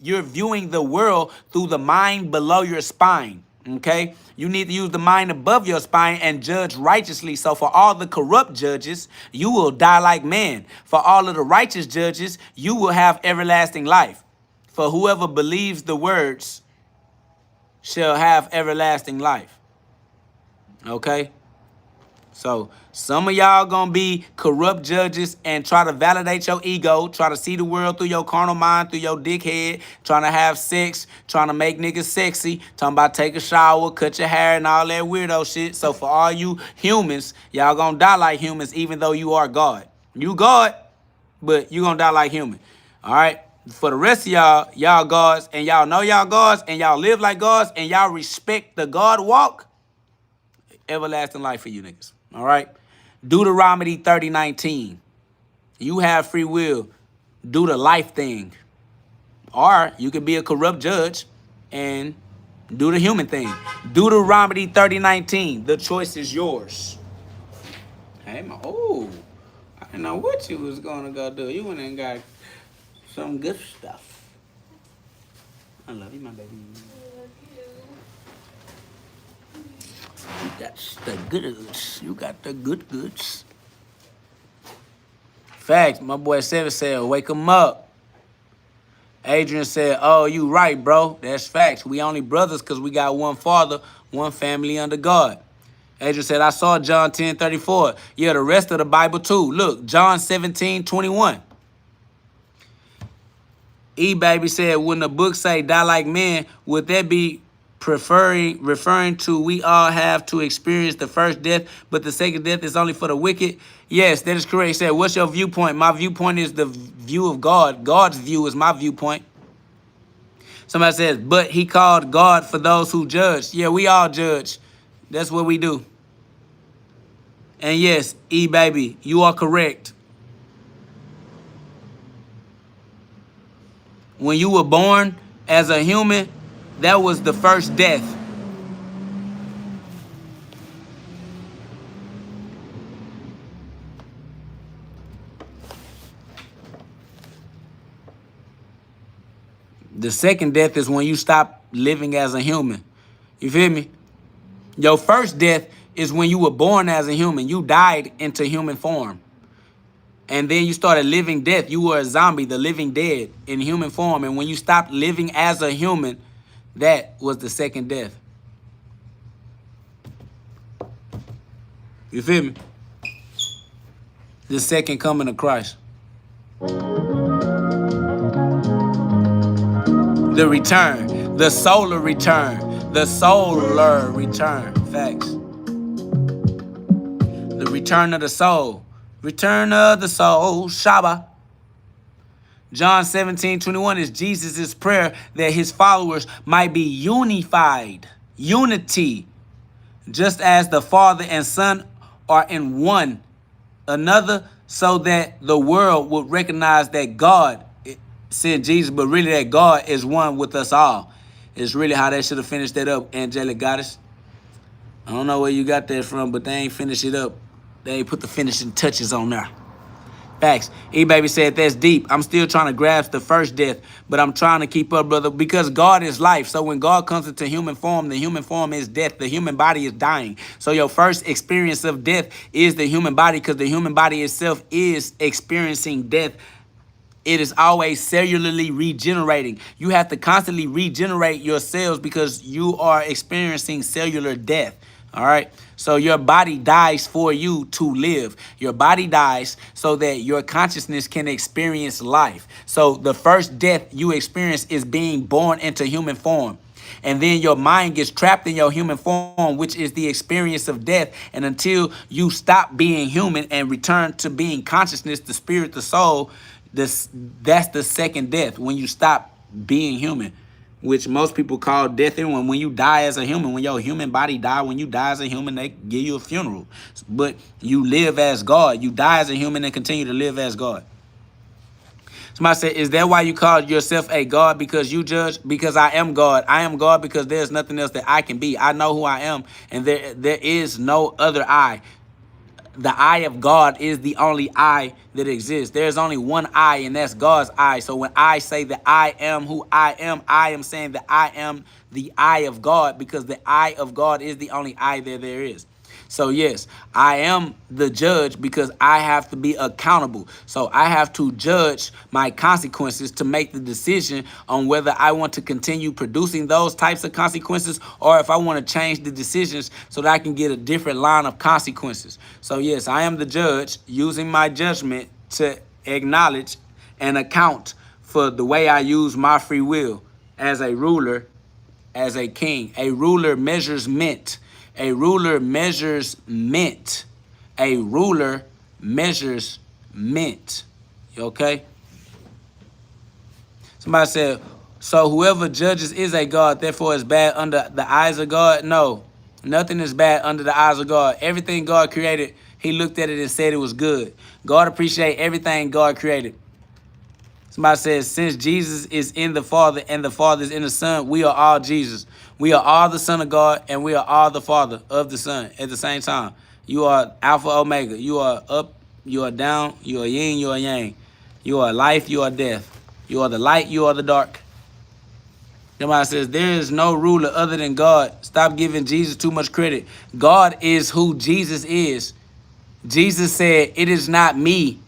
A: you're viewing the world through the mind below your spine. Okay, you need to use the mind above your spine and judge righteously. So for all the corrupt judges, you will die like men. For all of the righteous judges, you will have everlasting life. For whoever believes the words shall have everlasting life. Okay? So some of y'all gonna be corrupt judges and try to validate your ego, try to see the world through your carnal mind, through your dickhead, trying to have sex, trying to make niggas sexy, talking about take a shower, cut your hair, and all that weirdo shit. So for all you humans, y'all gonna die like humans, even though you are God. You God, but you gonna die like human. All right? For the rest of y'all gods, and y'all know y'all gods, and y'all live like gods, and y'all respect the God walk, everlasting life for you niggas. All right? Deuteronomy 30:19. You have free will. Do the life thing. Or you could be a corrupt judge and do the human thing. Deuteronomy 30:19. The choice is yours. Hey, I didn't know what you was gonna go do. You went and got some good stuff. I love you, my baby. You got the goods. You got the good goods. Facts. My boy Seven said, wake him up. Adrian said, oh, you right, bro. That's facts. We only brothers because we got one father, one family under God. Adrian said, I saw John 10:34. Yeah, the rest of the Bible too. Look, John 17:21. E-Baby said, wouldn't the book say die like men? Would that be referring to we all have to experience the first death, but the second death is only for the wicked? Yes, that is correct. He said, what's your viewpoint? My viewpoint is the view of God. God's view is my viewpoint. Somebody says, but he called God for those who judge. Yeah, we all judge. That's what we do. And yes, E-Baby, you are correct. When you were born as a human, that was the first death. The second death is when you stop living as a human. You feel me? Your first death is when you were born as a human. You died into human form. And then you started living death. You were a zombie, the living dead in human form. And when you stopped living as a human, that was the second death. You feel me? The second coming of Christ. The return. The solar return. The solar return. Facts. The return of the soul. Return of the soul. Shabbat. John 17:21 is Jesus' prayer that his followers might be unified. Unity. Just as the Father and Son are in one another, so that the world would recognize that God sent Jesus, but really that God is one with us all. It's really how they should have finished that up, Angelic Goddess. I don't know where you got that from, but they ain't finished it up. They ain't put the finishing touches on there. Facts. E-Baby said, that's deep. I'm still trying to grasp the first death, but I'm trying to keep up, brother, because God is life. So when God comes into human form, the human form is death. The human body is dying. So your first experience of death is the human body, because the human body itself is experiencing death. It is always cellularly regenerating. You have to constantly regenerate your cells because you are experiencing cellular death. All right. So your body dies for you to live. Your body dies so that your consciousness can experience life. So the first death you experience is being born into human form. And then your mind gets trapped in your human form, which is the experience of death. And until you stop being human and return to being consciousness, the spirit, the soul, that's the second death, when you stop being human, which most people call death. And when you die as a human, when your human body die, when you die as a human, they give you a funeral. But you live as God. You die as a human and continue to live as God. Somebody said, is that why you call yourself a God? Because you judge? Because I am God. I am God because there's nothing else that I can be. I know who I am, and there is no other I. The eye of God is the only eye that exists. There's only one eye, and that's God's eye. So when I say that I am who I am saying that I am the eye of God, because the eye of God is the only eye that there is. So yes, I am the judge because I have to be accountable. So I have to judge my consequences to make the decision on whether I want to continue producing those types of consequences, or if I want to change the decisions so that I can get a different line of consequences. So yes, I am the judge, using my judgment to acknowledge and account for the way I use my free will as a ruler, as a king. A ruler measures mint. A ruler measures mint. A ruler measures mint. Okay? Somebody said, so whoever judges is a God, therefore is bad under the eyes of God. No, nothing is bad under the eyes of God. Everything God created, he looked at it and said it was good. God appreciate everything God created. Somebody says, since Jesus is in the Father and the Father is in the Son, we are all Jesus. We are all the Son of God and we are all the Father of the Son at the same time. You are Alpha, Omega. You are up, you are down, you are yin, you are yang. You are life, you are death. You are the light, you are the dark. Somebody says, there is no ruler other than God. Stop giving Jesus too much credit. God is who Jesus is. Jesus said, it is not me.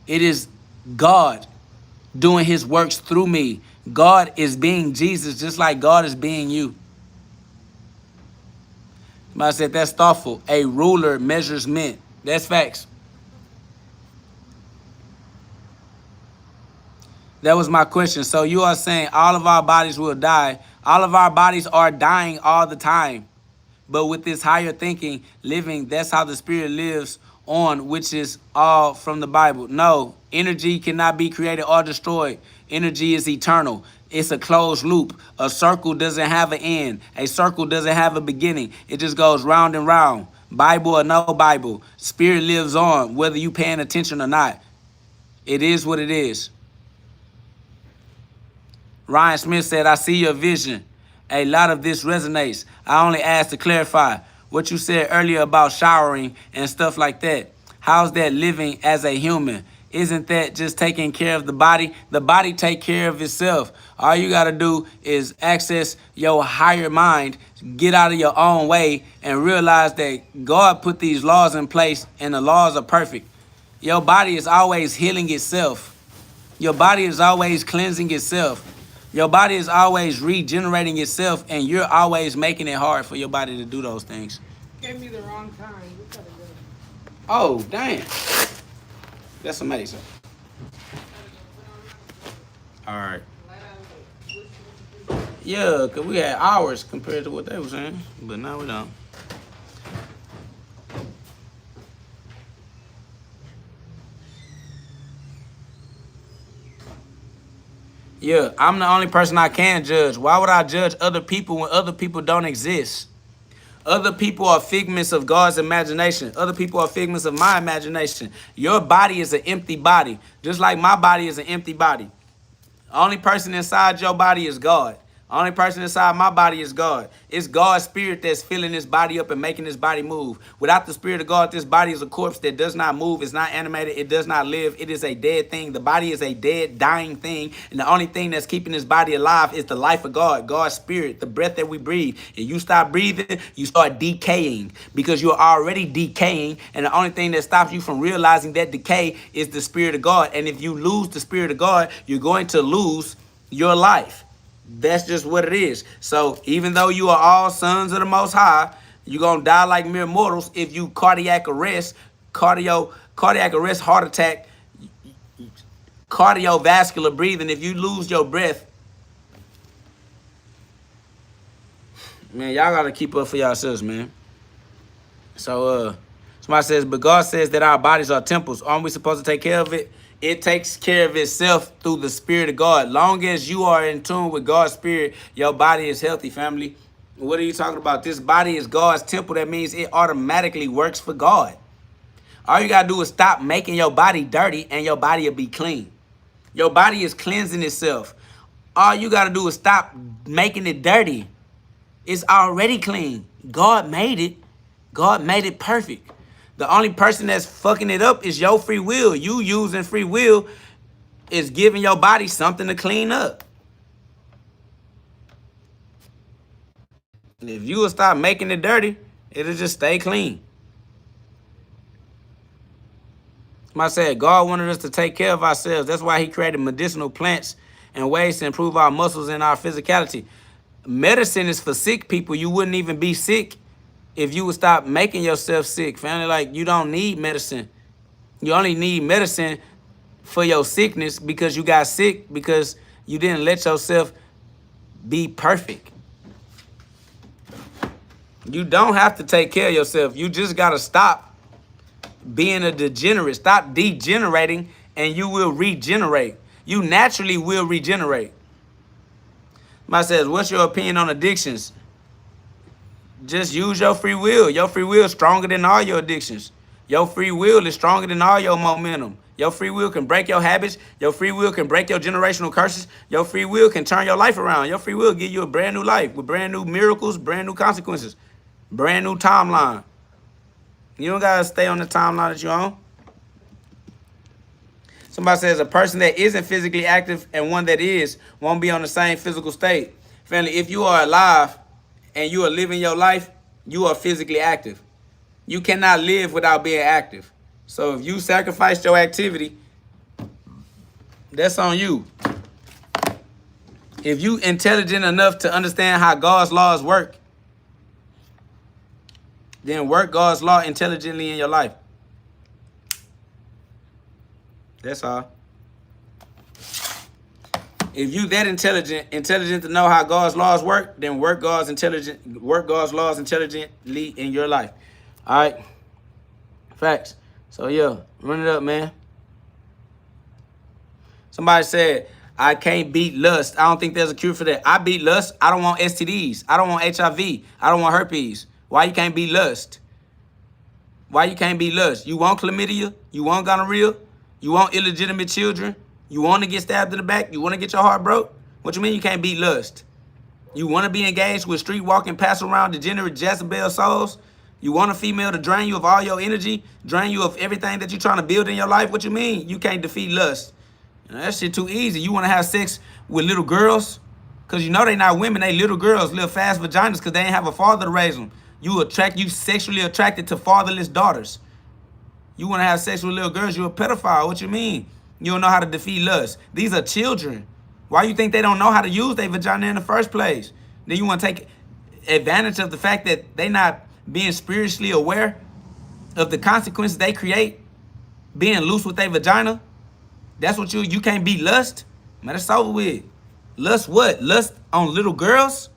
A: It is God doing his works through me. God is being Jesus just like God is being you. Somebody said, that's thoughtful. A ruler measures men. That's facts. That was my question. So you are saying all of our bodies will die. All of our bodies are dying all the time. But with this higher thinking, living, that's how the spirit lives on, which is all from the Bible. No, energy cannot be created or destroyed. Energy is eternal. It's a closed loop. A circle doesn't have an end. A circle doesn't have a beginning. It just goes round and round. Bible or no Bible. Spirit lives on, whether you paying attention or not. It is what it is. Ryan Smith said, I see your vision. A lot of this resonates. I only asked to clarify what you said earlier about showering and stuff like that. How's that living as a human? Isn't that just taking care of the body? The body take care of itself. All you got to do is access your higher mind, get out of your own way, and realize that God put these laws in place and the laws are perfect. Your body is always healing itself. Your body is always cleansing itself. Your body is always regenerating itself, and you're always making it hard for your body to do those things.
B: Gave me the wrong time.
A: Oh, damn. That's amazing. All right. Yeah, because we had hours compared to what they were saying, but now we don't. Yeah, I'm the only person I can judge. Why would I judge other people when other people don't exist? Other people are figments of God's imagination. Other people are figments of my imagination. Your body is an empty body, just like my body is an empty body. The only person inside your body is God. The only person inside my body is God. It's God's spirit that's filling this body up and making this body move. Without the spirit of God, this body is a corpse that does not move. It's not animated. It does not live. It is a dead thing. The body is a dead, dying thing. And the only thing that's keeping this body alive is the life of God, God's spirit, the breath that we breathe. And you stop breathing, you start decaying because you're already decaying. And the only thing that stops you from realizing that decay is the spirit of God. And if you lose the spirit of God, you're going to lose your life. That's just what it is. So even though you are all sons of the Most High, you're going to die like mere mortals if you cardiac arrest, heart attack, cardiovascular breathing. If you lose your breath, man, y'all got to keep up for yourselves, man. So, somebody says, but God says that our bodies are temples. Aren't we supposed to take care of it? It takes care of itself through the spirit of God. Long as you are in tune with God's spirit, your body is healthy, family. What are you talking about? This body is God's temple. That means it automatically works for God. All you got to do is stop making your body dirty and your body will be clean. Your body is cleansing itself. All you got to do is stop making it dirty. It's already clean. God made it. God made it perfect. The only person that's fucking it up is your free will. You using free will is giving your body something to clean up. If you will stop making it dirty, it'll just stay clean. I said God wanted us to take care of ourselves. That's why he created medicinal plants and ways to improve our muscles and our physicality. Medicine is for sick people. You wouldn't even be sick if you would stop making yourself sick, family. Like, you don't need medicine. You only need medicine for your sickness because you got sick because you didn't let yourself be perfect. You don't have to take care of yourself. You just got to stop being a degenerate. Stop degenerating and you will regenerate. You naturally will regenerate. Somebody says, what's your opinion on addictions? Just use your free will. Your free will is stronger than all your addictions. Your free will is stronger than all your momentum. Your free will can break your habits. Your free will can break your generational curses. Your free will can turn your life around. Your free will give you a brand new life with brand new miracles, brand new consequences, brand new timeline. You don't gotta stay on the timeline that you're on. Somebody says a person that isn't physically active and one that is won't be on the same physical state. Family, if you are alive and you are living your life, you are physically active. You cannot live without being active. So if you sacrifice your activity, that's on you. If you intelligent enough to understand how God's laws work, then work God's law intelligently in your life. That's all. If you that intelligent to know how God's laws work, then work God's laws intelligently in your life. All right. Facts. So yeah, run it up, man. Somebody said, I can't beat lust. I don't think there's a cure for that. I beat lust. I don't want STDs. I don't want HIV. I don't want herpes. Why you can't beat lust? Why you can't beat lust? You want chlamydia? You want gonorrhea? You want illegitimate children? You want to get stabbed in the back? You want to get your heart broke? What you mean you can't beat lust? You want to be engaged with street-walking, pass-around, degenerate Jezebel souls? You want a female to drain you of all your energy, drain you of everything that you're trying to build in your life? What you mean you can't defeat lust? That shit too easy. You want to have sex with little girls? Because you know they not women, they little girls, little fast vaginas because they ain't have a father to raise them. You sexually attracted to fatherless daughters. You want to have sex with little girls, you're a pedophile. What you mean? You don't know how to defeat lust. These are children. Why you think they don't know how to use their vagina in the first place? Then you want to take advantage of the fact that they not being spiritually aware of the consequences they create, being loose with their vagina? That's what you can't beat lust? Man, that's over with. Lust what? Lust on little girls?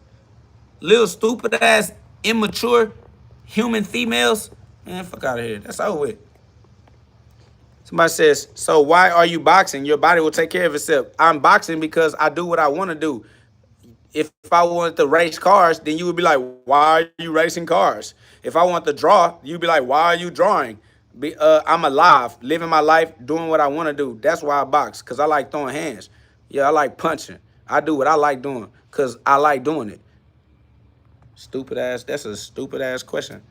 A: Little stupid ass, immature human females? Man, fuck out of here. That's over with. Somebody says, so why are you boxing? Your body will take care of itself. I'm boxing because I do what I want to do. If I wanted to race cars, then you would be like, why are you racing cars? If I want to draw, you'd be like, why are you drawing? I'm alive, living my life, doing what I want to do. That's why I box, because I like throwing hands. Yeah, I like punching. I do what I like doing, because I like doing it. Stupid ass, that's a stupid ass question.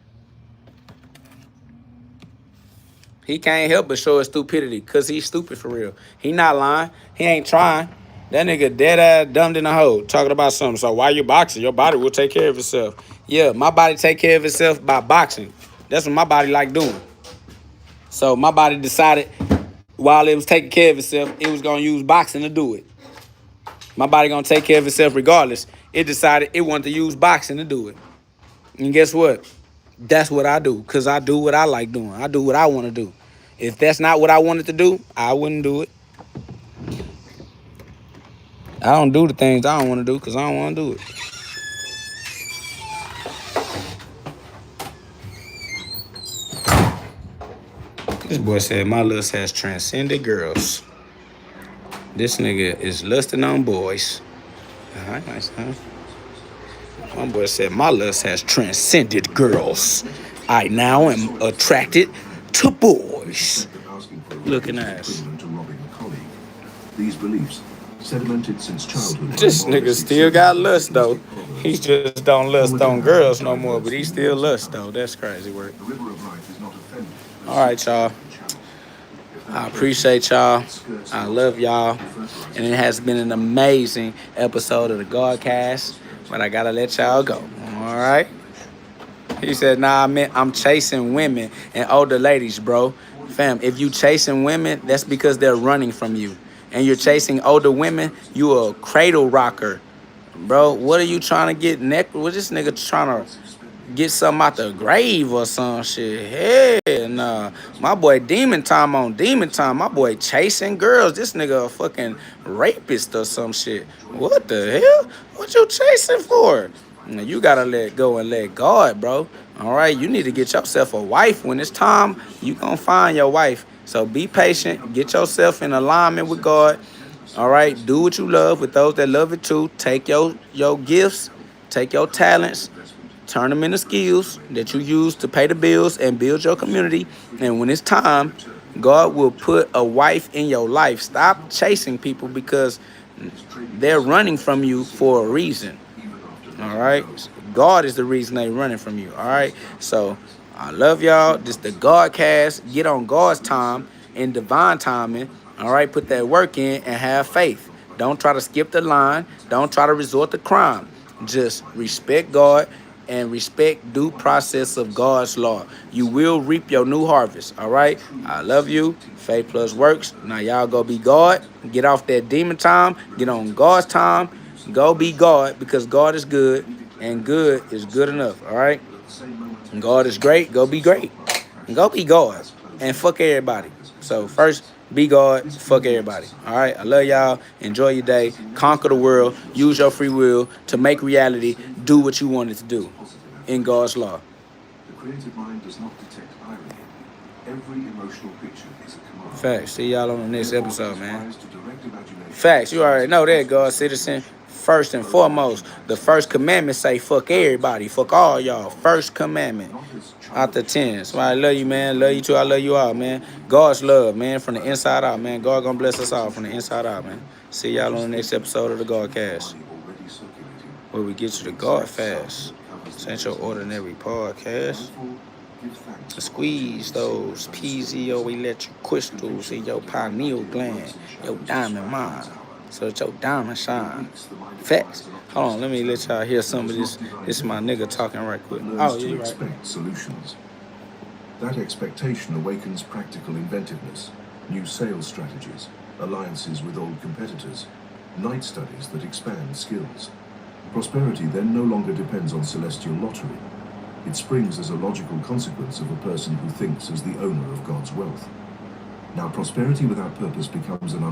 A: He can't help but show his stupidity, because he's stupid for real. He not lying. He ain't trying. That nigga dead ass dumbed in a hole talking about something. So why you boxing? Your body will take care of itself. Yeah, my body take care of itself by boxing. That's what my body like doing. So my body decided while it was taking care of itself, it was going to use boxing to do it. My body going to take care of itself regardless. It decided it wanted to use boxing to do it. And guess what? That's what I do, because I do what I like doing. I do what I want to do. If that's not what I wanted to do, I wouldn't do it. I don't do the things I don't want to do because I don't want to do it. This boy said my lust has transcended girls. This nigga is lusting on boys. All right, nice, huh? My boy said my lust has transcended girls. I now am attracted to boys. Looking ass. These beliefs, sedimented since childhood. This nigga still got lust though. He just don't lust on girls no more, but he still lust though. That's crazy work. All right, y'all. I appreciate y'all. I love y'all. And it has been an amazing episode of the GhODCast, but I gotta let y'all go. All right? He said, nah, I'm chasing women and older ladies, bro. Fam, if you chasing women, that's because they're running from you. And you're chasing older women, you a cradle rocker. Bro, what are you trying to get neck? What this nigga trying to get something out the grave or some shit? Hell nah. My boy Demon Time on Demon Time. My boy chasing girls. This nigga a fucking rapist or some shit. What the hell? What you chasing for? You gotta let go and let God, bro. All right, you need to get yourself a wife. When it's time, you gonna find your wife. So be patient. Get yourself in alignment with God. All right, do what you love with those that love it too. Take your gifts, take your talents, turn them into skills that you use to pay the bills and build your community. And when it's time, God will put a wife in your life. Stop chasing people because they're running from you for a reason. All right, God is the reason they're running from you. All right, so I love y'all. This is the GhODCast. Get on God's time and divine timing. All right, put that work in and have faith. Don't try to skip the line. Don't try to resort to crime. Just respect God and respect due process of God's law. You will reap your new harvest. All right, I love you. Faith plus works. Now y'all go be God. Get off that demon time. Get on God's time. Go be God, because God is good and good is good enough. All right, and God is great. Go be great and go be God and fuck everybody. So first, be God, fuck everybody. All right, I love y'all. Enjoy your day. Conquer the world. Use your free will to make reality. Do what you wanted to do in God's law.
B: The creative mind does not detect irony. Every emotional picture is a command.
A: Facts. See y'all on the next episode, man. Facts. You already know that, God citizen. First and foremost, the first commandment say fuck everybody, fuck all y'all. First commandment out the 10. Somebody love you, man. Love you too. I love you all, man. God's love, man, from the inside out, man. God gonna bless us all from the inside out, man. See y'all on the next episode of the GhODCast, where we get you the God fast. This ain't your ordinary podcast. Squeeze those piezo electric crystals in your pineal gland, your diamond mine, so that your diamond shine. Facts. Hold on, let me let y'all hear some of this. This is my nigga talking right quick. Oh, yeah, right.
B: Expect solutions. That expectation awakens practical inventiveness, new sales strategies, alliances with old competitors, night studies that expand skills. Prosperity then no longer depends on celestial lottery. It springs as a logical consequence of a person who thinks as the owner of God's wealth. Now, prosperity without purpose becomes an